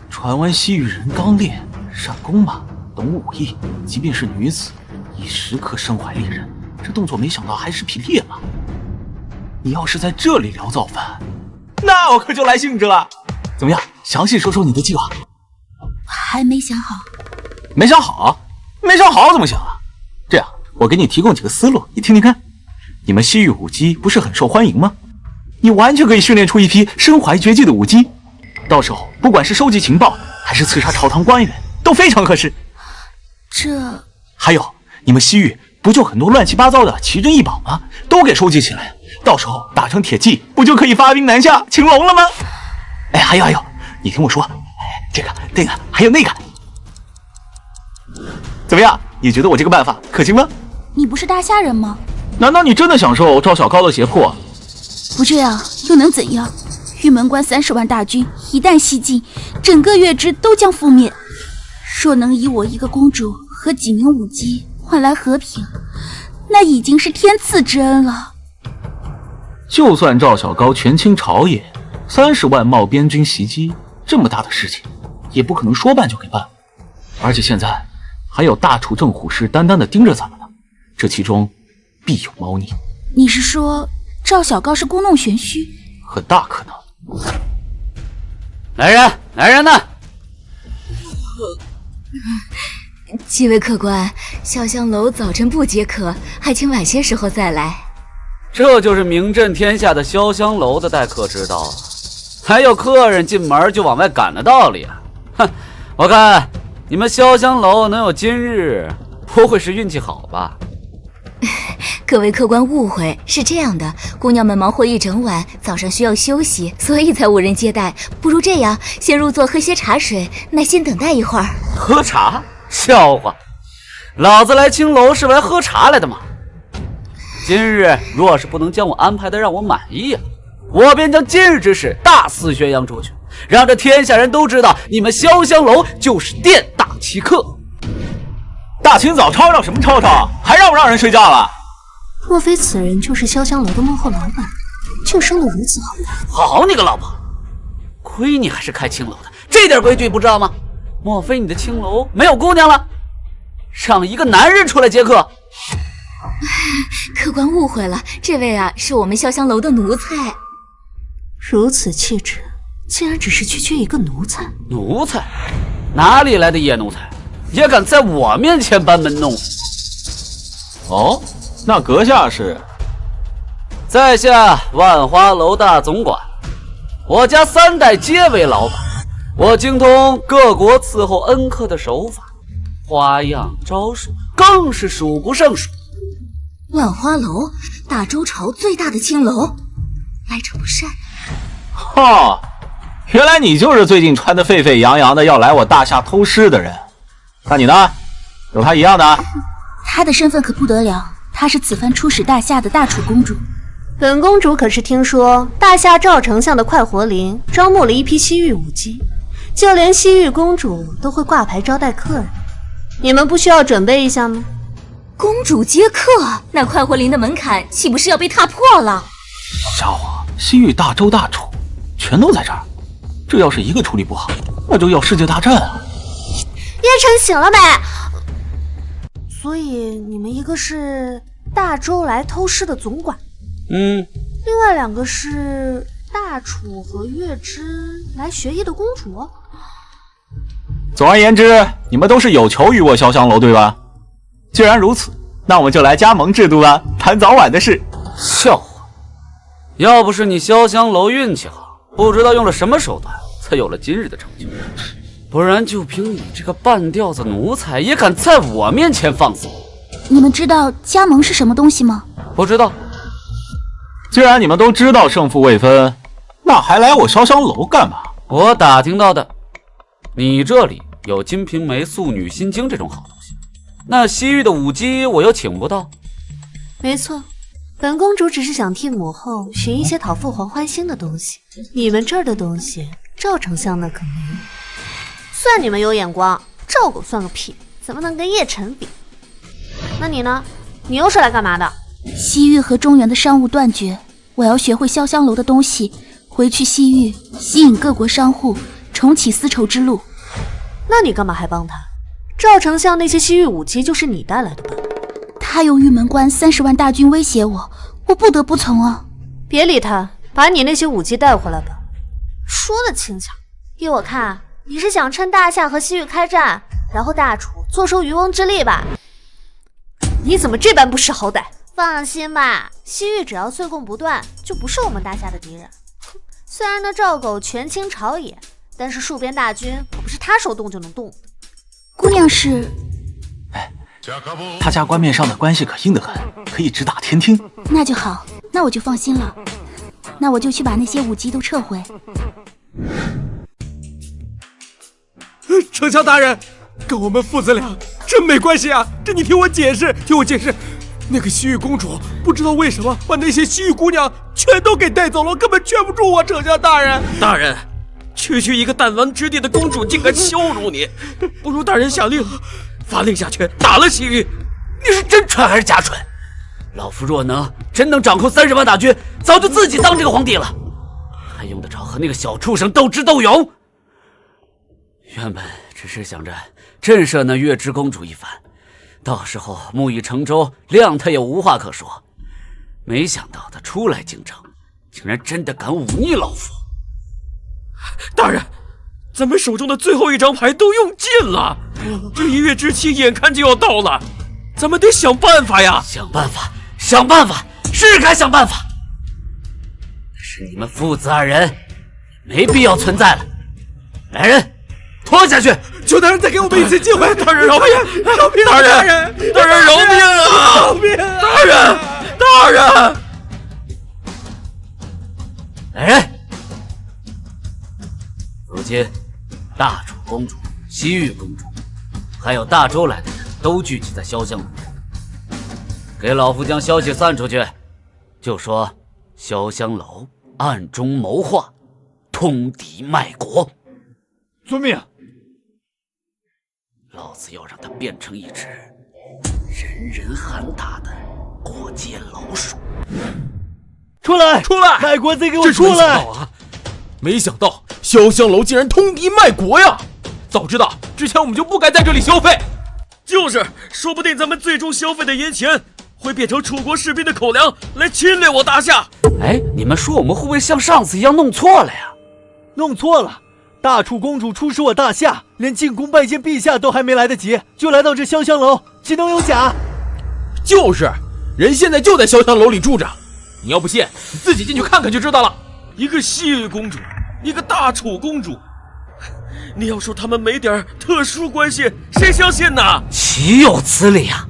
传闻西域人刚烈，善弓马，懂武艺，即便是女子，亦时刻身怀猎人。这动作没想到还是匹猎马。你要是在这里聊造反，那我可就来兴致了。怎么样，详细说说你的计划？还没想好。没想好？没想好怎么行啊？这样，我给你提供几个思路，你听听看。你们西域舞姬不是很受欢迎吗？你完全可以训练出一批身怀绝技的舞姬，到时候不管是收集情报，还是刺杀朝堂官员，都非常合适。这……还有，你们西域不就很多乱七八糟的奇珍异宝吗？都给收集起来，到时候打成铁骑，不就可以发兵南下擒龙了吗？哎，还有，你听我说，这个、那个，还有那个，怎么样？你觉得我这个办法可行吗？你不是大夏人吗？难道你真的想受赵小高的胁迫？不这样又能怎样？玉门关30万大军一旦西进，整个月支都将覆灭。若能以我一个公主和几名舞姬换来和平，那已经是天赐之恩了。就算赵小高权倾朝野，30万冒边军袭击，这么大的事情，也不可能说办就给办。而且现在还有大楚正虎视眈眈地盯着咱们呢，这其中必有猫腻。你是说赵小高是故弄玄虚？很大可能。来人呢？几位客官，潇湘楼早晨不接客，还请晚些时候再来。这就是名震天下的潇湘楼的待客之道啊！还有客人进门就往外赶的道理啊！哼，我看你们潇湘楼能有今日，不会是运气好吧？各位客官误会，是这样的，姑娘们忙活一整晚，早上需要休息，所以才无人接待。不如这样，先入座喝些茶水，耐心等待一会儿。喝茶？笑话！老子来青楼是来喝茶来的嘛！今日若是不能将我安排的让我满意啊，我便将今日之事大肆宣扬出去，让这天下人都知道你们潇湘楼就是店大欺客。大清早吵嚷什么吵吵，还让不让人睡觉了？莫非此人就是潇湘楼的幕后老板，就生得如此好看？好你个老婆，亏你还是开青楼的，这点规矩不知道吗？莫非你的青楼没有姑娘了，让一个男人出来接客？客官误会了，这位啊是我们潇湘楼的奴才。如此气质，竟然只是区一个奴才？奴才？哪里来的野奴才？也敢在我面前班门弄斧？哦，那阁下是？在下万花楼大总管，我家3代皆为老板，我精通各国伺候恩客的手法，花样招数更是数不胜数。万花楼，大周朝最大的青楼，来者不善。哦，原来你就是最近传得沸沸扬扬的要来我大夏偷师的人。那你呢？有她一样的？她的身份可不得了，她是此番出使大夏的大楚公主。本公主可是听说大夏赵丞相的快活林招募了一批西域舞姬，就连西域公主都会挂牌招待客人。你们不需要准备一下吗？公主接客，那快活林的门槛岂不是要被踏破了？家伙，西域大周大楚全都在这儿，这要是一个处理不好，那就要世界大战啊！叶晨醒了没？所以你们一个是大周来偷师的总管，另外2个是大楚和月之来学艺的公主。总而言之，你们都是有求于我潇湘楼，对吧？既然如此，那我们就来加盟制度吧，谈早晚的事。笑话！要不是你潇湘楼运气好，不知道用了什么手段，才有了今日的成就。不然就凭你这个半吊子奴才，也敢在我面前放肆？你们知道加盟是什么东西吗？不知道。既然你们都知道胜负未分，那还来我潇湘楼干嘛？我打听到的，你这里有《金瓶梅》《素女心经》这种好东西，那西域的舞姬我又请不到。没错，本公主只是想替母后寻一些讨父皇欢心的东西。你们这儿的东西，赵丞相那可没有。算你们有眼光，赵狗算个屁，怎么能跟叶晨比？那你呢？你又是来干嘛的？西域和中原的商务断绝，我要学会潇湘楼的东西，回去西域吸引各国商户，重启丝绸之路。那你干嘛还帮他？赵丞相那些西域武姬就是你带来的吧？他用玉门关30万大军威胁我，我不得不从啊！别理他，把你那些武姬带回来吧。说的轻巧，依我看，你是想趁大夏和西域开战，然后大楚坐收渔翁之利吧？你怎么这般不识好歹？放心吧，西域只要岁贡不断，就不是我们大夏的敌人。虽然那赵狗权倾朝野，但是戍边大军可不是他手动就能动的。姑娘是……他家官面上的关系可硬得很，可以直打天听。那就好，那我就放心了。那我就去把那些武姬都撤回。丞相大人，跟我们父子俩真没关系啊！这你听我解释，那个西域公主不知道为什么把那些西域姑娘全都给带走了，根本劝不住我。丞相大人，大人，区区一个弹丸之地的公主竟敢羞辱你，不如大人下令，发令下拳打了西域。你是真蠢还是假蠢？老夫若能真能掌控30万大军，早就自己当这个皇帝了，还用得着和那个小畜生斗智斗勇？原本只是想着震慑那月之公主一番，到时候木已成舟，谅他也无话可说。没想到他初来京城，竟然真的敢忤逆老夫。大人，咱们手中的最后一张牌都用尽了，这1月之期眼看就要到了，咱们得想办法呀！想办法，想办法，是该想办法。但是你们父子2人没必要存在了。来人，拖下去！求大人再给我们一次机会！大人饶命！饶命！大人饶命啊！饶命！大人！来人！如今，大楚公主、西域公主，还有大周来的人都聚集在潇湘楼，给老夫将消息散出去，就说潇湘楼暗中谋划，通敌卖国。遵命。老子要让他变成一只人人喊打的过街老鼠！出来！卖国贼给我出来！没想到潇湘楼竟然通敌卖国呀！早知道之前我们就不该在这里消费。就是，说不定咱们最终消费的银钱会变成楚国士兵的口粮，来侵略我大夏。哎，你们说我们会不会像上次一样弄错了呀？弄错了。大楚公主出使我大夏，连进宫拜见陛下都还没来得及，就来到这潇湘楼，岂能有假？就是，人现在就在潇湘楼里住着，你要不信，你自己进去看看就知道了。一个西域公主，一个大楚公主，你要说他们没点特殊关系，谁相信呢？岂有此理啊！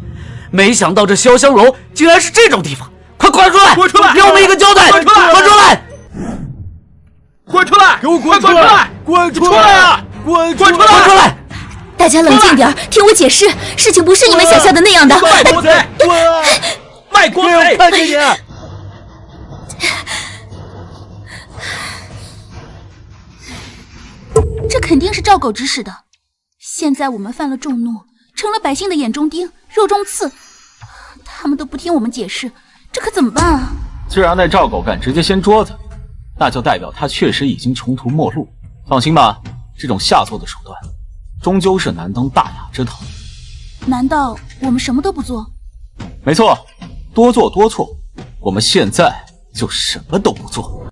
没想到这潇湘楼竟然是这种地方，快滚出来！滚出来！给我们一个交代！滚出来！滚出来！滚出来！给我滚出来！滚出来啊！滚出来！滚出来！大家冷静点，听我解释，事情不是你们想象的那样的。卖国贼，卖国贼！看见你。这肯定是赵狗指使的。现在我们犯了众怒，成了百姓的眼中钉、肉中刺，他们都不听我们解释，这可怎么办啊？既然那赵狗敢直接掀桌子，那就代表他确实已经穷途末路。放心吧，这种下作的手段，终究是难登大雅之堂。难道我们什么都不做？没错，多做多错。我们现在就什么都不做。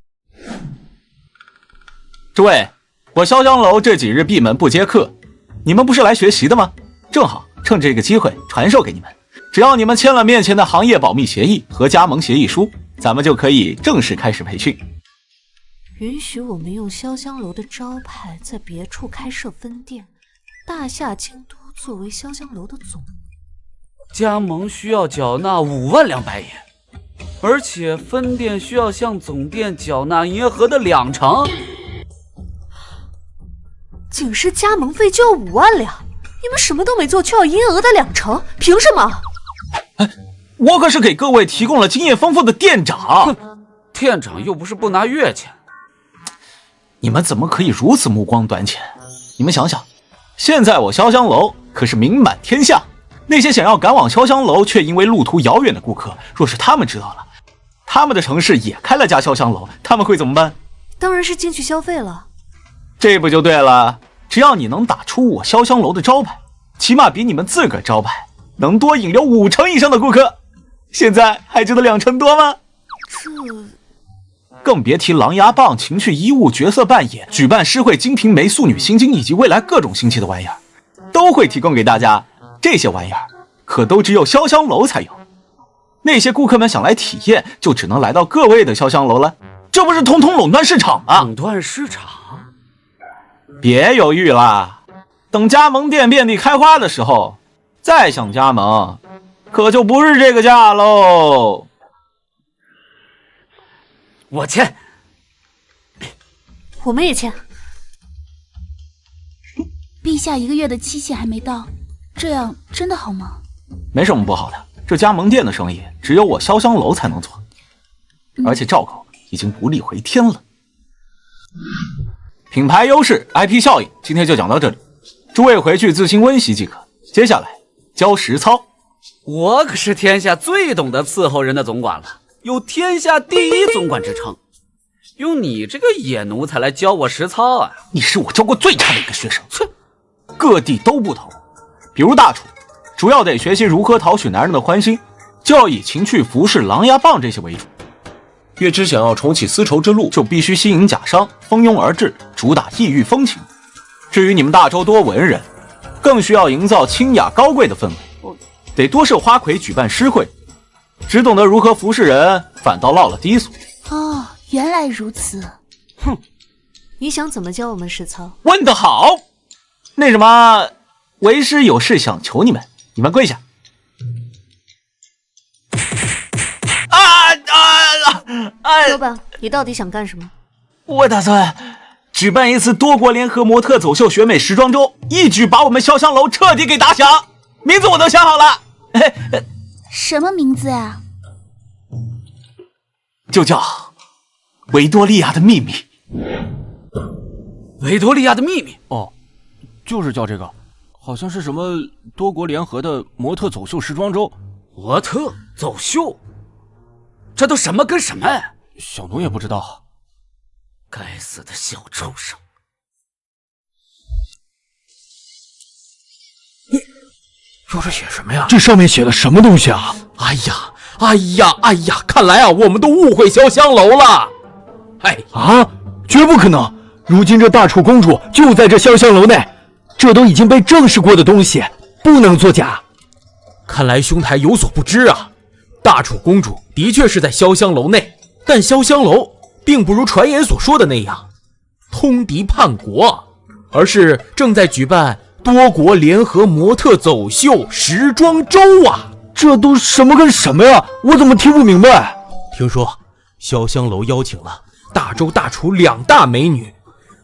诸位，我潇湘楼这几日闭门不接客，你们不是来学习的吗？正好趁这个机会传授给你们。只要你们签了面前的行业保密协议和加盟协议书，咱们就可以正式开始培训。允许我们用潇湘楼的招牌在别处开设分店，大夏京都作为潇湘楼的总部。加盟需要缴纳5万两白银，而且分店需要向总店缴纳营业额的2成。仅是加盟费就要5万两，你们什么都没做，却要营业额的2成，凭什么？我可是给各位提供了经验丰富的店长。店长又不是不拿月钱。你们怎么可以如此目光短浅？你们想想，现在我潇湘楼可是名满天下，那些想要赶往潇湘楼却因为路途遥远的顾客，若是他们知道了，他们的城市也开了家潇湘楼，他们会怎么办？当然是进去消费了。这不就对了？只要你能打出我潇湘楼的招牌，起码比你们自个儿招牌能多引流5成以上的顾客。现在还觉得2成多吗？更别提狼牙棒、情趣衣物、角色扮演、举办诗会、金瓶梅、素女心经以及未来各种新奇的玩意儿，都会提供给大家。这些玩意儿可都只有潇湘楼才有，那些顾客们想来体验，就只能来到各位的潇湘楼了。这不是统统垄断市场吗？垄断市场？别犹豫啦，等加盟店遍地开花的时候，再想加盟，可就不是这个价喽。我签，我们也签。陛下1个月的期限还没到，这样真的好吗？没什么不好的，这加盟店的生意只有我潇湘楼才能做，而且赵狗已经不力回天了。品牌优势、IP 效应，今天就讲到这里，诸位回去自行温习即可。接下来教实操。我可是天下最懂得伺候人的总管了，有天下第1总管之称。用你这个野奴才来教我实操啊？你是我教过最差的一个学生。切，各地都不同，比如大厨，主要得学习如何讨取男人的欢心，就要以情趣、服饰、狼牙棒这些为主。月之想要重启丝绸之路，就必须吸引假商，蜂拥而至，主打异域风情。至于你们大周多文人，更需要营造清雅高贵的氛围，得多设花魁举办诗会，只懂得如何服侍人，反倒落了低俗。哦，原来如此。哼，你想怎么教我们实操？问得好。那什么，为师有事想求你们，你们跪下。说吧，你到底想干什么？我打算举办一次多国联合模特走秀选美时装周，一举把我们潇湘楼彻底给打响。名字我都想好了。什么名字呀？就叫维多利亚的秘密。维多利亚的秘密？哦，就是叫这个，好像是什么多国联合的模特走秀时装周。模特走秀？这都什么跟什么呀？小奴也不知道。该死的小畜生！说这写什么呀？这上面写的什么东西啊？哎呀！看来啊，我们都误会潇湘楼了。哎啊，绝不可能！如今这大楚公主就在这潇湘楼内，这都已经被证实过的东西，不能作假。看来兄台有所不知啊，大楚公主的确是在潇湘楼内，但潇湘楼并不如传言所说的那样通敌叛国，而是正在举办多国联合模特走秀时装周啊！这都什么跟什么呀？我怎么听不明白？听说潇湘楼邀请了大周大楚2大美女，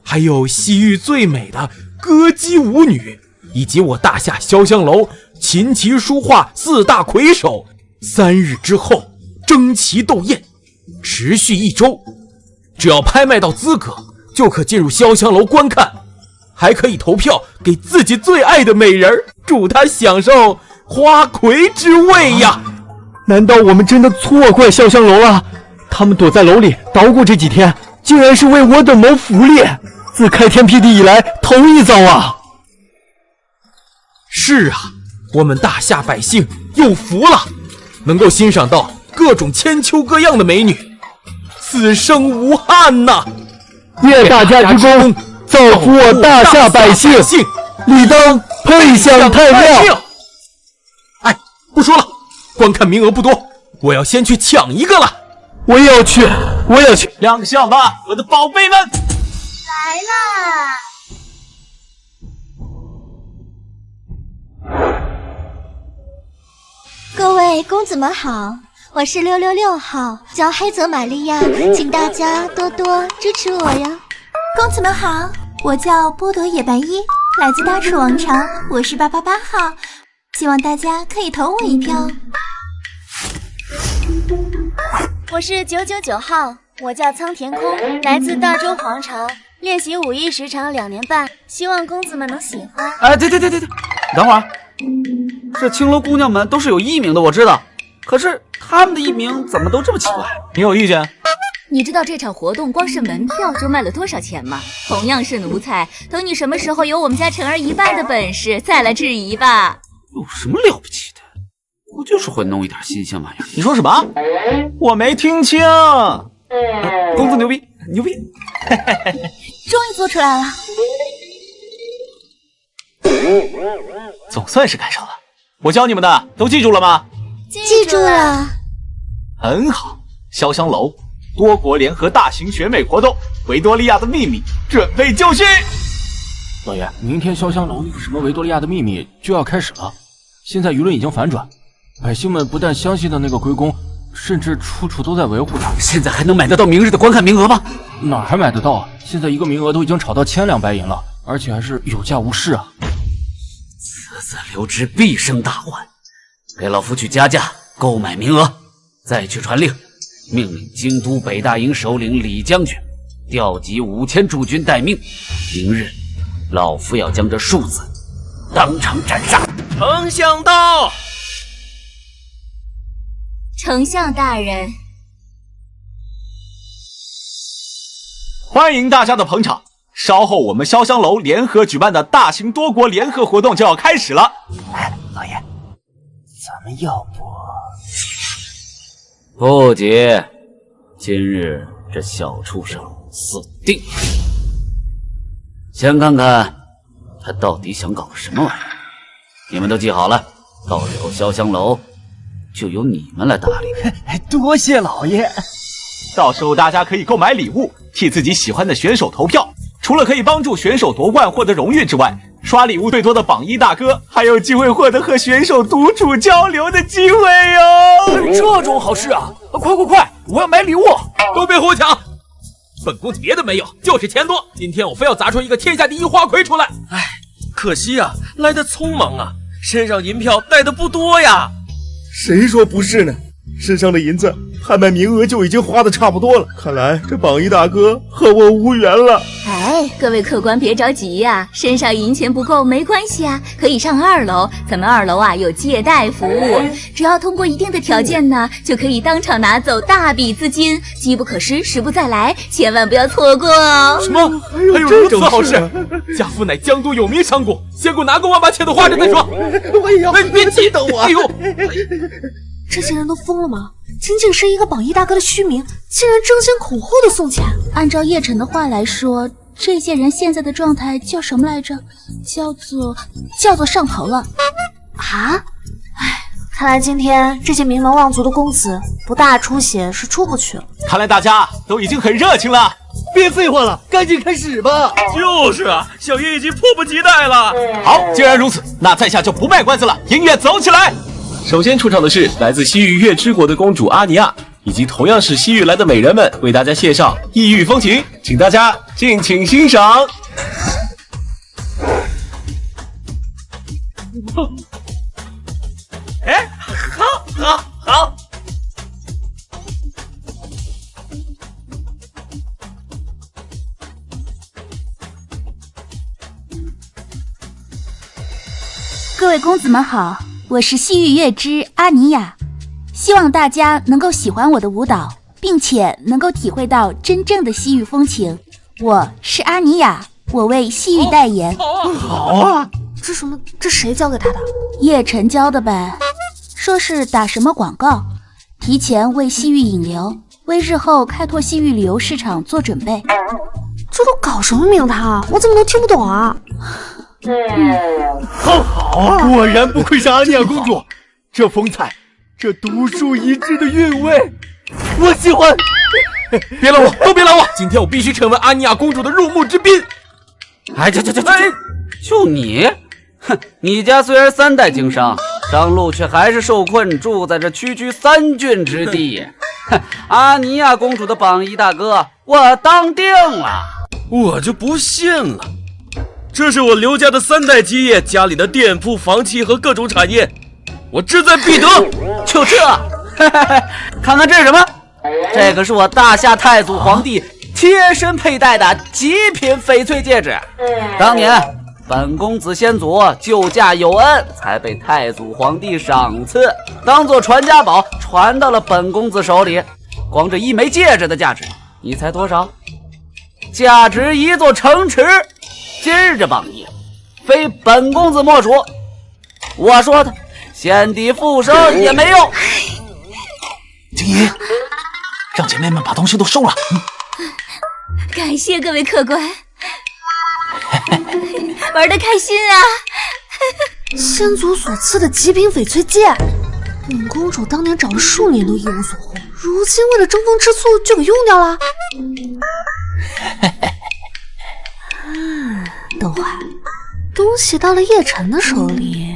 还有西域最美的歌姬舞女，以及我大夏潇湘楼琴棋书画4大魁首，3日之后争奇斗艳，持续1周。只要拍卖到资格，就可进入潇湘楼观看，还可以投票给自己最爱的美人，祝她享受花魁之位呀！难道我们真的错怪潇湘楼了？他们躲在楼里捣鼓这几天，竟然是为我等谋福利，自开天辟地以来头一遭啊！是啊，我们大夏百姓有福了，能够欣赏到各种千秋各样的美女，此生无憾呐！愿大家之功造福我大夏百姓，理当配享太庙。哎，不说了，观看名额不多，我要先去抢一个了。我也要去，我也要去。亮相吧，我的宝贝们！来啦！各位公子们好，我是666号，叫黑泽玛利亚，请大家多多支持我呀。公子们好，我叫波朵野白衣，来自大楚王朝，我是888号，希望大家可以投我一票。我是999号，我叫苍田空，来自大周皇朝，练习武艺时长2年半，希望公子们能喜欢。哎，对，等会儿，这青楼姑娘们都是有艺名的，我知道，可是她们的艺名怎么都这么奇怪？你有意见？你知道这场活动光是门票就卖了多少钱吗？同样是奴才，等你什么时候有我们家晨儿一半的本事，再来质疑吧。有什么了不起的？我就是会弄一点新鲜玩意儿。你说什么？我没听清。公子牛逼，牛逼！终于做出来了，总算是赶上了。我教你们的都记住了吗？记住了。很好，潇湘楼多国联合大型选美活动，维多利亚的秘密准备就绪。老爷，明天潇湘楼那个什么维多利亚的秘密就要开始了，现在舆论已经反转，百姓们不但相信了那个龟公，甚至处处都在维护他。现在还能买得到明日的观看名额吗？哪儿还买得到啊？现在一个名额都已经炒到1000两白银了，而且还是有价无市啊！此子留之，必生大患。给老夫去加价购买名额，再去传令，命令京都北大营首领李将军调集5000驻军待命。明日，老夫要将这数字当场斩杀。丞相到！丞相大人，欢迎大家的捧场。稍后我们潇湘楼联合举办的大型多国联合活动就要开始了。哎，老爷，咱们要不急，今日这小畜生死定了。先看看他到底想搞个什么玩意儿。你们都记好了，到时候潇湘楼就由你们来打理。多谢老爷。到时候大家可以购买礼物，替自己喜欢的选手投票。除了可以帮助选手夺冠获得荣誉之外，刷礼物最多的榜一大哥还有机会获得和选手独处交流的机会哟！这种好事啊！快！我要买礼物！都别和我抢！本公子别的没有，就是钱多。今天我非要砸出一个天下第一花魁出来！哎，可惜啊，来得匆忙啊，身上银票带的不多呀。谁说不是呢？身上的银子拍卖名额就已经花的差不多了，看来这榜一大哥和我无缘了。哎，各位客官别着急呀，身上银钱不够没关系啊，可以上2楼，咱们2楼啊有借贷服务，只要通过一定的条件呢，就可以当场拿走大笔资金，机不可失，时不再来，千万不要错过哦。什么？还有如此好事？家父乃江都有名商贾，先给我拿个万把钱的花着再说。我也要，别激动我！哎呦！这些人都疯了吗？仅仅是一个榜一大哥的虚名，竟然争先恐后的送钱。按照叶晨的话来说，这些人现在的状态叫什么来着？叫做上头了。啊？哎，看来今天这些名门望族的公子不大出血是出不去了。看来大家都已经很热情了，别废话了，赶紧开始吧！就是啊，小爷已经迫不及待了。好，既然如此，那在下就不卖关子了，音乐走起来！首先出场的是来自西域月之国的公主阿尼亚，以及同样是西域来的美人们为大家献上异域风情，请大家敬请欣赏。哎，好。各位公子们好，我是西域月之阿尼亚，希望大家能够喜欢我的舞蹈，并且能够体会到真正的西域风情。我是阿尼亚，我为西域代言。好啊！这什么？这谁教给他的？叶晨教的呗，说是打什么广告，提前为西域引流，为日后开拓西域旅游市场做准备。这都搞什么名堂？我怎么都听不懂啊？好啊！果然不愧是阿尼亚公主，这风采，这独树一帜的韵味，我喜欢。别拦我，都别拦我！今天我必须成为阿尼亚公主的入幕之宾。哎，就你，哼！你家虽然3代经商，上路却还是受困，住在这区区3郡之地。哼！阿尼亚公主的榜一大哥，我当定了。我就不信了。这是我刘家的3代基业，家里的店铺、房契和各种产业，我志在必得。就这，看看这是什么？这个是我大夏太祖皇帝贴身佩戴的极品翡翠戒指。当年本公子先祖救驾有恩，才被太祖皇帝赏赐，当做传家宝传到了本公子手里。光这1枚戒指的价值，你猜多少？价值1座城池。今日这榜一，非本公子莫属。我说的，先帝复生也没用。静怡，让姐妹们把东西都收了。感谢各位客官，玩得开心啊！先祖所赐的极品翡翠戒，本公主当年找了数年都一无所获，如今为了争风吃醋就给用掉了。等会儿，东西到了叶晨的手里，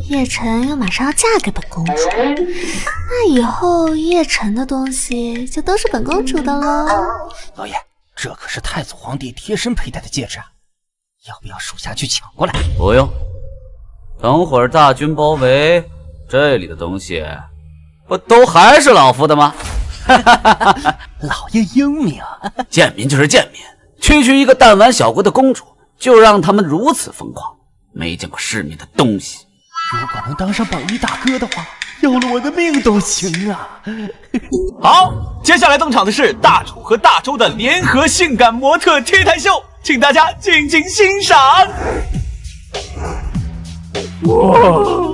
叶晨又马上要嫁给本公主，那以后叶晨的东西就都是本公主的喽。老爷，这可是太祖皇帝贴身佩戴的戒指啊，要不要属下去抢过来？不用，等会儿大军包围这里的东西，不都还是老夫的吗？老爷英明，贱民就是贱民，区一个弹丸小国的公主，就让他们如此疯狂，没见过世面的东西。如果能当上榜一大哥的话，要了我的命都行啊！好，接下来登场的是大楚和大周的联合性感模特 T 台秀，请大家尽情欣赏。哇！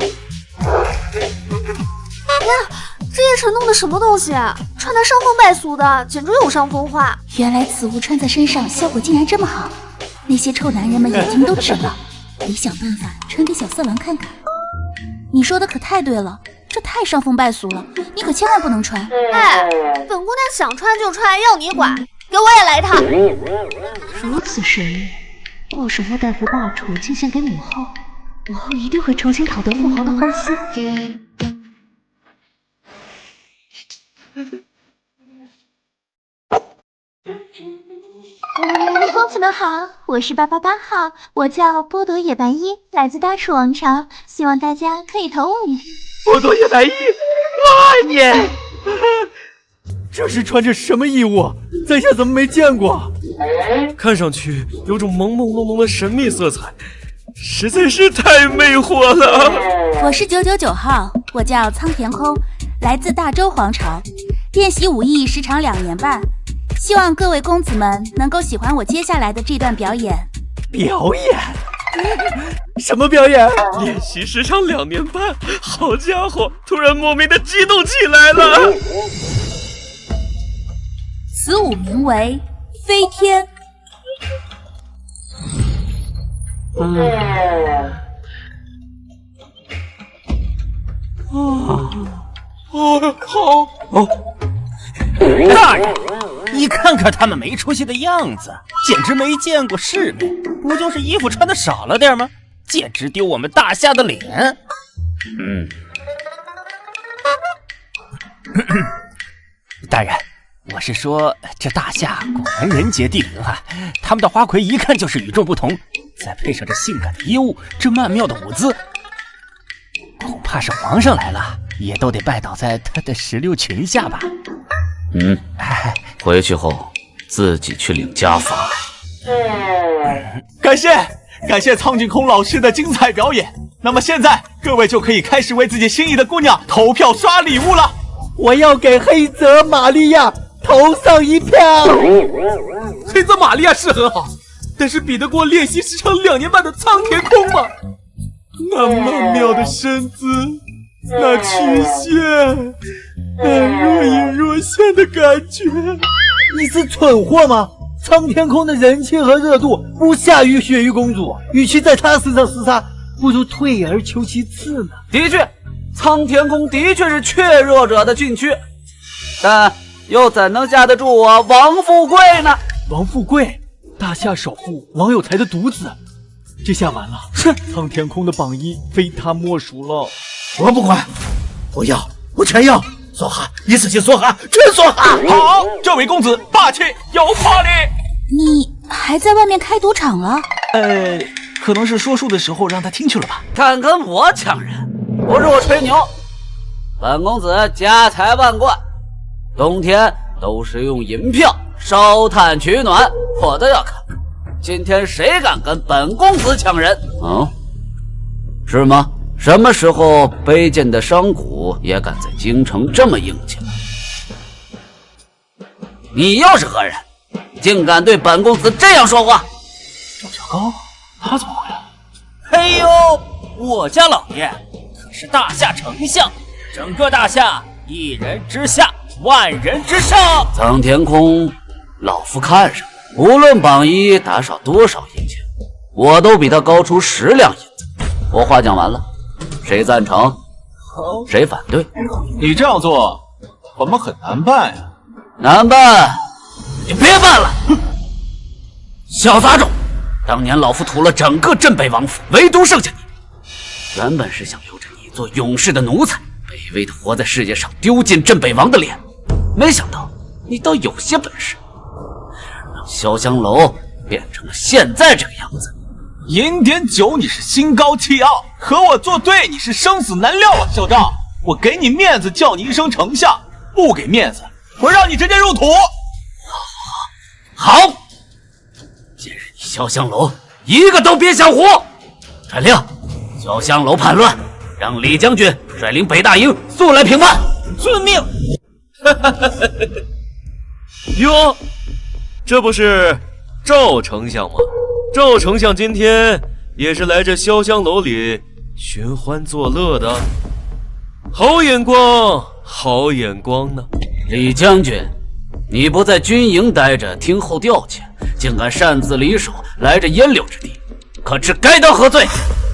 这叶晨弄的什么东西？穿得伤风败俗的，简直有伤风化。原来此物穿在身上效果竟然这么好，那些臭男人们眼睛都直了，得想办法穿给小色狼看看。你说的可太对了，这太伤风败俗了，你可千万不能穿。哎，本姑娘想穿就穿，要你管？给我也来一套。如此神秘，到时候带赴大楚进献给母后，母后一定会重新讨得父皇的欢心。公子们好，我是888号，我叫波朵野白衣，来自大楚王朝，希望大家可以投我一票。波朵野白衣，我爱你！这是穿着什么衣物？在下怎么没见过？看上去有种朦朦胧胧的神秘色彩，实在是太魅惑了。我是999号，我叫苍田空，来自大周皇朝，练习武艺时长2年半，希望各位公子们能够喜欢我接下来的这段表演。表演？什么表演？练习时长2年半，好家伙，突然莫名的激动起来了。此舞名为飞天。大人，你看看他们没出息的样子，简直没见过世面。不就是衣服穿的少了点吗？简直丢我们大夏的脸。大人，我是说，这大夏果然人杰地灵啊！他们的花魁一看就是与众不同，再配上这性感的衣物，这曼妙的舞姿，怕是皇上来了，也都得拜倒在他的石榴裙下吧？回去后自己去领家法。感谢苍井空老师的精彩表演。那么现在各位就可以开始为自己心仪的姑娘投票刷礼物了。我要给黑泽玛利亚投上一票。黑泽玛利亚是很好，但是比得过练习时长2年半的苍田空吗？那曼妙的身姿，那曲线，那若隐若现的感觉。你是蠢货吗？苍天空的人气和热度不下于雪域公主，与其在她身上厮杀，不如退而求其次呢。的确，苍天空的确是怯弱者的禁区，但又怎能架得住我王富贵呢？王富贵，大夏首富王有才的独子，这下完了，苍天空的榜一非他莫属了。我不管，我要，我全要。梭哈，一次性梭哈，全梭哈！好，这位公子霸气有魄力。你还在外面开赌场了？可能是说书的时候让他听去了吧。看看我抢人，不是我吹牛，本公子家财万贯，冬天都是用银票烧炭取暖，我倒要看今天谁敢跟本公子抢人。是吗？什么时候卑贱的商贾也敢在京城这么硬气了？你又是何人，竟敢对本公子这样说话？赵小高，他怎么回来？嘿呦，我家老爷可是大夏丞相，整个大夏一人之下，万人之上。苍天空，老夫看上，无论榜一打少多少银钱，我都比他高出10两银子。我话讲完了。谁赞成？谁反对？你这样做，我们很难办呀。难办，你别办了！小杂种，当年老夫屠了整个镇北王府，唯独剩下你。原本是想留着你做勇士的奴才，卑微的活在世界上，丢尽镇北王的脸。没想到你倒有些本事，让潇湘楼变成了现在这个样子。饮点酒你是心高气傲，和我作对你是生死难料啊！小赵，我给你面子叫你一声丞相，不给面子我让你直接入土。好，今日你潇湘楼一个都别想活。传令，潇湘楼叛乱，让李将军率领北大营速来平叛。遵命。哟，这不是赵丞相吗？赵丞相今天也是来这潇湘楼里寻欢作乐的，好眼光，好眼光呢！李将军，你不在军营待着听候调遣，竟敢擅自离手来这烟柳之地，可知该当何罪？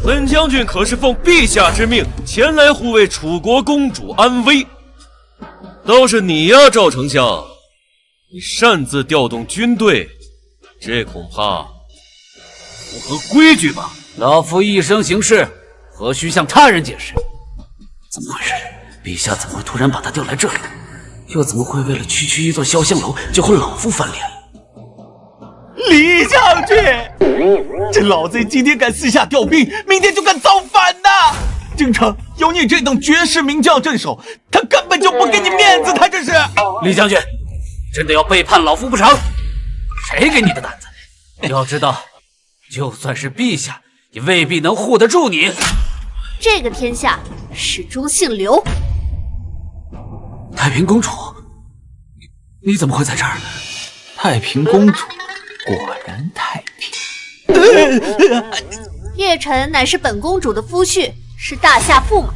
本将军可是奉陛下之命前来护卫楚国公主安危，倒是你呀，赵丞相，你擅自调动军队，这恐怕符合规矩吧？老夫一生行事，何须向他人解释？怎么回事？陛下怎么会突然把他调来这里？又怎么会为了区一座潇湘楼就和老夫翻脸？李将军，这老贼今天敢私下调兵，明天就敢造反呐！京城有你这等绝世名将镇守，他根本就不给你面子，他这是。李将军，真的要背叛老夫不成？谁给你的胆子？要知道，就算是陛下，也未必能护得住你。这个天下始终姓刘。太平公主，你怎么会在这儿？太平公主果然太平。叶晨乃是本公主的夫婿，是大夏驸马，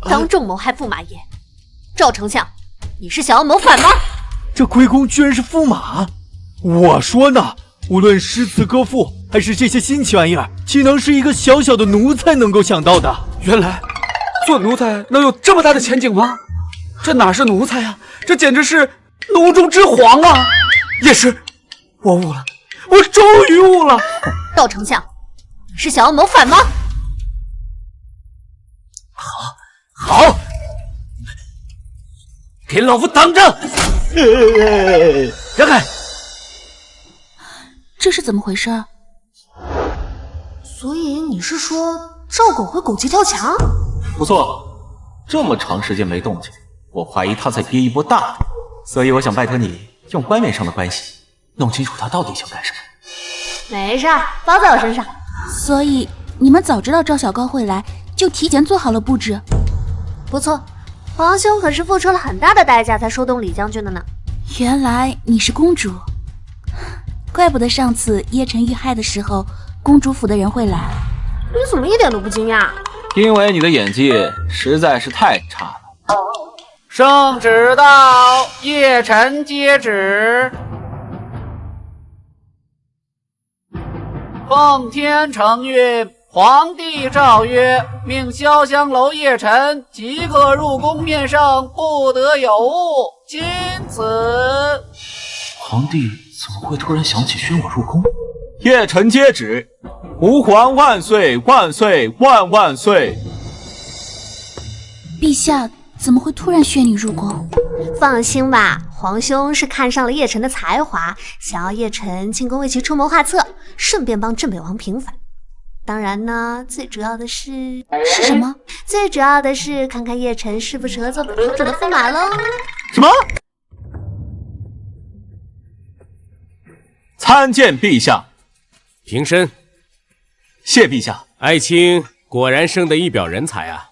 当众谋害驸马爷。赵丞相，你是想要谋反吗？这龟公居然是驸马！我说呢，无论诗词歌赋，还是这些新奇玩意儿，岂能是一个小小的奴才能够想到的？原来做奴才能有这么大的前景吗？这哪是奴才啊，这简直是奴中之皇啊！也是，我悟了，我终于悟了。赵丞相，你是想要谋反吗？好，给老夫等着！让开！这是怎么回事？所以你是说赵狗和狗急跳墙？不错，这么长时间没动静，我怀疑他在憋一波大的，所以我想拜托你用官面上的关系弄清楚他到底想干什么。没事儿，包在我身上。所以你们早知道赵小高会来，就提前做好了布置。不错，皇兄可是付出了很大的代价才说动李将军的呢。原来你是公主，怪不得上次叶晨遇害的时候，公主府的人会来。你怎么一点都不惊讶？因为你的演技实在是太差了。圣旨到，叶晨接旨。奉天承运，皇帝诏曰：命潇湘楼叶晨即刻入宫面圣，不得有误。钦此。皇帝怎么会突然想起宣我入宫？叶晨接旨，吾皇万岁万岁万万岁！陛下怎么会突然宣你入宫？放心吧，皇兄是看上了叶晨的才华，想要叶晨进宫为其出谋划策，顺便帮镇北王平反。当然呢，最主要的是什么？最主要的是看看叶晨是不是合作本公主的驸马喽。什么？参见陛下。平身。谢陛下。爱卿果然生得一表人才啊！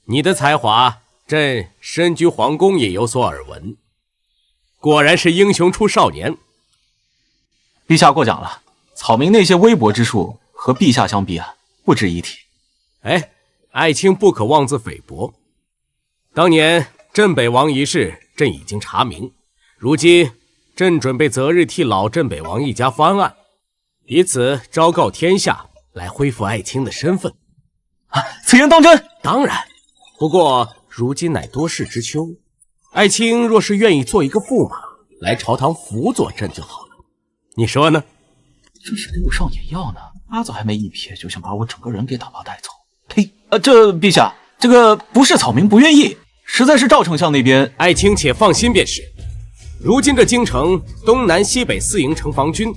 你的才华，朕身居皇宫也有所耳闻。果然是英雄出少年。陛下过奖了，草民那些微薄之术和陛下相比啊，不值一提。哎，爱卿不可妄自菲薄。当年镇北王一事，朕已经查明，如今朕准备择日替老镇北王一家翻案，以此昭告天下，来恢复爱卿的身份。啊，此言当真？当然。不过如今乃多事之秋，爱卿若是愿意做一个驸马，来朝堂辅佐朕就好了。你说呢？这是给我上眼药呢？阿子还没一撇，就想把我整个人给打包带走。呸！这陛下，这个不是草民不愿意，实在是赵丞相那边。爱卿且放心便是。如今这京城东南西北4营城防军，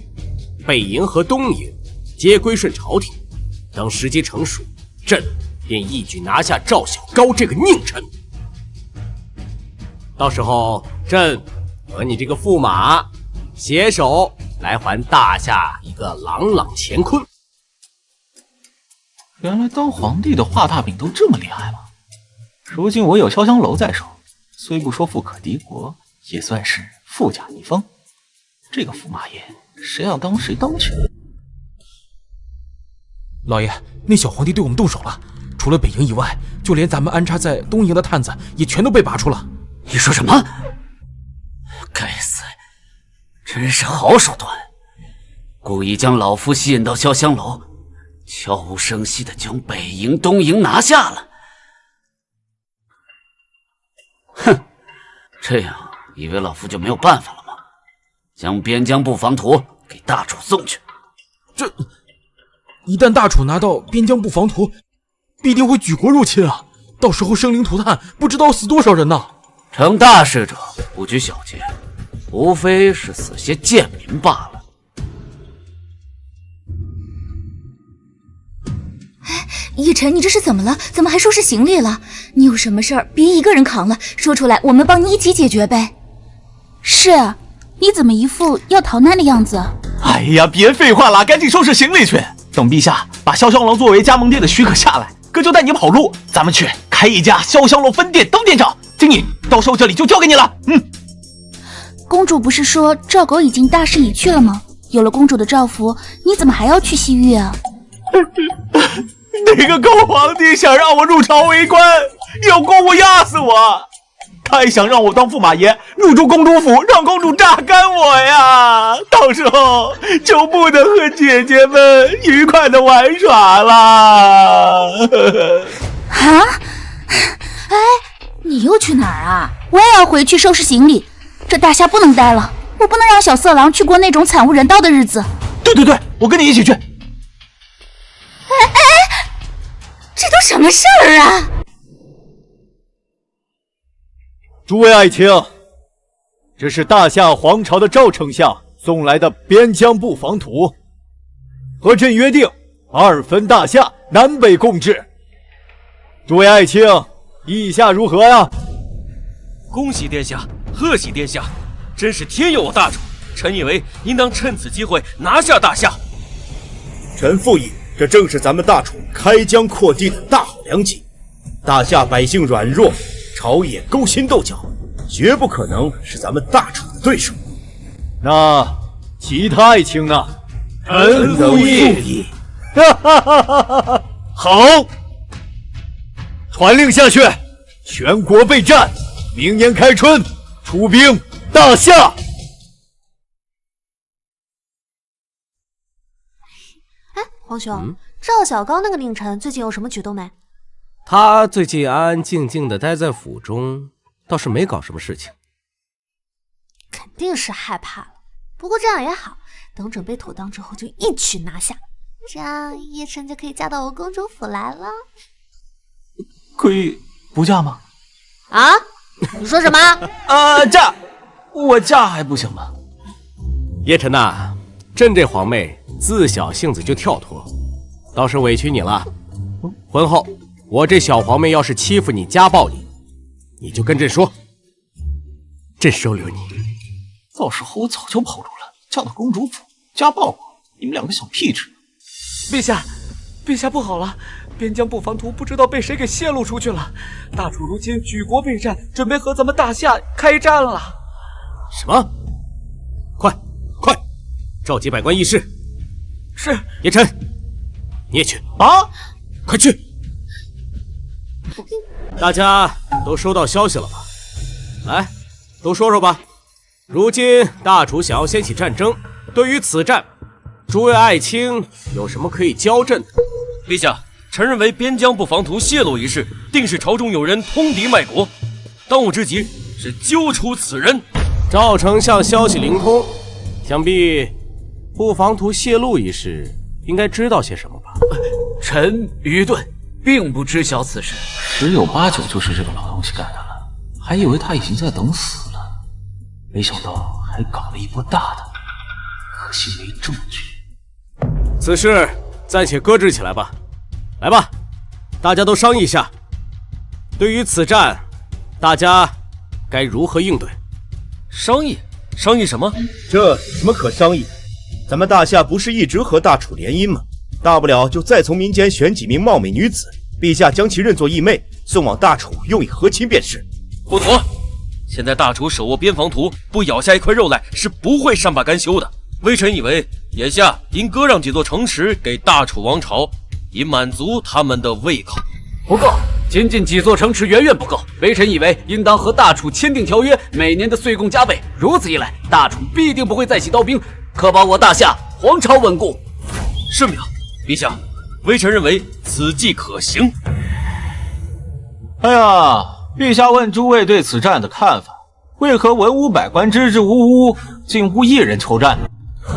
北营和东营皆归顺朝廷。等时机成熟，朕便一举拿下赵小高这个佞臣。到时候，朕和你这个驸马携手来还大夏一个朗朗乾坤。原来当皇帝的画大饼都这么厉害吗？如今我有潇湘楼在手，虽不说富可敌国，也算是富甲一方。这个驸马爷，谁要当谁当去。老爷，那小皇帝对我们动手了，除了北营以外，就连咱们安插在东营的探子也全都被拔出了。你说什么？该死，真是好手段！故意将老夫吸引到潇湘楼，悄无声息地将北营、东营拿下了。哼，这样以为老夫就没有办法了吗？将边疆部防图给大楚送去。这一旦大楚拿到边疆部防图，必定会举国入侵啊！到时候生灵涂炭，不知道死多少人呢。成大事者不拘小节，无非是死些贱民罢了。叶晨，你这是怎么了？怎么还收拾行李了？你有什么事儿别一个人扛了，说出来我们帮你一起解决呗。是，你怎么一副要逃难的样子？哎呀，别废话了，赶紧收拾行李去。等陛下把潇湘楼作为加盟店的许可下来，哥就带你跑路，咱们去开一家潇湘楼分店当店长。经理，到时候这里就交给你了。公主不是说赵狗已经大势已去了吗？有了公主的照拂，你怎么还要去西域啊？那个狗皇帝想让我入朝为官，有功夫压死我。他还想让我当驸马爷，入住公主府，让公主榨干我呀！到时候就不能和姐姐们愉快的玩耍了。啊？哎，你又去哪儿啊？我也要回去收拾行李，这大夏不能待了，我不能让小色狼去过那种惨无人道的日子。对，我跟你一起去。这都什么事儿啊？诸位爱卿，这是大夏皇朝的赵丞相送来的边疆部防图，和朕约定2分大夏，南北共治。诸位爱卿意下如何呀？恭喜殿下，贺喜殿下，真是天佑我大楚！臣以为应当趁此机会拿下大夏。臣附议，这正是咱们大楚开疆扩地的大好良机。大夏百姓软弱，朝野勾心斗角，绝不可能是咱们大楚的对手。那其他爱卿呢？臣附议。好，传令下去，全国备战，明年开春出兵大夏。哎，皇兄，赵小高那个佞臣最近有什么举动没？他最近安安静静的待在府中，倒是没搞什么事情。肯定是害怕了，不过这样也好，等准备妥当之后就一举拿下，这样叶晨就可以嫁到我公主府来了。可以不嫁吗？啊？你说什么？嫁，我嫁还不行吗？叶晨呐，朕这皇妹自小性子就跳脱，倒是委屈你了。婚后我这小皇妹要是欺负你、家暴你，你就跟朕说，朕收留你。到时候我早就跑路了，嫁到公主府，家暴我，你们两个小屁吃。陛下，陛下不好了，边疆布防图不知道被谁给泄露出去了。大楚如今举国备战，准备和咱们大夏开战了。什么？快，召集百官议事。是。叶晨，你也去啊！快去！大家都收到消息了吧？来，都说说吧。如今大楚想要掀起战争，对于此战，诸位爱卿有什么可以教朕的？陛下，臣认为边疆布防图泄露一事，定是朝中有人通敌卖国，当务之急是揪出此人。赵丞相消息灵通，想必布防图泄露一事应该知道些什么吧？臣愚钝，并不知晓此事。十有八九就是这个老东西干的了，还以为他已经在等死了，没想到还搞了一波大的，可惜没证据。此事暂且搁置起来吧。来吧，大家都商议一下，对于此战，大家该如何应对？商议什么？这有什么可商议？咱们大夏不是一直和大楚联姻吗？大不了就再从民间选几名貌美女子，陛下将其认作义妹，送往大楚用以和亲便是。不妥！现在大楚手握边防图，不咬下一块肉来是不会善罢甘休的。微臣以为，眼下应割让几座城池给大楚王朝，以满足他们的胃口。不够，仅仅几座城池远远不够。微臣以为，应当和大楚签订条约，每年的岁贡加倍。如此一来，大楚必定不会再起刀兵，确保我大夏皇朝稳固。圣明，陛下，微臣认为此计可行。哎呀，陛下问诸位对此战的看法，为何文武百官支支吾吾，竟无一人抽战？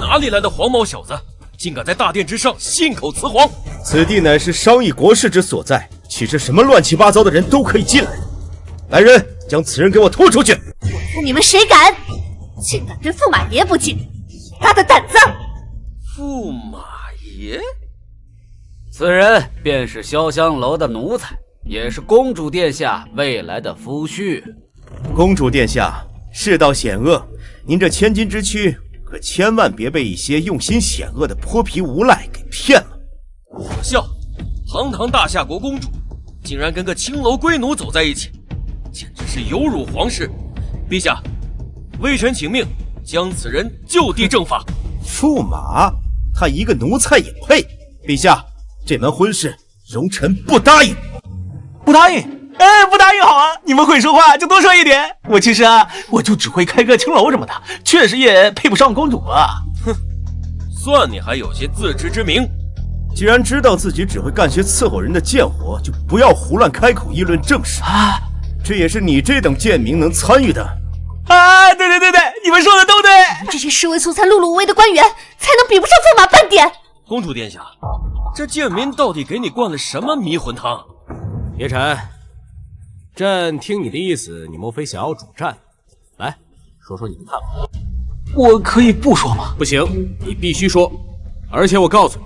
哪里来的黄毛小子，竟敢在大殿之上信口雌黄？此地乃是商议国事之所在，岂是什么乱七八糟的人都可以进来的？来人，将此人给我拖出去！你们谁敢？竟敢对驸马爷不敬，他的胆子！驸马爷，此人便是潇湘楼的奴才，也是公主殿下未来的夫婿。公主殿下，世道险恶，您这千金之躯可千万别被一些用心险恶的泼皮无赖给骗了。可笑！堂堂大夏国公主，竟然跟个青楼龟奴走在一起，简直是有辱皇室。陛下，微臣请命将此人就地正法。驸马，他一个奴才也配？陛下，这门婚事容臣不答应。不答应？哎，不答应好啊！你们会说话就多说一点。我其实啊，我就只会开个青楼什么的，确实也配不上公主啊。哼，算你还有些自知之明。既然知道自己只会干些伺候人的贱活，就不要胡乱开口议论政事啊！这也是你这等贱民能参与的。啊，对，你们说的都对。这些尸位素餐、碌碌无为的官员，才能比不上驸马半点。公主殿下，这贱民到底给你灌了什么迷魂汤？叶晨，朕听你的意思，你莫非想要主战？来，说说你的看法。我可以不说吗？不行，你必须说。而且我告诉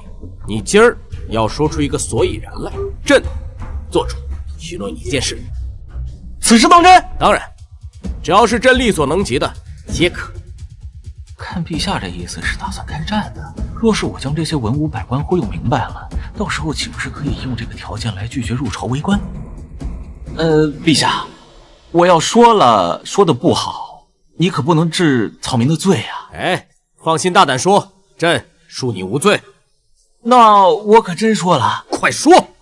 你，你今儿要说出一个所以然来。朕做主许诺你一件事，此事当真？当然，只要是朕力所能及的，皆可。看陛下这意思是打算开战的。若是我将这些文武百官忽悠明白了，到时候岂不是可以用这个条件来拒绝入朝为官？陛下，我要说了，说的不好，你可不能治草民的罪啊！哎，放心大胆说，朕恕你无罪。那我可真说了，快说！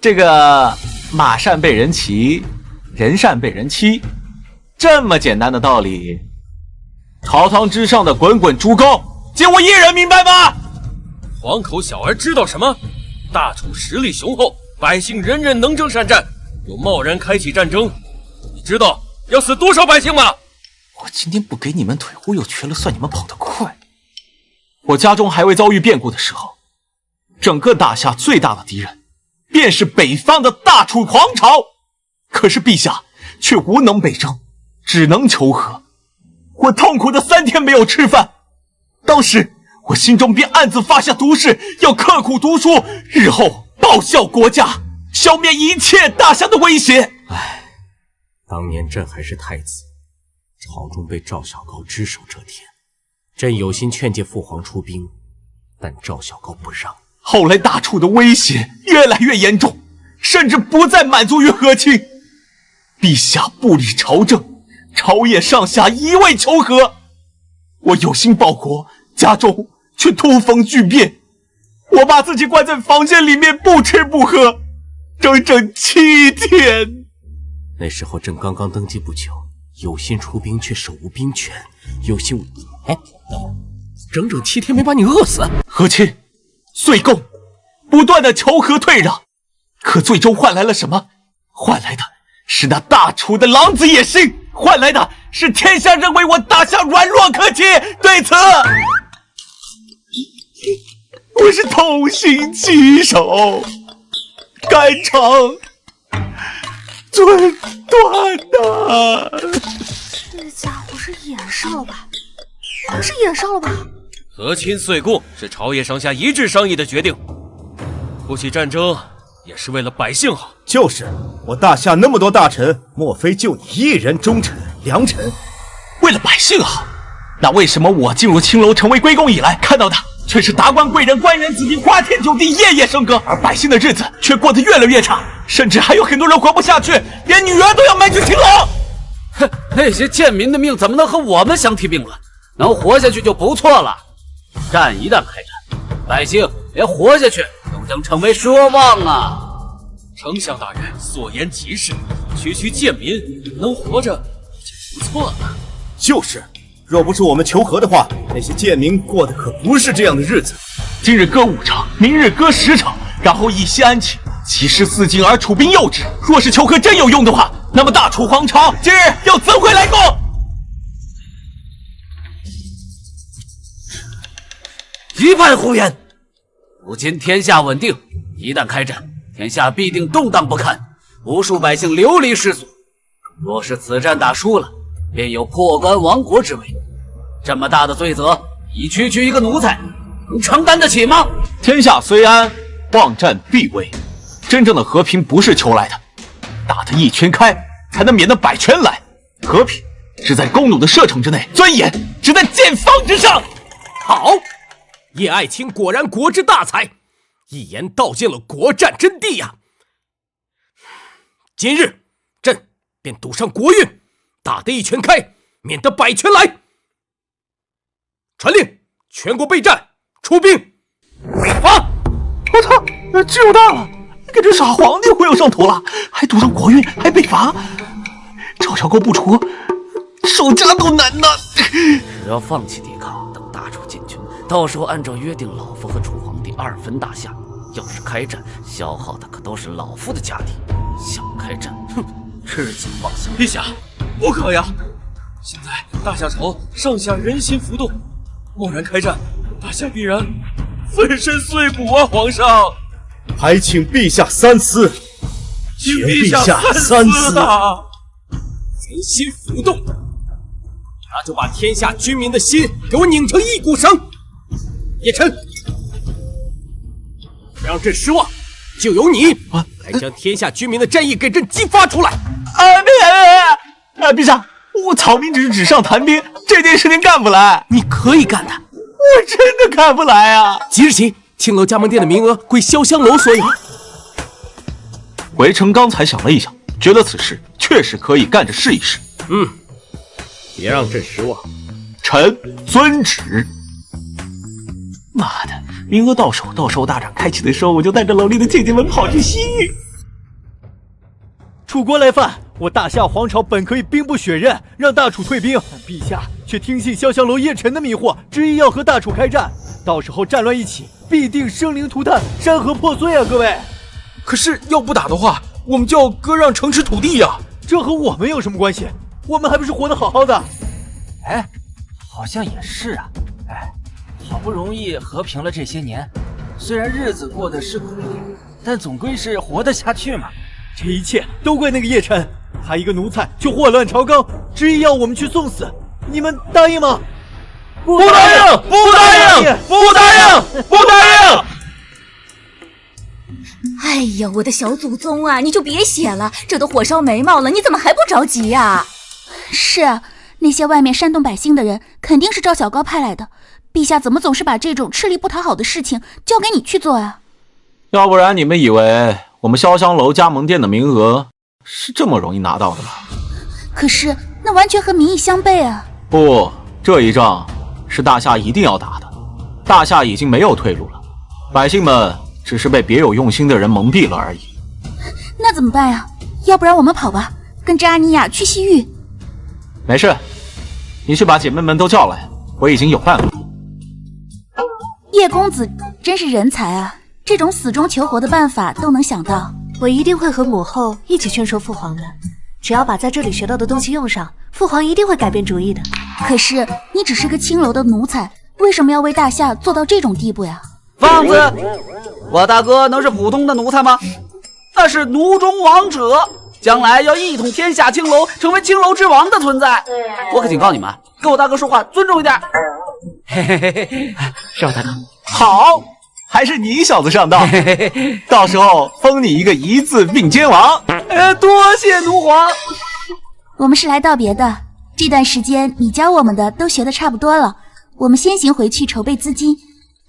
这个马善被人骑，人善被人欺，这么简单的道理，朝堂之上的滚滚猪羔，仅我一人明白吗？黄口小儿知道什么？大楚实力雄厚，百姓人人能征善战，又贸然开启战争，你知道要死多少百姓吗？我今天不给你们腿忽悠瘸了，算你们跑得快。我家中还未遭遇变故的时候，整个大夏最大的敌人便是北方的大楚皇朝，可是陛下却无能北征，只能求和。我痛苦的3天没有吃饭，当时我心中便暗自发下毒誓，要刻苦读书，日后报效国家，消灭一切大夏的威胁。唉，当年朕还是太子，朝中被赵小高只手遮天，朕有心劝诫父皇出兵，但赵小高不让。后来大楚的威胁越来越严重，甚至不再满足于和亲。陛下不理朝政，朝野上下一味求和，我有心报国，家中却突逢巨变，我把自己关在房间里面不吃不喝，整整7天。那时候朕刚刚登基不久，有心出兵却手无兵权，有心整整7天没把你饿死。和亲岁贡，不断的求和退让，可最终换来了什么？换来的是那大楚的狼子野心，换来的是天下认为我大夏软弱可欺。对此，我是痛心疾首，肝肠寸断呐！这家伙是眼上了吧？是眼上了吧？和亲岁贡是朝野上下一致商议的决定，不起战争也是为了百姓好。就是，我大夏那么多大臣，莫非就你一人忠臣良臣？为了百姓好，那为什么我进入青楼成为龟公以来，看到的却是达官贵人、官员子弟花天酒地、夜夜笙歌，而百姓的日子却过得越来越差，甚至还有很多人活不下去，连女儿都要卖去青楼。哼，那些贱民的命怎么能和我们相提并论？能活下去就不错了。战一旦开战，百姓连活下去都将成为奢望啊！丞相大人所言极是，区贱民能活着就不错了。就是，若不是我们求和的话，那些贱民过的可不是这样的日子。今日割5场，明日割10场，然后一夕安寝，其实4尽而楚兵诱之。若是求和真有用的话，那么大楚皇朝今日又怎会来攻？一派胡言！如今天下稳定，一旦开战，天下必定动荡不堪，无数百姓流离失所。若是此战打输了，便有破关亡国之危。这么大的罪责，你区一个奴才能承担得起吗？天下虽安，望战必危。真正的和平不是求来的，打得一拳开，才能免得百拳来。和平只在弓弩的射程之内，尊严只在剑锋之上。好，叶爱卿果然国之大才，一言道尽了国战真谛呀！今日朕便赌上国运，打得一拳开，免得百拳来。传令，全国备战，出兵！啊！我操，只有大了，给这傻皇帝忽悠上头了，还赌上国运，还被罚。赵小高不除，守家都难呐！只要放弃抵抗，等大楚进军，到时候按照约定，老夫和楚皇帝2分大夏。要是开战，消耗的可都是老夫的家底。想开战，哼，痴心妄想！陛下，不可呀！现在大夏朝上下人心浮动，贸然开战，大夏必然粉身碎骨啊！皇上，还请陛下三思。请陛下三思啊！人心浮动，那就把天下军民的心给我拧成一股绳。叶辰，让朕失望，就由你来将天下居民的战意给朕激发出来。陛下，我曹明只是纸上谈兵，这件事情干不来。你可以干的，我真的干不来啊！即日起，青楼加盟店的名额归潇湘楼所有。围城刚才想了一想，觉得此事确实可以干着试一试。别让朕失望。臣遵旨。妈的，名额到手，到时候大战开启的时候，我就带着楼里的姐姐们跑去西域。楚国来犯，我大夏皇朝本可以兵不血刃，让大楚退兵，但陛下却听信潇湘楼叶晨的迷惑，执意要和大楚开战。到时候战乱一起，必定生灵涂炭，山河破碎啊！各位，可是要不打的话，我们就要割让城池土地呀，这和我们有什么关系？我们还不是活得好好的？哎，好像也是啊。哎，好不容易和平了这些年，虽然日子过得是苦，但总归是活得下去嘛。这一切都怪那个叶晨，他一个奴才却祸乱朝纲，执意要我们去送死。你们答应吗？不答应！不答应！不答应！不答应！哎呀，我的小祖宗啊，你就别写了，这都火烧眉毛了，你怎么还不着急呀？是啊，那些外面煽动百姓的人肯定是赵小高派来的。陛下怎么总是把这种吃力不讨好的事情交给你去做呀？要不然你们以为我们潇湘楼加盟店的名额是这么容易拿到的吗？可是那完全和民意相悖啊！不，这一仗是大夏一定要打的。大夏已经没有退路了，百姓们只是被别有用心的人蒙蔽了而已。那怎么办呀？要不然我们跑吧，跟着阿尼亚去西域。没事，你去把姐妹们都叫来，我已经有办法。叶公子真是人才啊，这种死中求活的办法都能想到。我一定会和母后一起劝说父皇的，只要把在这里学到的东西用上，父皇一定会改变主意的。可是你只是个青楼的奴才，为什么要为大夏做到这种地步呀？放肆！我大哥能是普通的奴才吗？那是奴中王者，将来要一统天下青楼，成为青楼之王的存在。我可警告你们，跟我大哥说话尊重一点。嘿嘿嘿嘿，是我大哥。好，还是你小子上道，到时候封你一个一字并肩王。多谢奴皇。我们是来道别的，这段时间你教我们的都学得差不多了，我们先行回去筹备资金，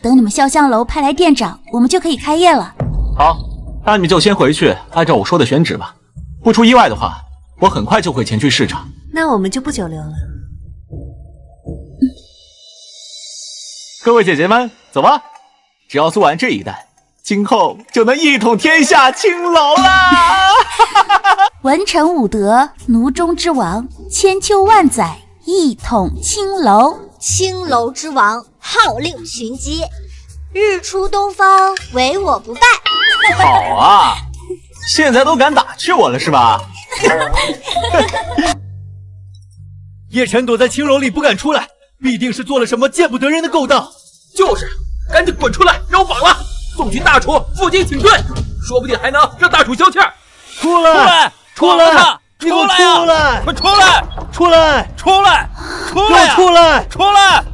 等你们潇湘楼派来店长，我们就可以开业了。好，那你们就先回去，按照我说的选址吧。不出意外的话，我很快就会前去视察。那我们就不久留了。各位姐姐们，走吧！只要做完这一单，今后就能一统天下青楼啦！文成武德，奴中之王，千秋万载，一统青楼。青楼之王，号令群鸡，日出东方，唯我不败。好啊，现在都敢打趣我了是吧？叶晨躲在青楼里不敢出来，必定是做了什么见不得人的勾当。就是，赶紧滚出来，让我绑了，送去大楚负荆请罪，说不定还能让大楚消气儿。出来！出来！你给我出来！快出来！出来！出来！出来！出来！出来！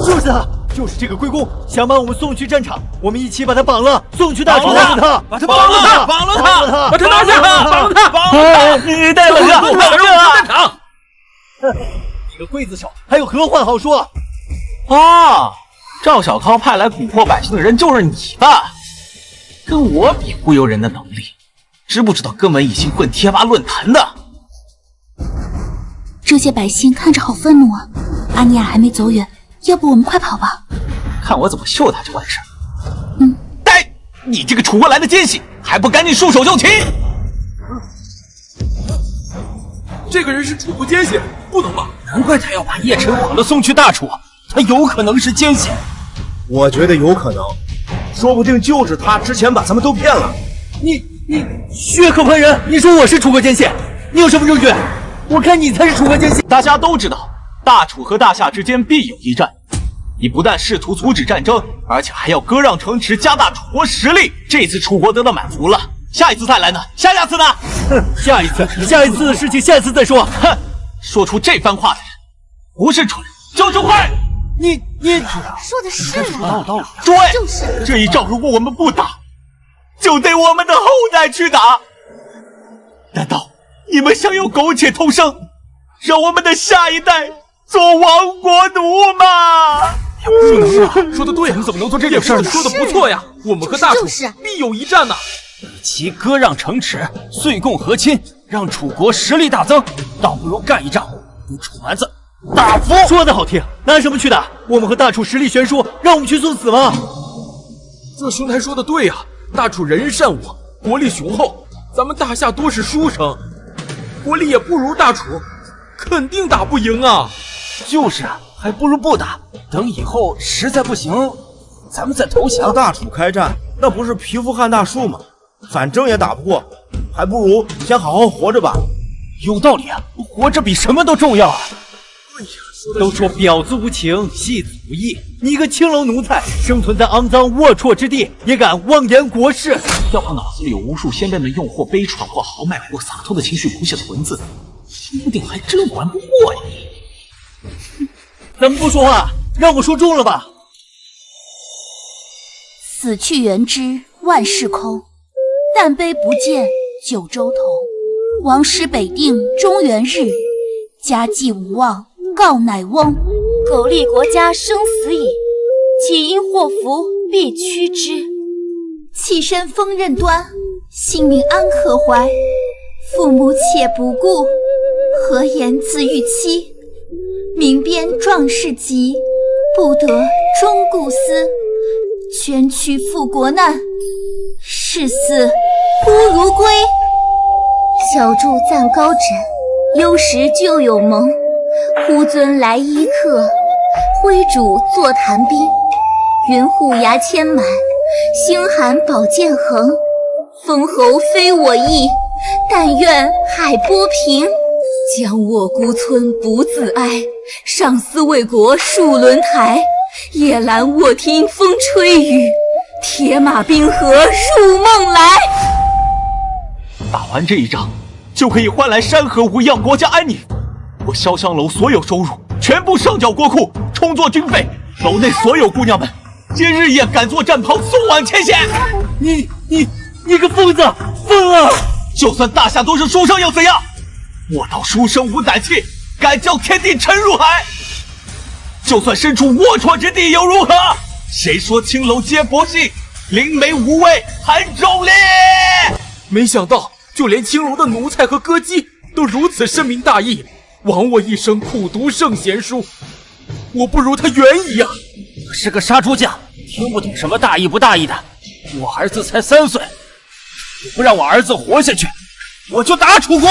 就是他，就是这个龟公，想把我们送去战场，我们一起把他绑了，送去大楚拿他，把他绑了他，绑了他，把他拿下，绑了他，绑了他！你带了个，快让我战场！你个刽子手，还有何话好说？啊！赵小康派来蛊惑百姓的人就是你吧？跟我比忽悠人的能力，知不知道根本一心混贴吧论坛的？这些百姓看着好愤怒啊！阿尼亚还没走远，要不我们快跑吧？看我怎么秀他就完事。呆！你这个楚国来的奸细，还不赶紧束手就擒！这个人是楚国奸细，不能绑。难怪他要把叶晨绑了送去大楚，他有可能是奸细。我觉得有可能，说不定就是他之前把咱们都骗了。你血口喷人！你说我是楚国奸细，你有什么证据？我看你才是楚国奸细。大家都知道，大楚和大夏之间必有一战。你不但试图阻止战争，而且还要割让城池，加大楚国实力。这次楚国得到满足了，下一次再来呢？下次呢？哼，下一次的事情下次再说。哼，说出这番话的人，不是蠢就是坏。你说的是啊，对，就是这一仗如果我们不打，就得我们的后代去打。难道你们想要苟且偷生，让我们的下一代做亡国奴吗？不能啊，说的对啊，怎么能做这种事呢？说的不错呀，我们和大楚必有一战呐！与其割让城池，岁贡和亲，让楚国实力大增，倒不如干一仗，与楚蛮子大服。说的好听，拿什么去打？我们和大楚实力悬殊，让我们去送死吗？这兄台说的对呀，大楚人人善我，国力雄厚，咱们大夏多是书生，国力也不如大楚，肯定打不赢啊！就是啊，还不如不打，等以后实在不行，咱们再投降。和大楚开战，那不是皮肤撼大树吗？反正也打不过，还不如先好好活着吧。有道理啊，活着比什么都重要啊！都说婊子无情，戏子无义。你一个青楼奴才，生存在肮脏龌龊之地，也敢妄言国事？要不脑子里有无数先辈们用或悲怆或豪迈或洒脱的情绪谱写的文字，说不定还真玩不过你。怎么不说话？让我说中了吧！死去元知万事空，但悲不见九州同。王师北定中原日，家祭无忘告乃翁。苟利国家生死以，岂因祸福必趋之。弃身锋刃端，性命安可怀？父母且不顾，何言自欲妻？民边壮士急，不得终顾思。捐躯赴国难，视死不如归。小筑暂高枕，忧时旧有盟。忽尊来依客，徽主坐谈兵。云护牙千满，星寒宝剑横。封侯非我意，但愿海波平。将卧孤村不自哀，上思为国戍轮台。夜阑卧听风吹雨，铁马冰河入梦来。打完这一仗，就可以换来山河无恙，国家安宁。我潇湘楼所有收入全部上缴国库，充作军费。楼内所有姑娘们，皆日夜赶作战袍，送往前线。你个疯子，疯了！就算大夏都是书生又怎样？我道书生无胆气，敢叫天地沉入海。就算身处龌龊之地又如何？谁说青楼皆薄幸，灵媒无畏含忠烈？没想到，就连青楼的奴才和歌姬都如此深明大义，枉我一生苦读圣贤书，我不如他远矣啊！是个杀猪匠，听不懂什么大义不大义的。我儿子才3岁，你不让我儿子活下去，我就打楚国。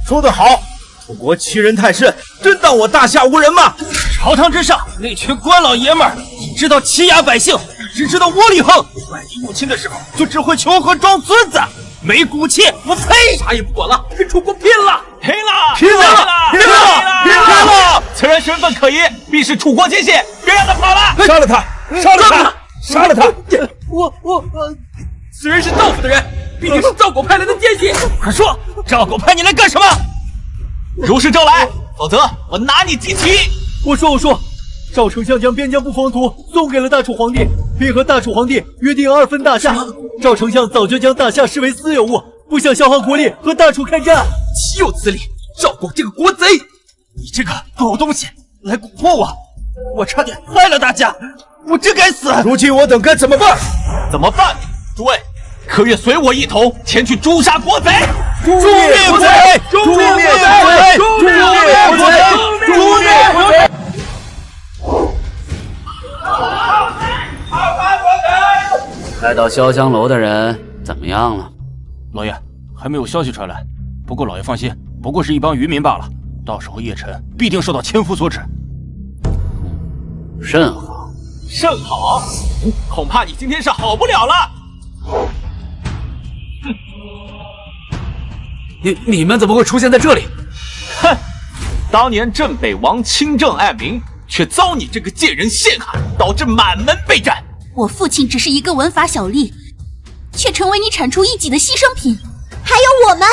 说得好，楚国欺人太甚，真当我大夏无人吗？朝堂之上，那群官老爷们儿只知道欺压百姓，只知道窝里横，外敌入侵的时候就只会求和装孙子，没骨气！我呸！啥也不管了，跟楚国拼了！拼了！此人身份可疑，必是楚国奸细，别让他跑了！杀了他！杀了他！我，此人是赵府的人，必定是赵狗派来的奸细。快说，赵狗派你来干什么？如实招来，否则我拿你祭旗！我说，赵丞相将边疆布防图送给了大楚皇帝，并和大楚皇帝约定2分大夏。赵丞相早就将大夏视为私有物，不想消耗国力和大楚开战。岂有此理！赵狗这个国贼！你这个狗东西，来蛊惑我！我差点害了大家，我真该死！如今我等该怎么办？诸位，可愿随我一同前去诛杀国贼？诛灭国贼！来到潇湘楼的人怎么样了？老爷，还没有消息传来。不过老爷放心，不过是一帮渔民罢了。到时候叶晨必定受到千夫所指。甚好，甚好。恐怕你今天是好不了了。你们怎么会出现在这里？哼！当年镇北王清正爱民，却遭你这个贱人陷害，导致满门备战。我父亲只是一个文法小吏，却成为你铲除异己的牺牲品。还有我们，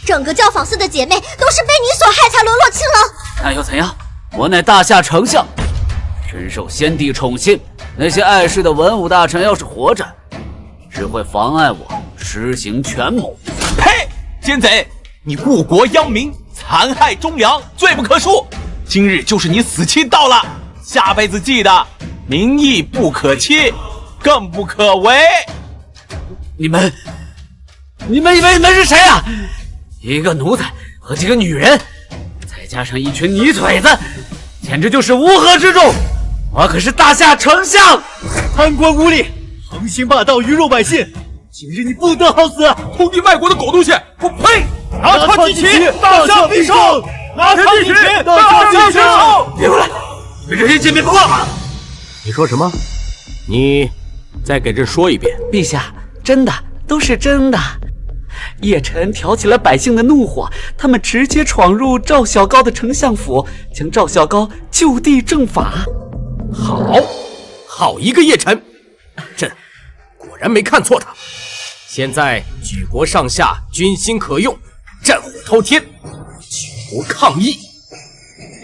整个教坊寺的姐妹都是被你所害才沦落青楼。那又怎样？我乃大夏丞相，深受先帝宠信。那些碍事的文武大臣要是活着，只会妨碍我施行权谋。呸！奸贼，你误国殃民，残害忠良，罪不可恕。今日就是你死期到了，下辈子记得，民意不可欺，更不可违。你们以为你们是谁啊？一个奴才和几个女人，再加上一群泥腿子，简直就是乌合之众。我可是大夏丞相！贪官污吏，横行霸道，鱼肉百姓，今日你不得好死！通敌外国的狗东西，我呸！拿他祭旗，大夏必胜！拿他祭旗，大夏必胜！别过来！你们这些贱民不过吗？你说什么？你再给朕说一遍。陛下，真的，都是真的。叶晨挑起了百姓的怒火，他们直接闯入赵小高的丞相府，将赵小高就地正法。好一个叶晨！朕果然没看错他。现在举国上下军心可用，战火滔天，举国抗议。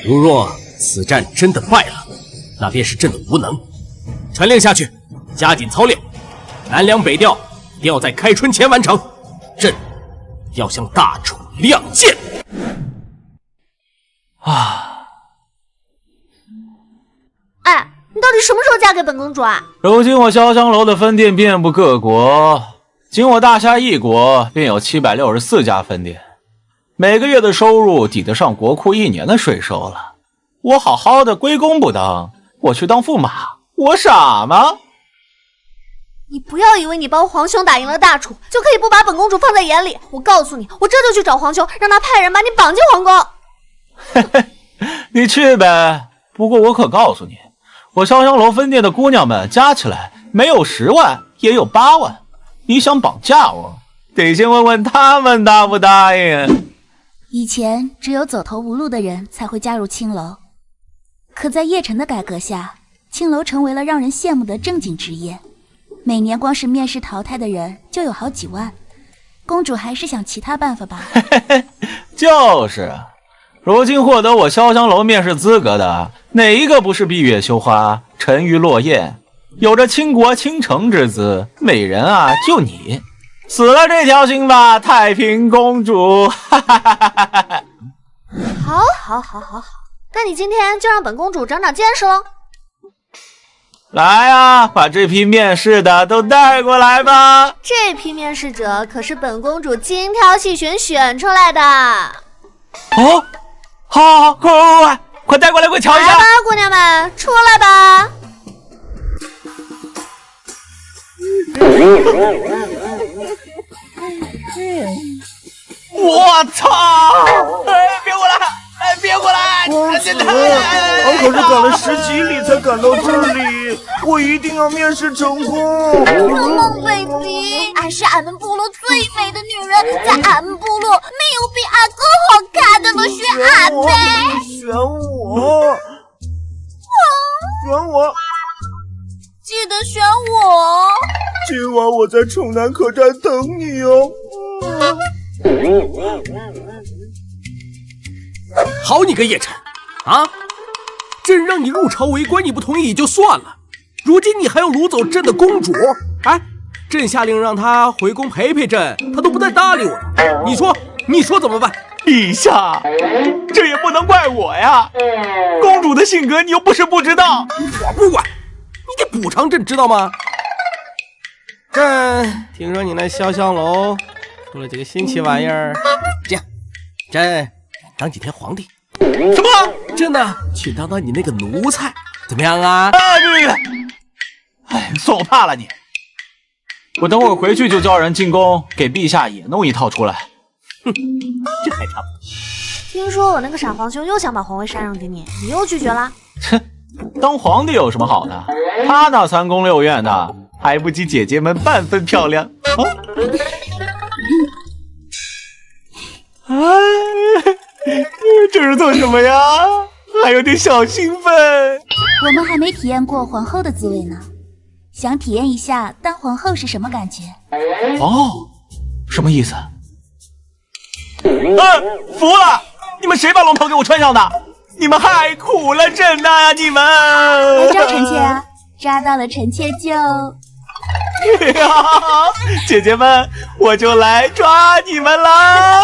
如若此战真的败了，那便是朕的无能。传令下去，加紧操练，南粮北调，一定要在开春前完成。朕要向大楚亮剑。哎，你到底什么时候嫁给本公主啊？如今我潇湘楼的分店遍布各国，仅我大夏一国便有764家分店，每个月的收入抵得上国库1年的税收了。我好好的归公不当，我去当驸马，我傻吗？你不要以为你帮皇兄打赢了大楚，就可以不把本公主放在眼里。我告诉你，我这就去找皇兄，让他派人把你绑进皇宫。你去呗，不过我可告诉你，我潇湘楼分店的姑娘们加起来没有10万，也有8万。你想绑架我，得先问问他们答不答应。以前只有走投无路的人才会加入青楼，可在叶晨的改革下，青楼成为了让人羡慕的正经职业。每年光是面试淘汰的人就有好几万，公主还是想其他办法吧。就是，如今获得我潇湘楼面试资格的，哪一个不是闭月羞花，沉鱼落雁，有着倾国倾城之姿？美人啊，就你，死了这条心吧，太平公主！好，那你今天就让本公主长长见识喽。来啊，把这批面试的都带过来吧。这批面试者可是本公主精挑细选出来的。哦，好，快带过来，快瞧一下。来吧，姑娘们，出来吧。我操！别过来！别过来！公子，俺可是赶了10几里才赶到这里，我一定要面试成功。Come on baby， 俺是俺们部落最美的女人，在俺们部落没有比俺更好看的了，选俺呗！选我！记得选我！今晚我在城南客栈等你哦。好你个叶晨啊！朕让你入朝为官，你不同意也就算了，如今你还要掳走朕的公主！哎，朕下令让她回宫陪陪朕，她都不带搭理我的。你说怎么办？陛下，这也不能怪我呀。公主的性格你又不是不知道。我不管，你得补偿朕，知道吗？朕听说你那潇湘楼出了几个新奇玩意儿，这样，朕当几天皇帝。什么？朕呢，去当你那个奴才，怎么样啊？哎，算我怕了你。我等会儿回去就叫人进宫给陛下也弄一套出来。哼，这还差不多。听说我那个傻皇兄又想把皇位禅让给你，你又拒绝了？切，当皇帝有什么好的？他那3宫6院的，还不及姐姐们半分漂亮。这是做什么呀？还有点小兴奋。我们还没体验过皇后的滋味呢，想体验一下当皇后是什么感觉。哦，什么意思？服了！你们谁把龙袍给我穿上的？你们害苦了朕呐！你们抓臣妾啊，抓到了臣妾就姐姐们，我就来抓你们啦！